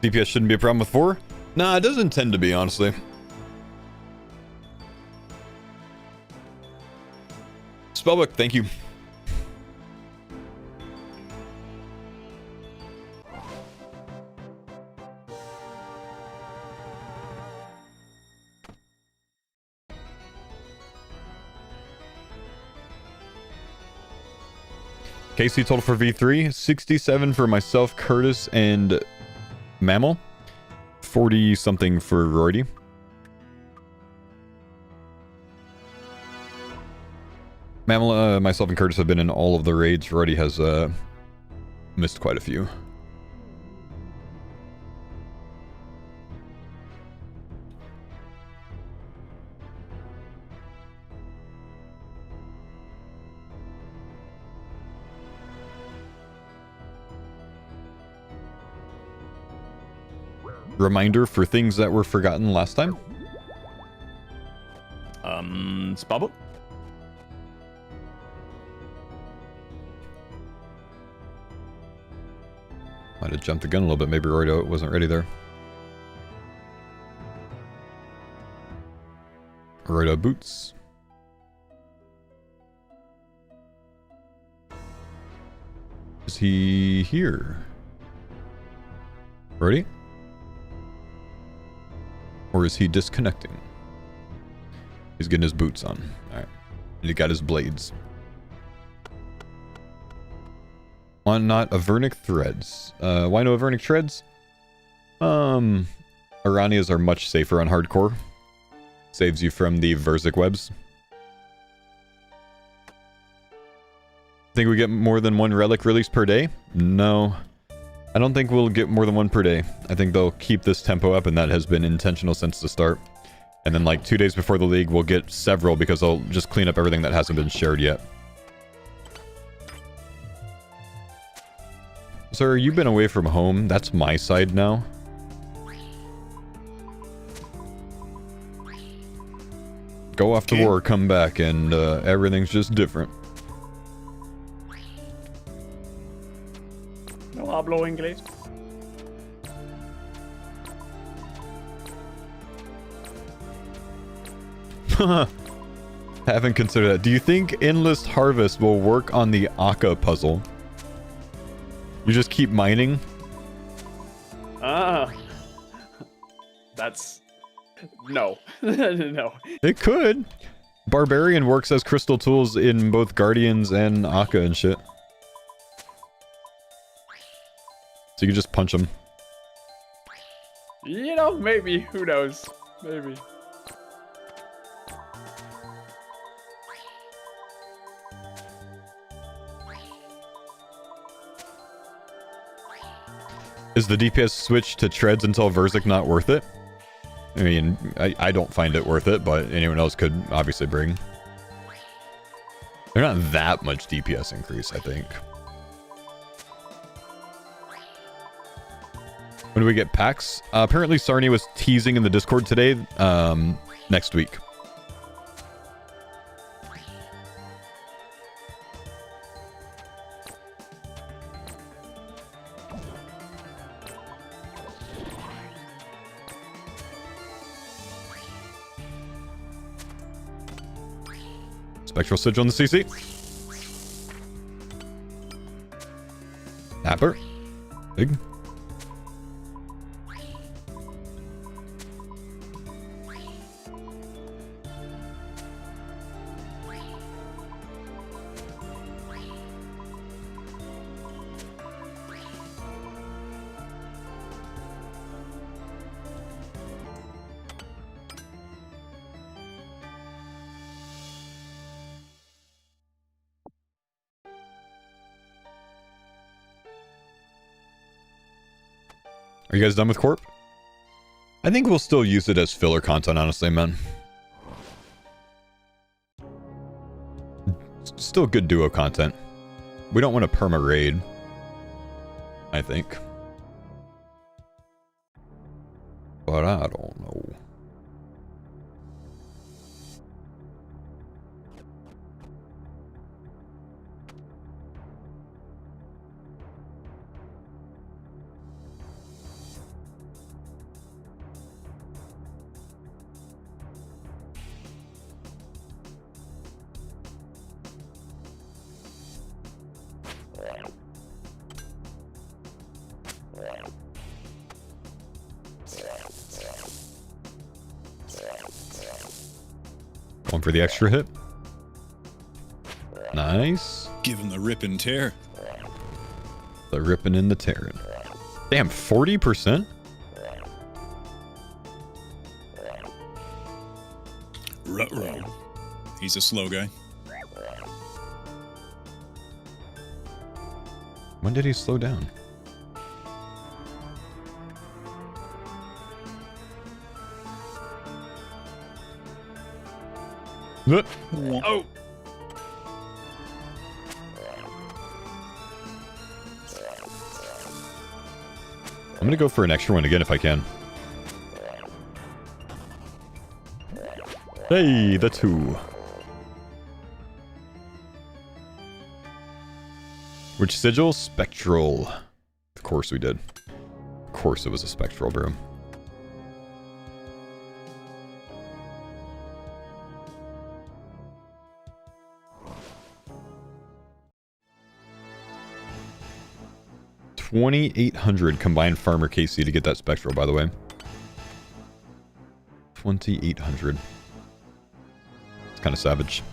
DPS shouldn't be a problem with 4? Nah, it doesn't tend to be, honestly. Spellbook, thank you. KC total for V3, 67 for myself, Curtis, and Mammal. 40 something for Roydy. Mammal, myself, and Curtis have been in all of the raids. Roydy has missed quite a few. Reminder for things that were forgotten last time. Spellbook. Might have jumped the gun a little bit. Maybe Roydo wasn't ready there. Roydo boots. Is he here? Ready? Or is he disconnecting? He's getting his boots on. Alright. And he got his blades. Why not Avernic threads? Why no Avernic threads? Aranias are much safer on hardcore. Saves you from the Verzik webs. Think we get more than one relic release per day? No. I don't think we'll get more than one per day. I think they'll keep this tempo up, and that has been intentional since the start. And then like 2 days before the league, we'll get several because they'll just clean up everything that hasn't been shared yet. Sir, you've been away from home. That's my side now. Go off to war, come back, and everything's just different. no hablo inglés. Haven't considered that. Do you think Endless Harvest will work on the Akka puzzle? You just keep mining? Ah. That's... No. No. It could. Barbarian works as crystal tools in both Guardians and Akka and shit. So you can just punch them. You know, maybe. Who knows? Maybe. Is the DPS switch to treads until Verzik not worth it? I mean, I don't find it worth it, but anyone else could obviously bring. They're not that much DPS increase, I think. When do we get packs? Apparently Sarni was teasing in the Discord today, next week. Spectral Sigil on the CC. Napper. Big. Are you guys done with Corp? I think we'll still use it as filler content, honestly, man. Still good duo content. We don't want to perma-raid, I think. But I don't know. One for the extra hit. Nice. Give him the rip and tear. The ripping and the tearing. Damn, 40%? Ruh-roh. He's a slow guy. When did he slow down? Oh! I'm gonna go for an extra one again if I can. Hey, the 2. Which sigil? Spectral. Of course we did. Of course it was a spectral, bro. $2,800 combined farmer KC to get that spectral, by the way. 2,800. It's kind of savage.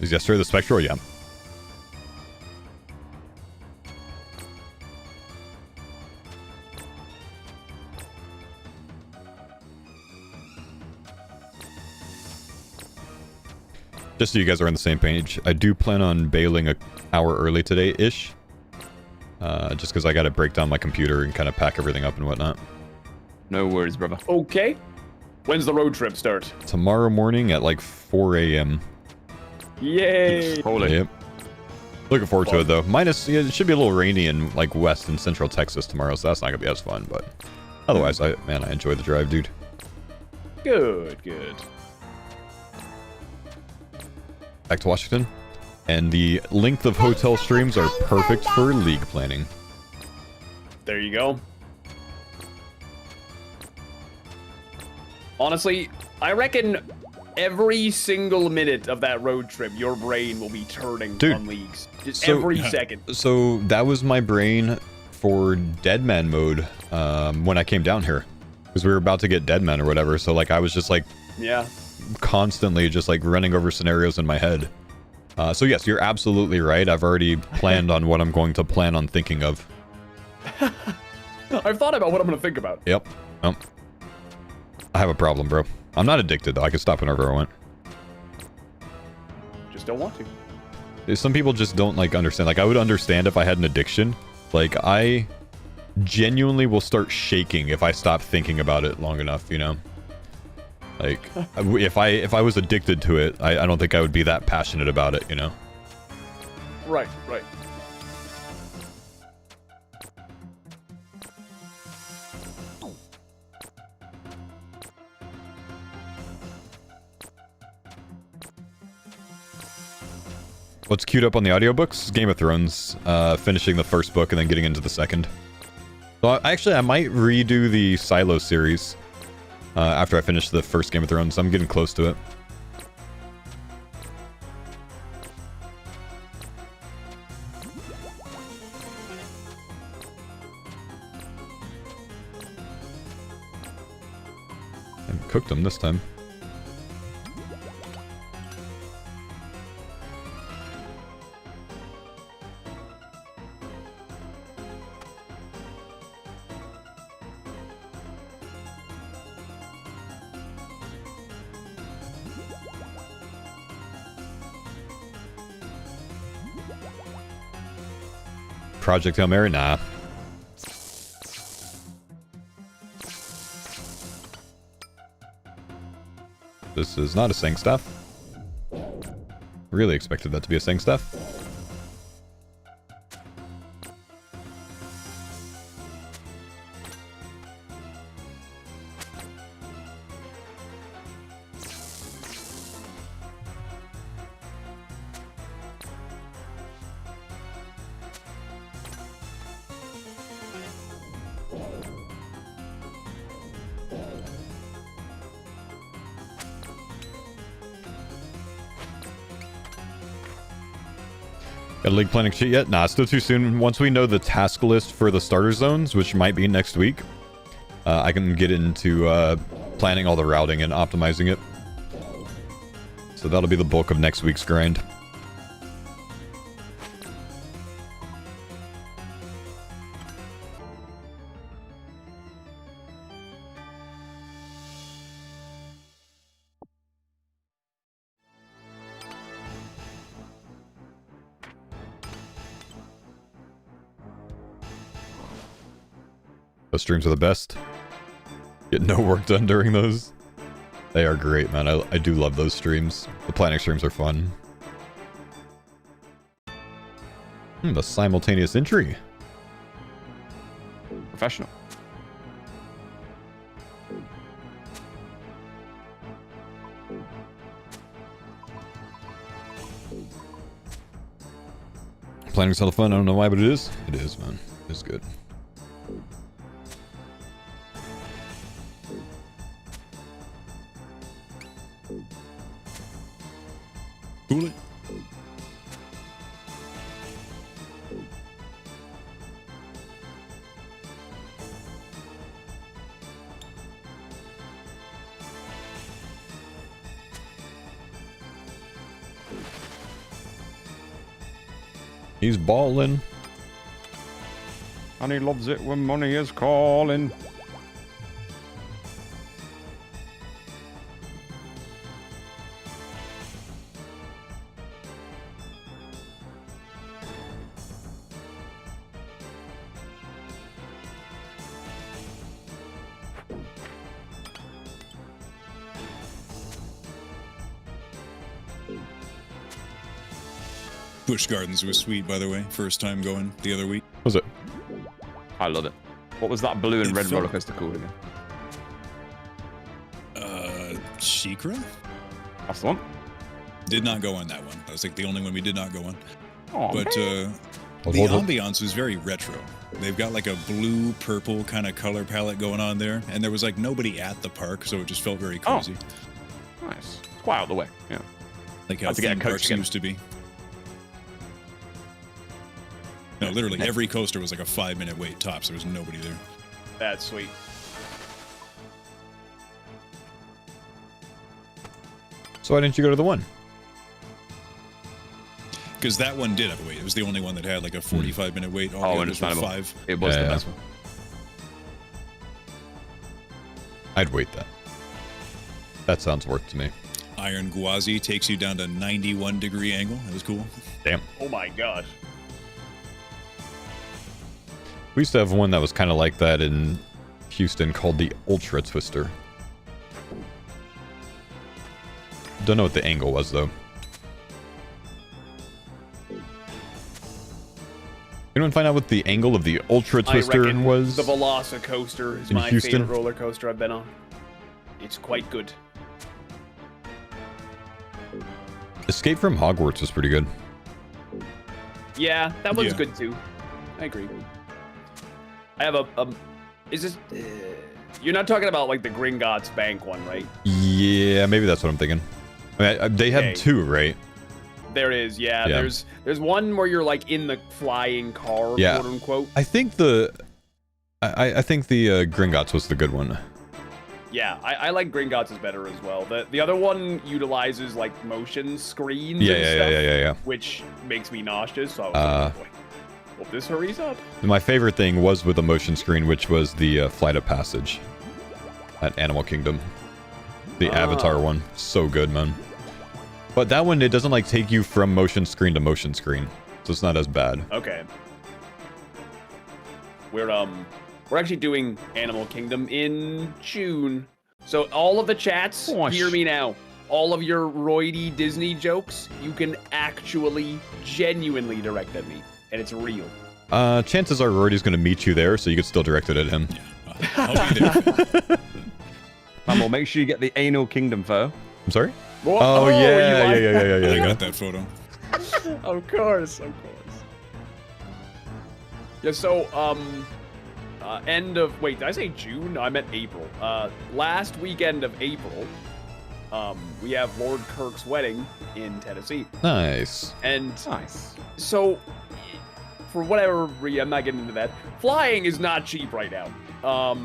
Is yesterday the spectral? Yeah. Just so you guys are on the same page, I do plan on bailing an hour early today-ish. Just because I got to break down my computer and kind of pack everything up and whatnot. No worries, brother. Okay. When's the road trip start? Tomorrow morning at like 4 a.m. Yay! Holy. Yep. Looking forward to it though. Minus, yeah, it should be a little rainy in like west and central Texas tomorrow, so that's not gonna be as fun. But otherwise, I enjoy the drive, dude. Good, good. Back to Washington, and the length of hotel streams are perfect for league planning. There you go. Honestly, I reckon every single minute of that road trip, your brain will be turning on leagues. Just every second. So that was my brain for Deadman mode when I came down here. Because we were about to get Deadman or whatever. So like I was just like constantly just like running over scenarios in my head. So yes, you're absolutely right. I've already planned on what I'm going to plan on thinking of. I've thought about what I'm going to think about. Yep. I have a problem, bro. I'm not addicted, though. I can stop whenever I want. Just don't want to. Some people just don't, like, understand. Like, I would understand if I had an addiction. Like, I genuinely will start shaking if I stop thinking about it long enough, you know? Like, if I was addicted to it, I don't think I would be that passionate about it, you know? Right, right. What's queued up on the audiobooks? Game of Thrones, finishing the first book and then getting into the second. So I might redo the Silo series after I finish the first Game of Thrones. I'm getting close to it. I cooked them this time. Project Hail Mary? Nah. This is not a Sang Staff. Really expected that to be a Sang Staff. Got a league planning shit yet? Nah, still too soon. Once we know the task list for the starter zones, which might be next week, I can get into planning all the routing and optimizing it. So that'll be the bulk of next week's grind. Those streams are the best. Get no work done during those. They are great, man. I do love those streams. The planning streams are fun. The simultaneous entry. Professional. Planning's hella fun. I don't know why, but it is. It is, man. It's good. Cool it. He's balling. And he loves it when money is calling. Busch Gardens was sweet, by the way. First time going the other week. Was it? I love it. What was that blue and It red felt- roller coaster called again? Shikra? That's the one. Did not go on that one. That was like the only one we did not go on. Oh, But the hold on. ambiance was very retro. They've got like a blue purple kind of color palette going on there, and there was like nobody at the park, so it just felt very Oh. cozy, nice. It's quite out of the way. Yeah. like how Had to get a theme coach parks again. used to be. No, literally every coaster was like a 5-minute wait tops. There was nobody there. That's sweet. So why didn't you go to the one? Because that one did have a wait. It was the only one that had like a 45-minute wait. All the others were understandable. 5. It was the Yeah. best one. I'd wait that. That sounds worth to me. Iron Gwazi takes you down to 91-degree angle. That was cool. Damn. Oh my gosh. We used to have one that was kind of like that in Houston called the Ultra Twister. Don't know what the angle was though. Anyone find out what the angle of the Ultra Twister was? The Velocicoaster is in my Houston? favorite roller coaster I've been on. It's quite good. Escape from Hogwarts was pretty good. Yeah, that one's Yeah. good too. I agree. I have a is this you're not talking about like the Gringotts Bank one, right? Yeah, maybe that's what I'm thinking. I mean, they Okay. had two, right? There is, yeah. Yeah. There's one where you're like in the flying car, Yeah. quote unquote. I think the Gringotts was the good one. Yeah, I like Gringotts is better as well. The other one utilizes like motion screens Yeah, and yeah, stuff, yeah. which makes me nauseous. So I was like, oh boy, hope this hurries up. My favorite thing was with the motion screen, which was the Flight of Passage at Animal Kingdom. The Avatar one. So good, man. But that one, it doesn't like take you from motion screen to motion screen. So it's not as bad. Okay. We're actually doing Animal Kingdom in June. So all of the chats, Gosh. hear me now. All of your roidy Disney jokes, you can actually genuinely direct at me. And it's real. Chances are Rory's going to meet you there, so you could still direct it at him. I'll be there. Well, make sure you get the Anal Kingdom photo. I'm sorry? Whoa, Oh, you yeah, like- yeah. I got that photo. Of course. Yeah, so, end of, wait, did I say June? No, I meant April. Last weekend of April, we have Lord Kirk's wedding in Tennessee. Nice. And Nice. so, for whatever reason, I'm not getting into that. Flying is not cheap right now.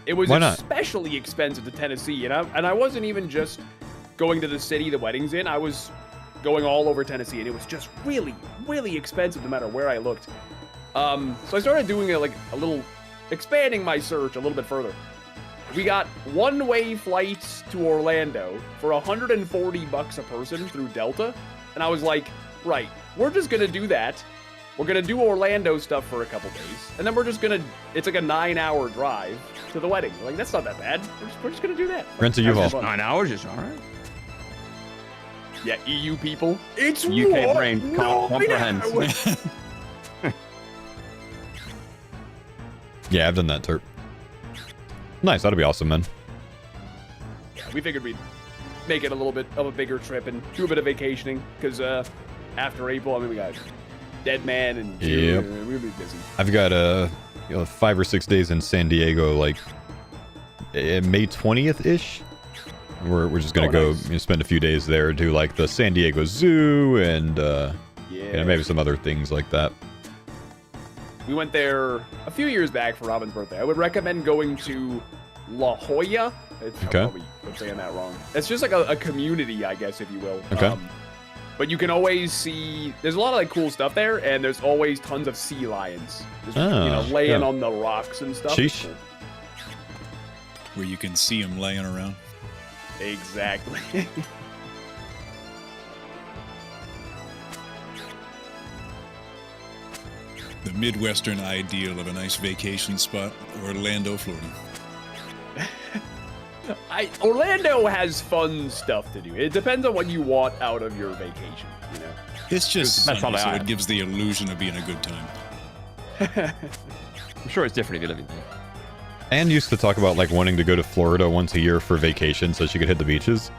It was Why not? especially expensive to Tennessee, and I wasn't even just going to the city the wedding's in. I was going all over Tennessee, and it was just really, really expensive no matter where I looked. So I started doing a little, expanding my search a little bit further. We got one-way flights to Orlando for $140 a person through Delta, and I was like, right, we're just gonna do that. We're gonna do Orlando stuff for a couple days, and then we're just gonna, it's like a 9-hour drive to the wedding. Like, that's not that bad. We're just gonna do that. Rent a Have some U-Haul. fun. 9 hours is all right. Yeah, EU people. It's UK what? brain can't No, comprehend. no. Yeah, I've done that, Terp. Nice, that'd be awesome, man. We figured we'd make it a little bit of a bigger trip and do a bit of vacationing, because after April, I mean, we got Dead Man and Yep. we'll be busy. I've got 5 or 6 days in San Diego, like May 20th-ish. We're just gonna go nice. spend a few days there, do like the San Diego Zoo and Yeah. maybe some other things like that. We went there a few years back for Robin's birthday. I would recommend going to La Jolla. I'm probably saying that wrong. It's just like a community, I guess, if you will. Okay. But you can always see, there's a lot of like cool stuff there, and there's always tons of sea lions. Just, laying yeah. on the rocks and stuff. Sheesh. Cool. Where you can see them laying around. Exactly. The Midwestern ideal of a nice vacation spot, Orlando, Florida. Orlando has fun stuff to do. It depends on what you want out of your vacation, you know. It's just That's sunny, all so I it have. gives the illusion of being a good time. I'm sure it's different if you live in there. Anne used to talk about like wanting to go to Florida once a year for vacation so she could hit the beaches.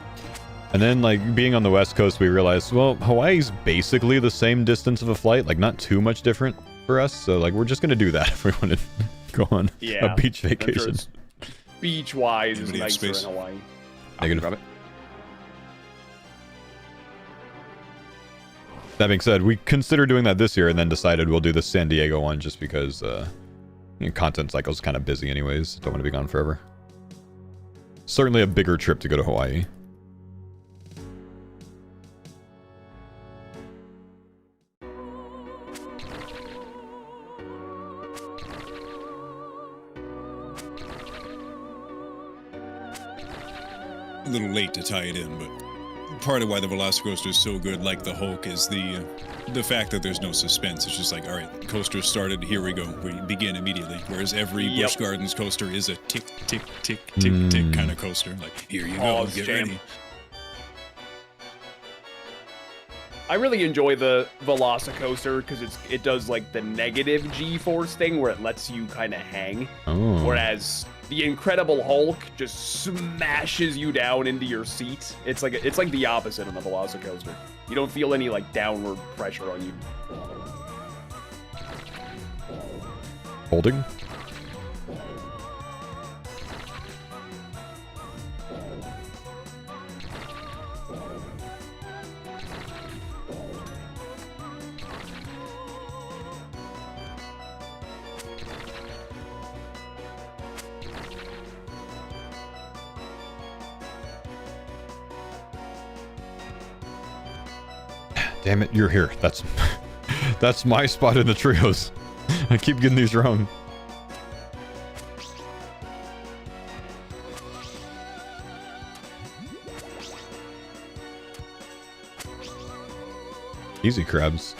And then like being on the West Coast, we realized, well, Hawaii's basically the same distance of a flight, like not too much different for us. So like we're just gonna do that if we want to go on a beach vacation. Beach-wise is Anybody have nicer in space? Hawaii. Negative. Grab it. That being said, we considered doing that this year and then decided we'll do the San Diego one just because content cycle's kind of busy anyways. Don't want to be gone forever. Certainly a bigger trip to go to Hawaii. A little late to tie it in, but part of why the Velocicoaster is so good, like the Hulk, is the fact that there's no suspense. It's just like, all right, coaster started, here we go. We begin immediately. Whereas every Busch Gardens coaster is a tick, tick, tick, tick, tick kind of coaster. Like, here you go, get ready. I really enjoy the Velocicoaster because it does like the negative G-force thing where it lets you kind of hang, whereas the Incredible Hulk just smashes you down into your seat. It's like the opposite on the Velocicoaster. You don't feel any like downward pressure on you. Holding. Damn it, you're here. That's my spot in the trios. I keep getting these wrong. Easy crabs.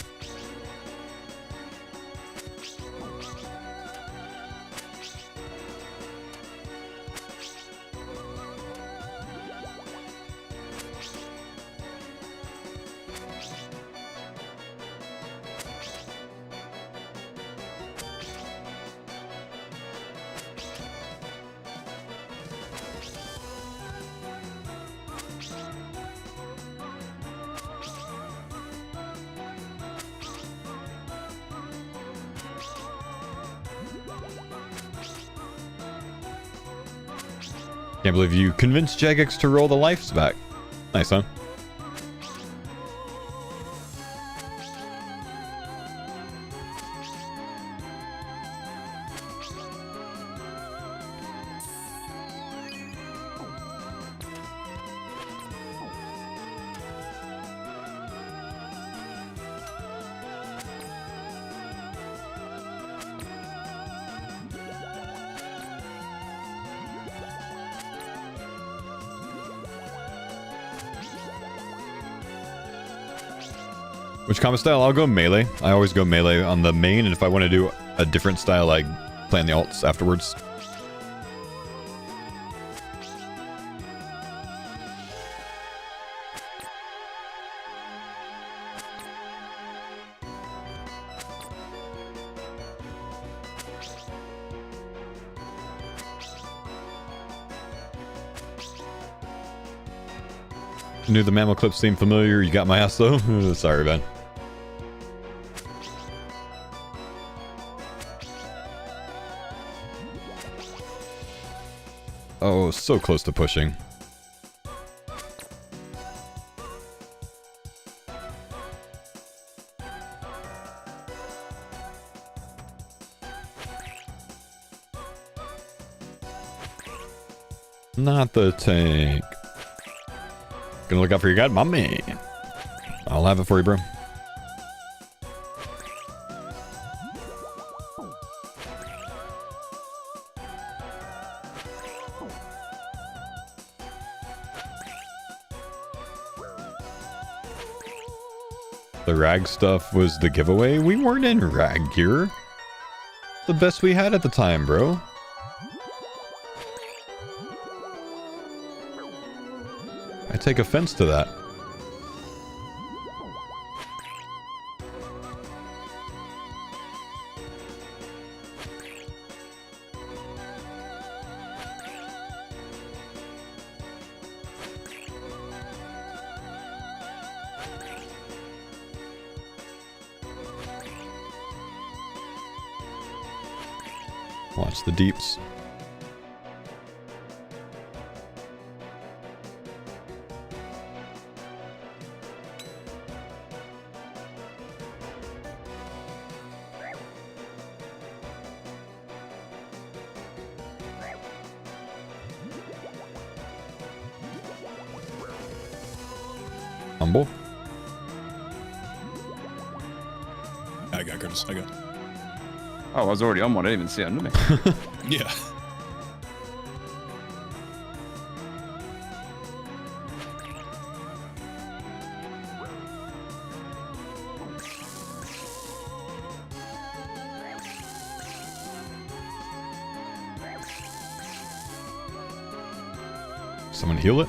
Can't believe you convinced Jagex to roll the lives back. Nice, huh? Which combat style? I'll go melee. I always go melee on the main, and if I want to do a different style, I plan the alts afterwards. Knew the mammal clips seemed familiar. You got my ass though. Sorry, man. Oh, so close to pushing. Not the tank. Gonna look out for your guide, my man. I'll have it for you, bro. The rag stuff was the giveaway. We weren't in rag gear. The best we had at the time, bro. I take offense to that. Watch the deeps. Humble. I got Curtis. I got. Oh, I was already on one. I didn't even see it under me. Yeah. Someone heal it.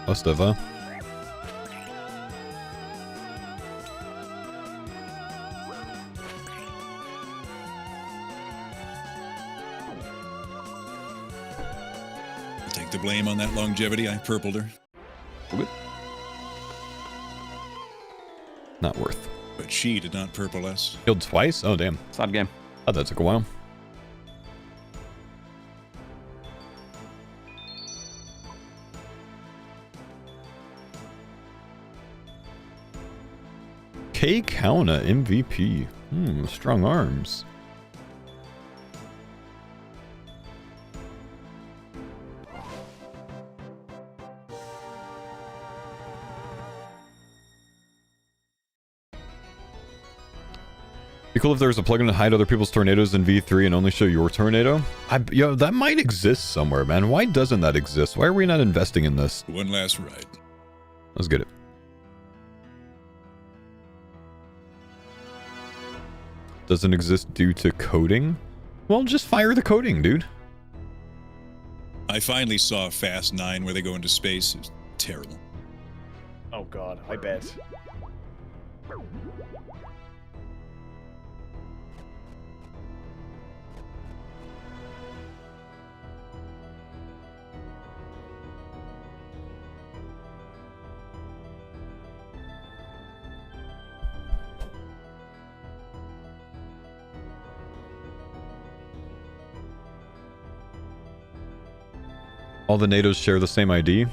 Must have, huh? Take the blame on that longevity. I purpled her. Good. Not worth. But she did not purple us. Killed twice? Oh, damn. Sad game. Oh, that took a while. K Kauna MVP. Strong arms. Be cool if there was a plugin to hide other people's tornadoes in V3 and only show your tornado. Yo, that might exist somewhere, man. Why doesn't that exist? Why are we not investing in this? One last ride. Let's get it. Doesn't exist due to coding? Well, just fire the coding, dude. I finally saw Fast 9 where they go into space. It was terrible. Oh god, I bet. All the NATOs share the same ID?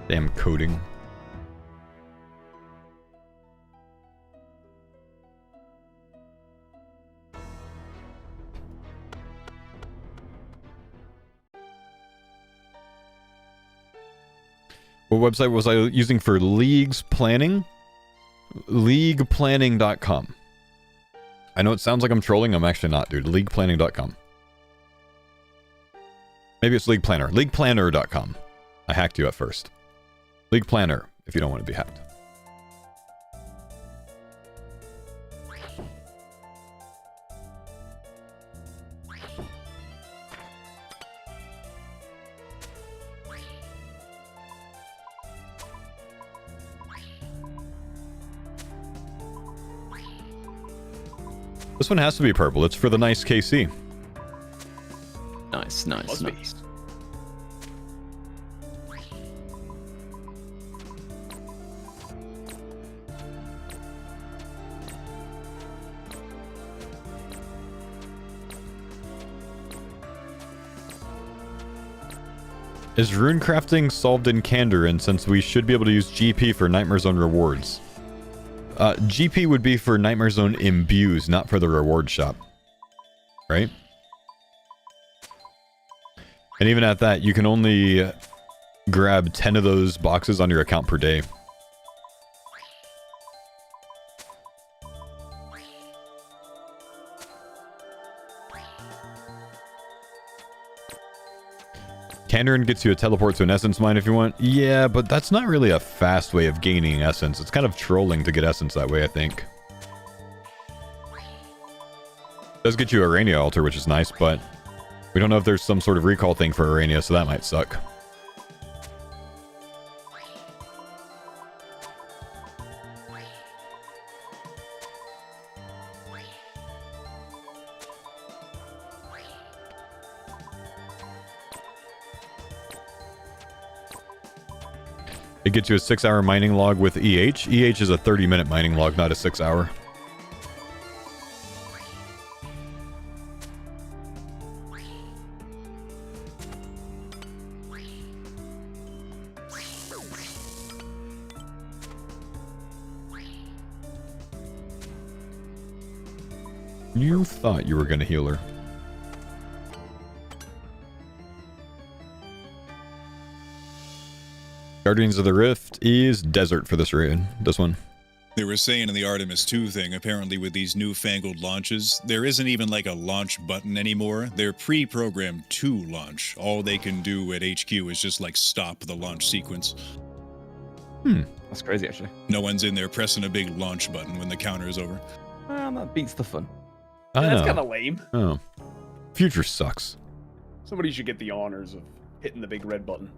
Damn coding. What website was I using for leagues planning? Leagueplanning.com. I know it sounds like I'm trolling. I'm actually not, dude. Leagueplanning.com. Maybe it's League Planner. Leagueplanner.com. I hacked you at first. League Planner, if you don't want to be hacked. This one has to be purple. It's for the nice KC. Nice, nice, Must be. nice. Is rune crafting solved in Candor, and since we should be able to use GP for Nightmare Zone rewards? GP would be for Nightmare Zone imbues, not for the reward shop. Right? And even at that, you can only grab 10 of those boxes on your account per day. Kandarin gets you a teleport to an essence mine if you want. Yeah, but that's not really a fast way of gaining essence. It's kind of trolling to get essence that way, I think. It does get you a Arania altar, which is nice, but we don't know if there's some sort of recall thing for Arania, so that might suck. It gets you a 6-hour mining log with EH. EH is a 30-minute mining log, not a 6-hour. You thought you were going to heal her. Guardians of the Rift is desert for this raid. This one. They were saying in the Artemis 2 thing, apparently with these newfangled launches, there isn't even like a launch button anymore. They're pre-programmed to launch. All they can do at HQ is just like stop the launch sequence. That's crazy, actually. No one's in there pressing a big launch button when the counter is over. Well, that beats the fun. I That's know. kind of lame. Oh. Future sucks. Somebody should get the honors of hitting the big red button.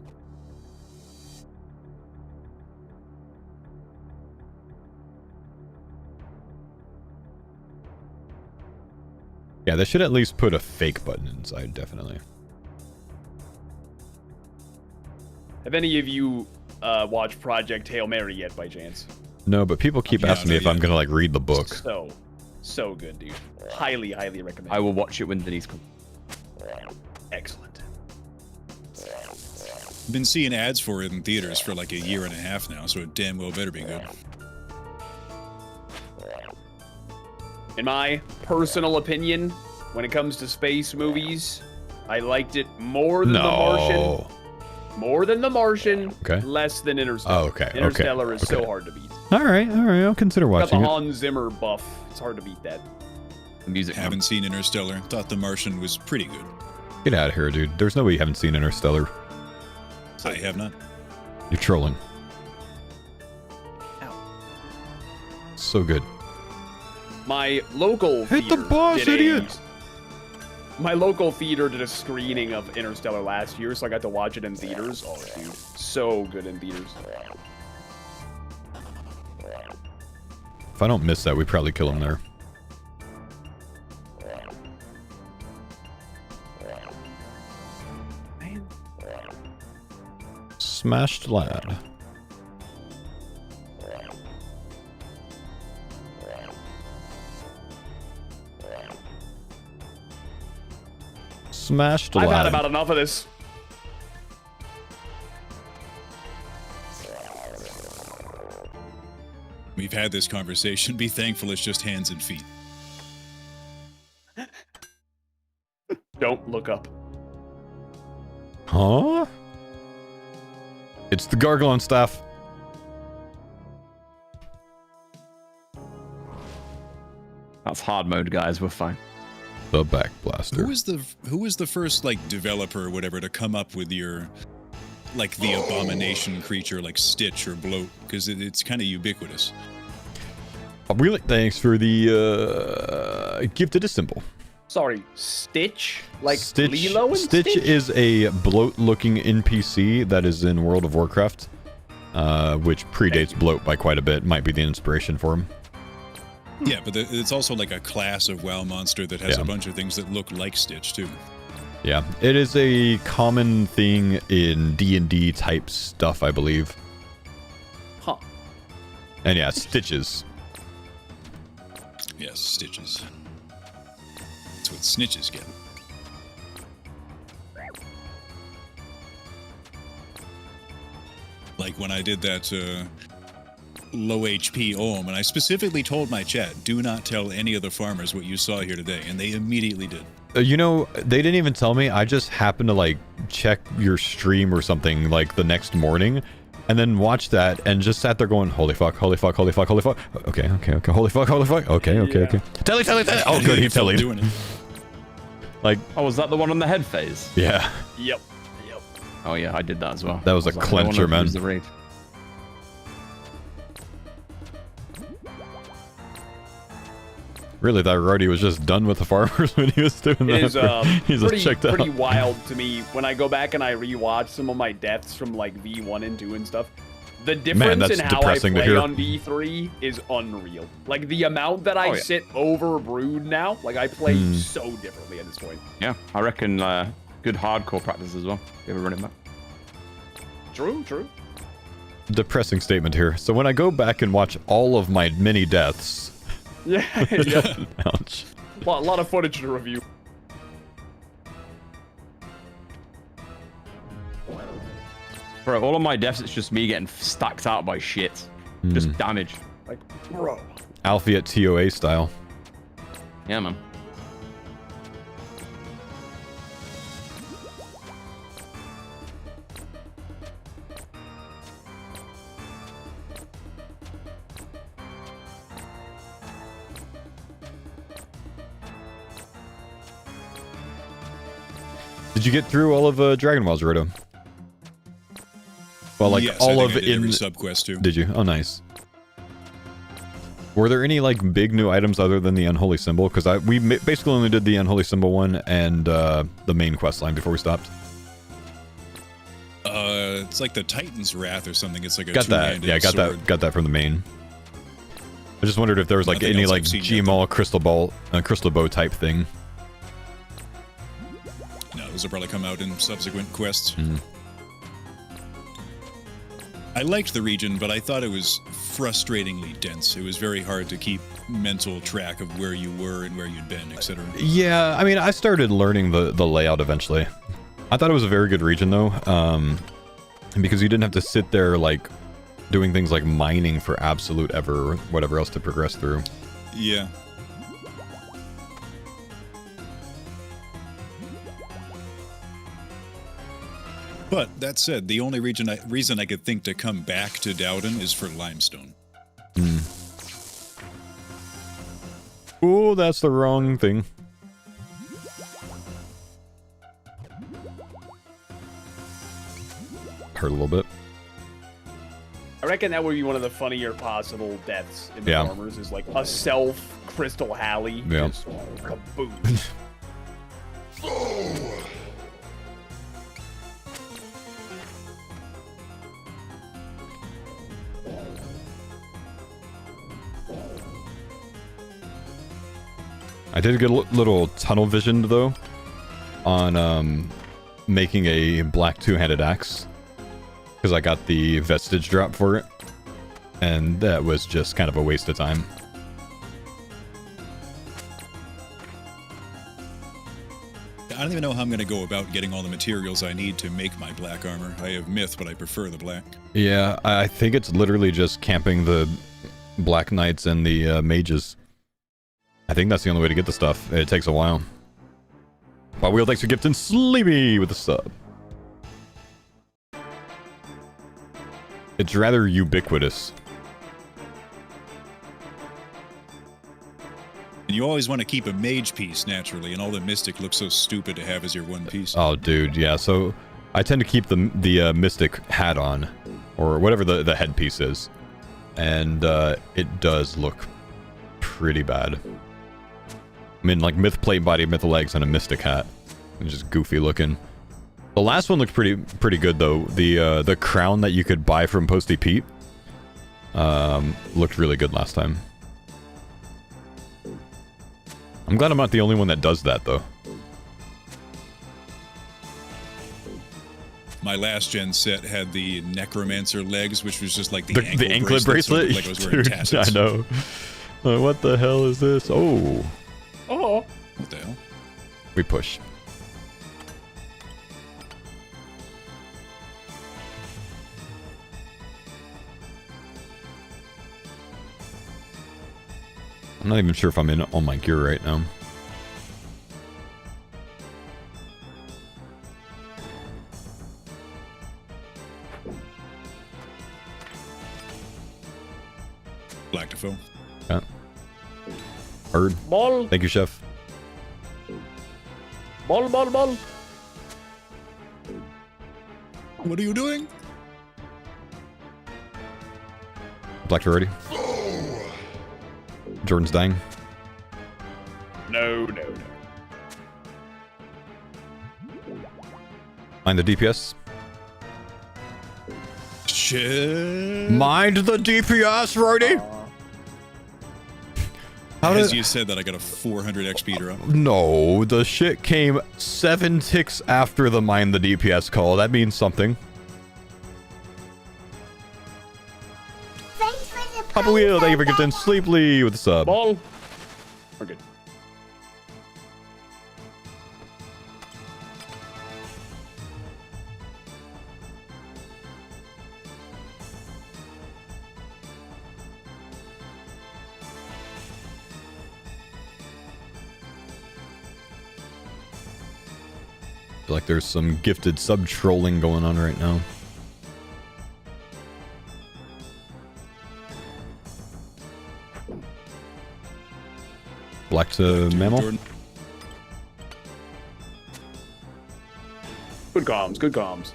Yeah, they should at least put a fake button inside, definitely. Have any of you watched Project Hail Mary yet, by chance? No, but people keep Yeah, asking me not if I'm yet. gonna like read the book. So good, dude. Highly, highly recommend. I will watch it when Denise comes. Excellent. Been seeing ads for it in theaters for like a year and a half now, so it damn well better be good. In my personal opinion, when it comes to space movies, I liked it more than The Martian. No. More than The Martian. Okay. Less than Interstellar. Oh, okay, okay, Interstellar is so okay. hard to beat. All right. I'll consider Got the watching it. Hans Zimmer buff. It's hard to beat that. The music. Haven't seen Interstellar. Thought The Martian was pretty good. Get out of here, dude. There's no way you haven't seen Interstellar. I have not. You're trolling. Ow. So good. My local Hit the theater boss, did a- idiot! My local theater did a screening of Interstellar last year, so I got to watch it in theaters. Oh, dude, so good in theaters. If I don't miss that, we probably kill him there. Man. Smashed lad. Smashed lad. I've had about enough of this. We've had this conversation. Be thankful it's just hands and feet. Don't look up. Huh? It's the gargoyle staff. That's hard mode, guys. We're fine. The back blaster. Who was the first like developer or whatever to come up with your like the abomination creature like Stitch or Bloat? Because it's kind of ubiquitous. Really, thanks for the gifted a symbol. Sorry, Stitch? Like Stitch, Lilo and Stitch is a bloat-looking NPC that is in World of Warcraft, which predates Bloat by quite a bit. Might be the inspiration for him. Yeah, but it's also like a class of WoW monster that has Yeah. a bunch of things that look like Stitch too. Yeah, it is a common thing in D&D type stuff, I believe. Huh. And yeah, Stitches. Yes, Stitches. That's what snitches get. Like when I did that low HP ohm, and I specifically told my chat, do not tell any of the farmers what you saw here today, and they immediately did. You know, they didn't even tell me. I just happened to like check your stream or something like the next morning, and then watched that and just sat there going, holy fuck, holy fuck, holy fuck, holy fuck. Okay, holy fuck, okay. Yeah. Telly. Oh, good, he tellied. Doing it. Like, Oh, was that the one on the head phase? yeah, Yep. Oh yeah, I did that as well. That was a I like, I don't wanna clencher, man. lose the raid. really, that Ruddy was just done with the farmers when he was doing that. It is He's pretty, just checked out. pretty wild to me when I go back and I rewatch some of my deaths from like V1 and 2 and stuff. The difference that's in how I depressing to play hear. on V3 is unreal. Like the amount that I Oh, yeah. sit over Brood now, like I play so differently at this point. Yeah, I reckon good hardcore practice as well. You ever run it back? True. Depressing statement here. So when I go back and watch all of my mini deaths, Yeah, yeah. ouch. A lot of footage to review. Bro, all of my deaths, it's just me getting stacked out by shit. Just damage. Like, bro. Alfie at TOA style. Yeah, man. Did you get through all of Dragon Ball Zero? Well, like Yes, I all think of I did in. every subquest too. Did you? Oh, nice. Were there any like big new items other than the unholy symbol? Because we basically only did the unholy symbol one and the main quest line before we stopped. It's like the Titan's Wrath or something. It's like a Got that. two-handed Yeah, sword. got that from the main. I just wondered if there was like Nothing any else like I've seen yet, GMall crystal bow type thing. No, those will probably come out in subsequent quests. Mm. I liked the region, but I thought it was frustratingly dense. It was very hard to keep mental track of where you were and where you'd been, etc. Yeah, I mean, I started learning the layout eventually. I thought it was a very good region though, because you didn't have to sit there like doing things like mining for absolute ever or whatever else to progress through. Yeah. But that said, the only reason I could think to come back to Dowden is for limestone. Hmm. Oh, that's the wrong thing. Hurt a little bit. I reckon that would be one of the funnier possible deaths in the Yeah. farmers is like a self Crystal Halley. Yeah. Just kaboom. I did get a little tunnel visioned though on making a black two-handed axe because I got the vestige drop for it, and that was just kind of a waste of time. I don't even know how I'm going to go about getting all the materials I need to make my black armor. I have myth, but I prefer the black. Yeah, I think it's literally just camping the black knights and the mages. I think that's the only way to get the stuff. It takes a while. But Wheel, thanks for gifting Sleepy with the sub. It's rather ubiquitous. And you always want to keep a mage piece, naturally, and all the mystic looks so stupid to have as your one piece. Oh, dude, yeah. So I tend to keep the mystic hat on, or whatever the headpiece is, and it does look pretty bad. I mean, like myth plate body, myth legs, and a mystic hat. It's just goofy looking. The last one looked pretty good though. The crown that you could buy from Posty Pete looked really good last time. I'm glad I'm not the only one that does that though. My last gen set had the necromancer legs, which was just like the anklet bracelet. So like I was wearing Dude, tassels. I know. What the hell is this? Oh. Oh. What the hell? We push. I'm not even sure if I'm in all my gear right now. Black to foe. Yeah. Heard. Ball. Thank you, chef. Ball, ball, ball. What are you doing? Black to ready. Jordan's dying. No. Mind the DPS. Shit. Mind the DPS, Rody. How As did... you said that, I got a 400 XP drop. No, the shit came 7 ticks after the mind the DPS call. That means something. Thanks for the Papa Wheel, thank you for Pine gifting Sleeply with the sub. Ball. We're good. I feel like there's some gifted sub trolling going on right now. Black to mammal. Jordan. Good comms. Good comms.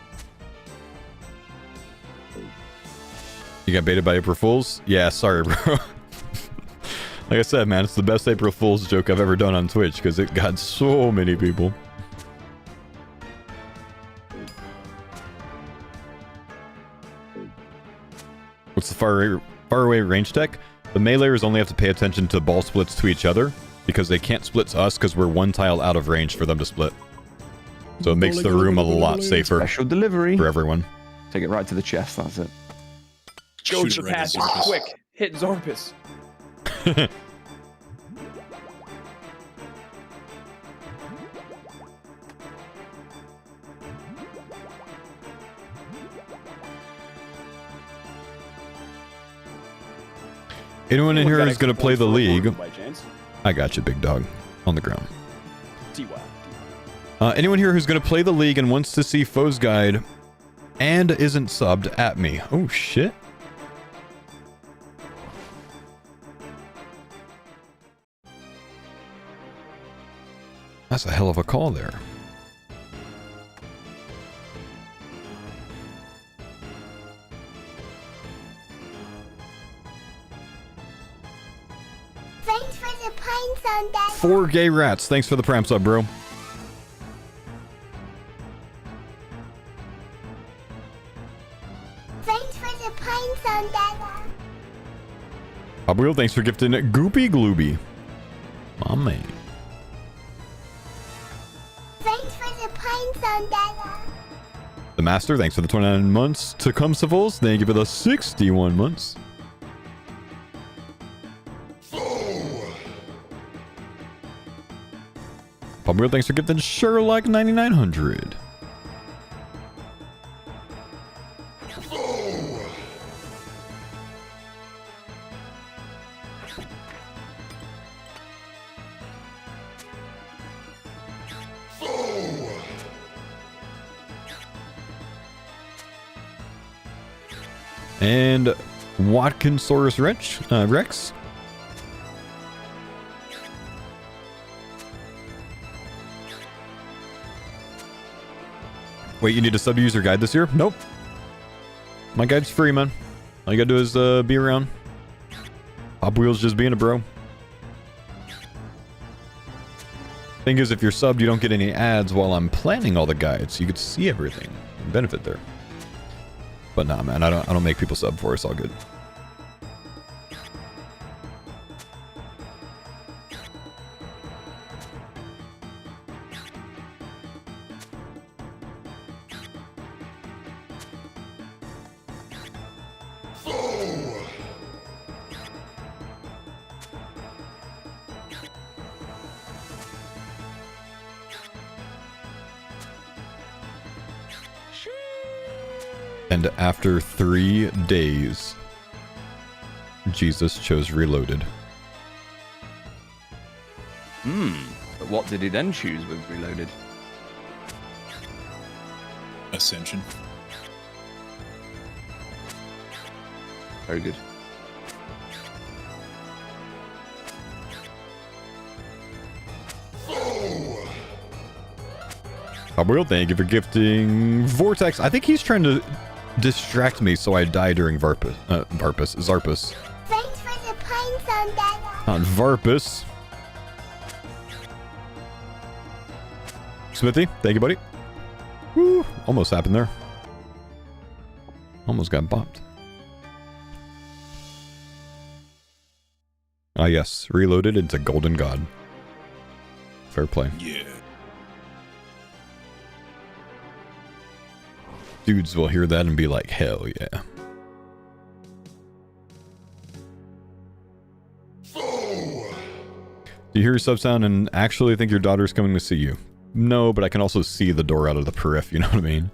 You got baited by April Fools? Yeah, sorry, bro. Like I said, man, it's the best April Fool's joke I've ever done on Twitch because it got so many people. What's the far away range tech? The meleeers only have to pay attention to ball splits to each other because they can't split to us because we're one tile out of range for them to split. So it makes the room a lot safer Special delivery for everyone. Take it right to the chest. That's it. Go Shoot to it the right at passage, Zarpus. quick. Hit Zarpus. Anyone in here who's going to play the league? By chance. I got you, big dog. On the ground. TY. Anyone here who's going to play the league and wants to see Foe's Guide and isn't subbed at me? Oh, shit. That's a hell of a call there. Thanks for the pine sound, Dad. 4 gay rats. Thanks for the pram sub, bro. Thanks for the pine sound, Dad. Wheel, thanks for gifting it. Goopy Glooby. My man. Thanks for the pine sound, Dad. The Master, thanks for the 29 months. Tecumsivals, thank you for the 61 months. Wheel, thanks for gifting Sherlock 9900. And Watkinsaurus Rex. Wait, you need a sub user guide this year? Nope. My guide's free, man. All you gotta do is be around. Pop Wheel's just being a bro. Thing is, if you're subbed, you don't get any ads while I'm planning all the guides. You get to see everything. Benefit there. But nah, man, I don't make people sub for us. It's all good. And after 3 days, Jesus chose Reloaded. But what did he then choose with Reloaded? Ascension. Very good. Will, thank you for gifting Vortex. I think he's trying to distract me so I die during Zarpus. Thanks for the pine sound, Dad. Not Varpus. Smithy, thank you, buddy. Woo, almost happened there. Almost got bopped. Ah, yes. Reloaded into Golden God. Fair play. Yeah. Dudes will hear that and be like, hell yeah. Do you hear your sub sound and actually think your daughter's coming to see you? No, but I can also see the door out of the periph, you know what I mean?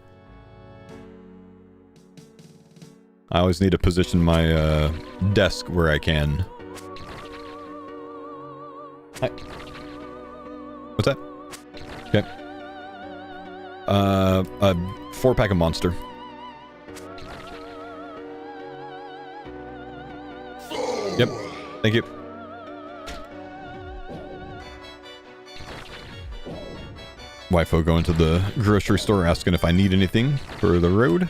I always need to position my desk where I can. Hi. What's that? Okay. A 4-pack of Monster. Yep. Thank you. Wifo going to the grocery store asking if I need anything for the road.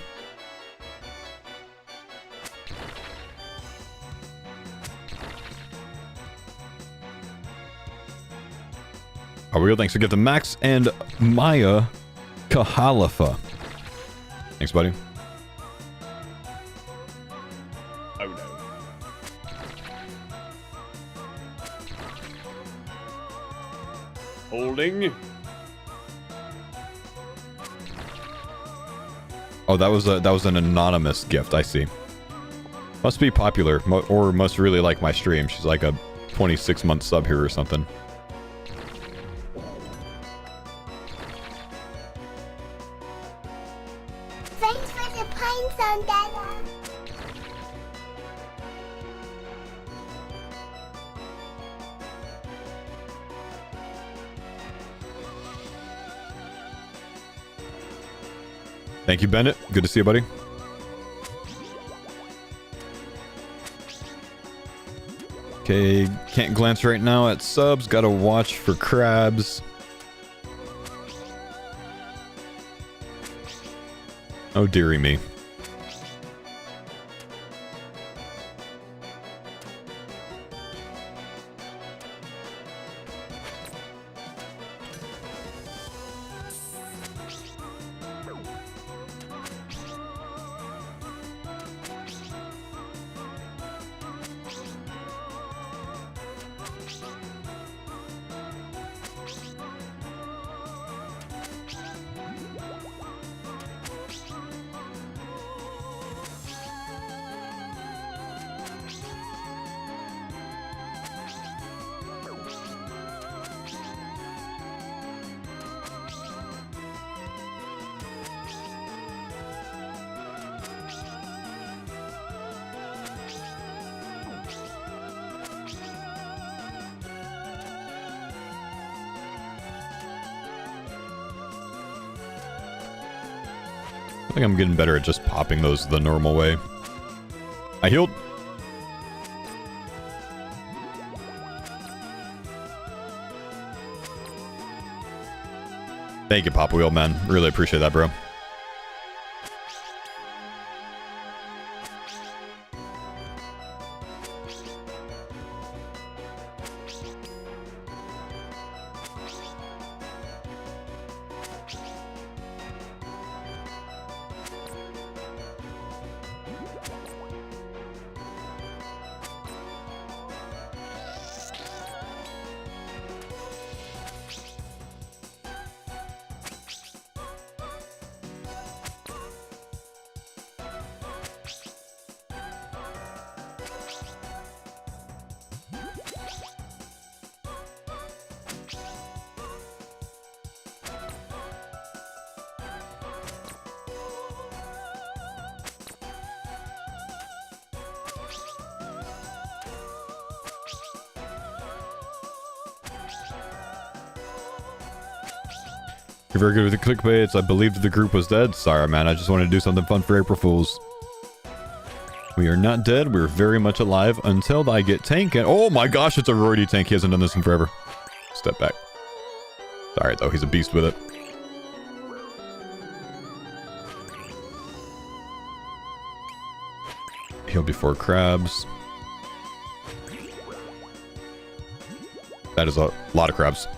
Oh, real thanks for gifting Max and Maya Kahalafa. Thanks, buddy. Oh no. Holding. Oh, that was an anonymous gift. I see. Must be popular, or must really like my stream. She's like a 26-month sub here or something. Thanks for the pine zone, Dada. Thank you, Bennett. Good to see you, buddy. Okay, can't glance right now at subs. Gotta watch for crabs. Oh, dearie me. I think I'm getting better at just popping those the normal way. I healed. Thank you, Papa Wheel, man. Really appreciate that, bro. You're very good with the clickbaits. I believed the group was dead. Sorry, man. I just wanted to do something fun for April Fools. We are not dead. We're very much alive until I get tank. And oh my gosh, it's a royalty tank. He hasn't done this in forever. Step back. Alright, though. He's a beast with it. Heal before crabs. That is a lot of crabs.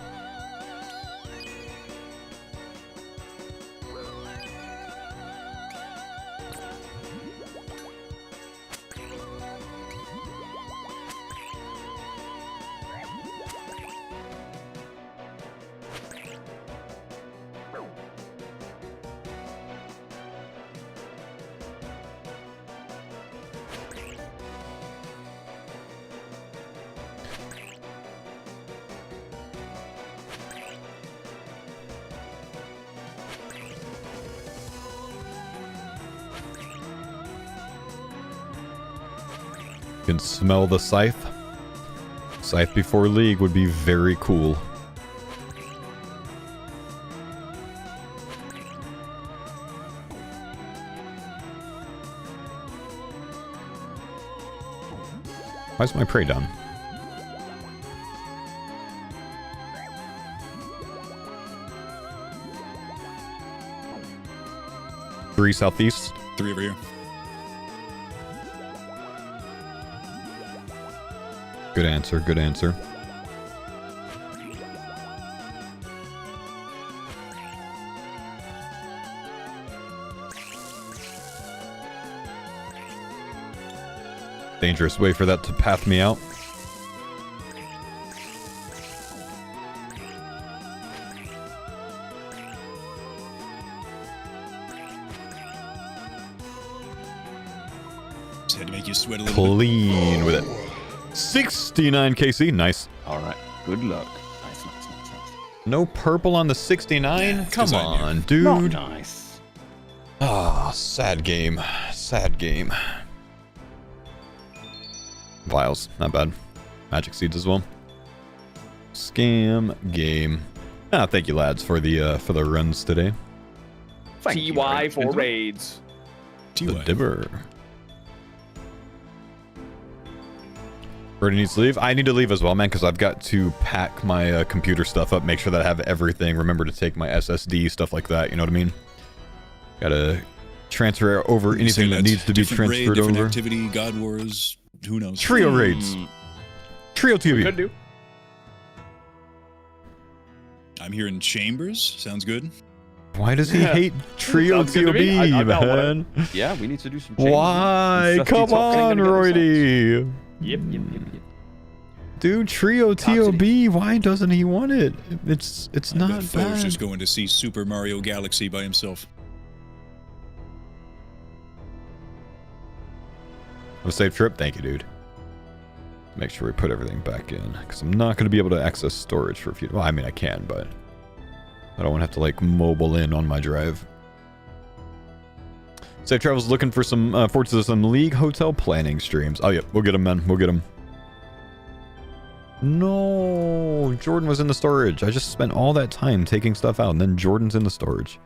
Can smell the scythe. Scythe before League would be very cool. Why's my prey down? Three southeast. 3 over here. Good answer, good answer. dangerous way for that to path me out. Just had to make you sweat a little bit. Clean with it. 69 KC, nice. All right. Good luck. Nice. No purple on the 69? Yeah, it's 'cause Come I knew. on, Not dude. nice. Ah, sad game. Sad game. Vials, not bad. Magic seeds as well. Scam game. Ah, thank you lads for the runs today. Thank you, TY very for much. raids. The dibber. Brody needs to leave. I need to leave as well, man, because I've got to pack my computer stuff up, make sure that I have everything. Remember to take my SSD, stuff like that. You know what I mean? Gotta transfer over You anything say that needs to be different raid, transferred different over. activity, God Wars, who knows? Trio raids. Trio TV. Could do. I'm here in Chambers. Sounds good. Why does he hate Trio Sounds good to me. TOB, I got one. man? Yeah, we need to do some changes. Why? Some Come stuff detoxing on, gonna get Roydy. Yep. Dude, Trio TOB, why doesn't he want it? It's I not bet Foe's bad. just going to see Super Mario Galaxy by himself. Have a safe trip. Thank you, dude. Make sure we put everything back in, because I'm not going to be able to access storage for a few... Well, I mean, I can, but I don't want to have to, like, mobile in on my drive. Safe Travel's looking for some, forward to some League Hotel planning streams. Oh, yeah, we'll get them, man. We'll get them. No, Jordan was in the storage. I just spent all that time taking stuff out, and then Jordan's in the storage.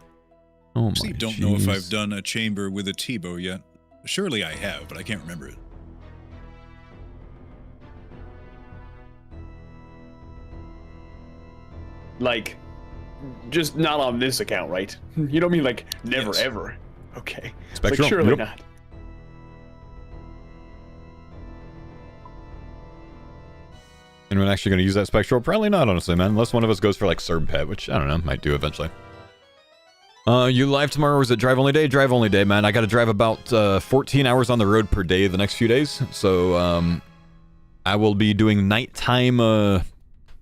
Oh, my Actually, don't know if jeez. I've done a chamber with a T-bow yet. Surely I have, but I can't remember it. Like, just not on this account, right? You don't mean like never Yes. ever? Okay. Spectral, Like, surely yep. not. Anyone actually going to use that Spectral? Probably not, honestly, man. Unless one of us goes for, like, Serb Pet, which, I don't know, might do eventually. You live tomorrow, or is it drive only day? Drive only day, man. I got to drive about 14 hours on the road per day the next few days. So, I will be doing nighttime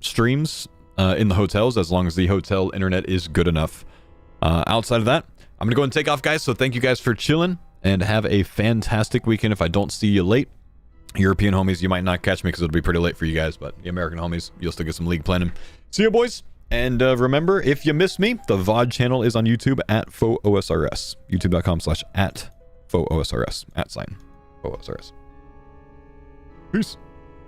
streams in the hotels, as long as the hotel internet is good enough. Outside of that, I'm going to go and take off, guys. So thank you guys for chilling, and have a fantastic weekend. If I don't see you late, European homies, you might not catch me because it'll be pretty late for you guys, but the American homies, you'll still get some league planning. See ya, boys. And remember, if you miss me, the VOD channel is on YouTube at FoOSRS. YouTube.com/@FoOSRS. @FoOSRS. Peace.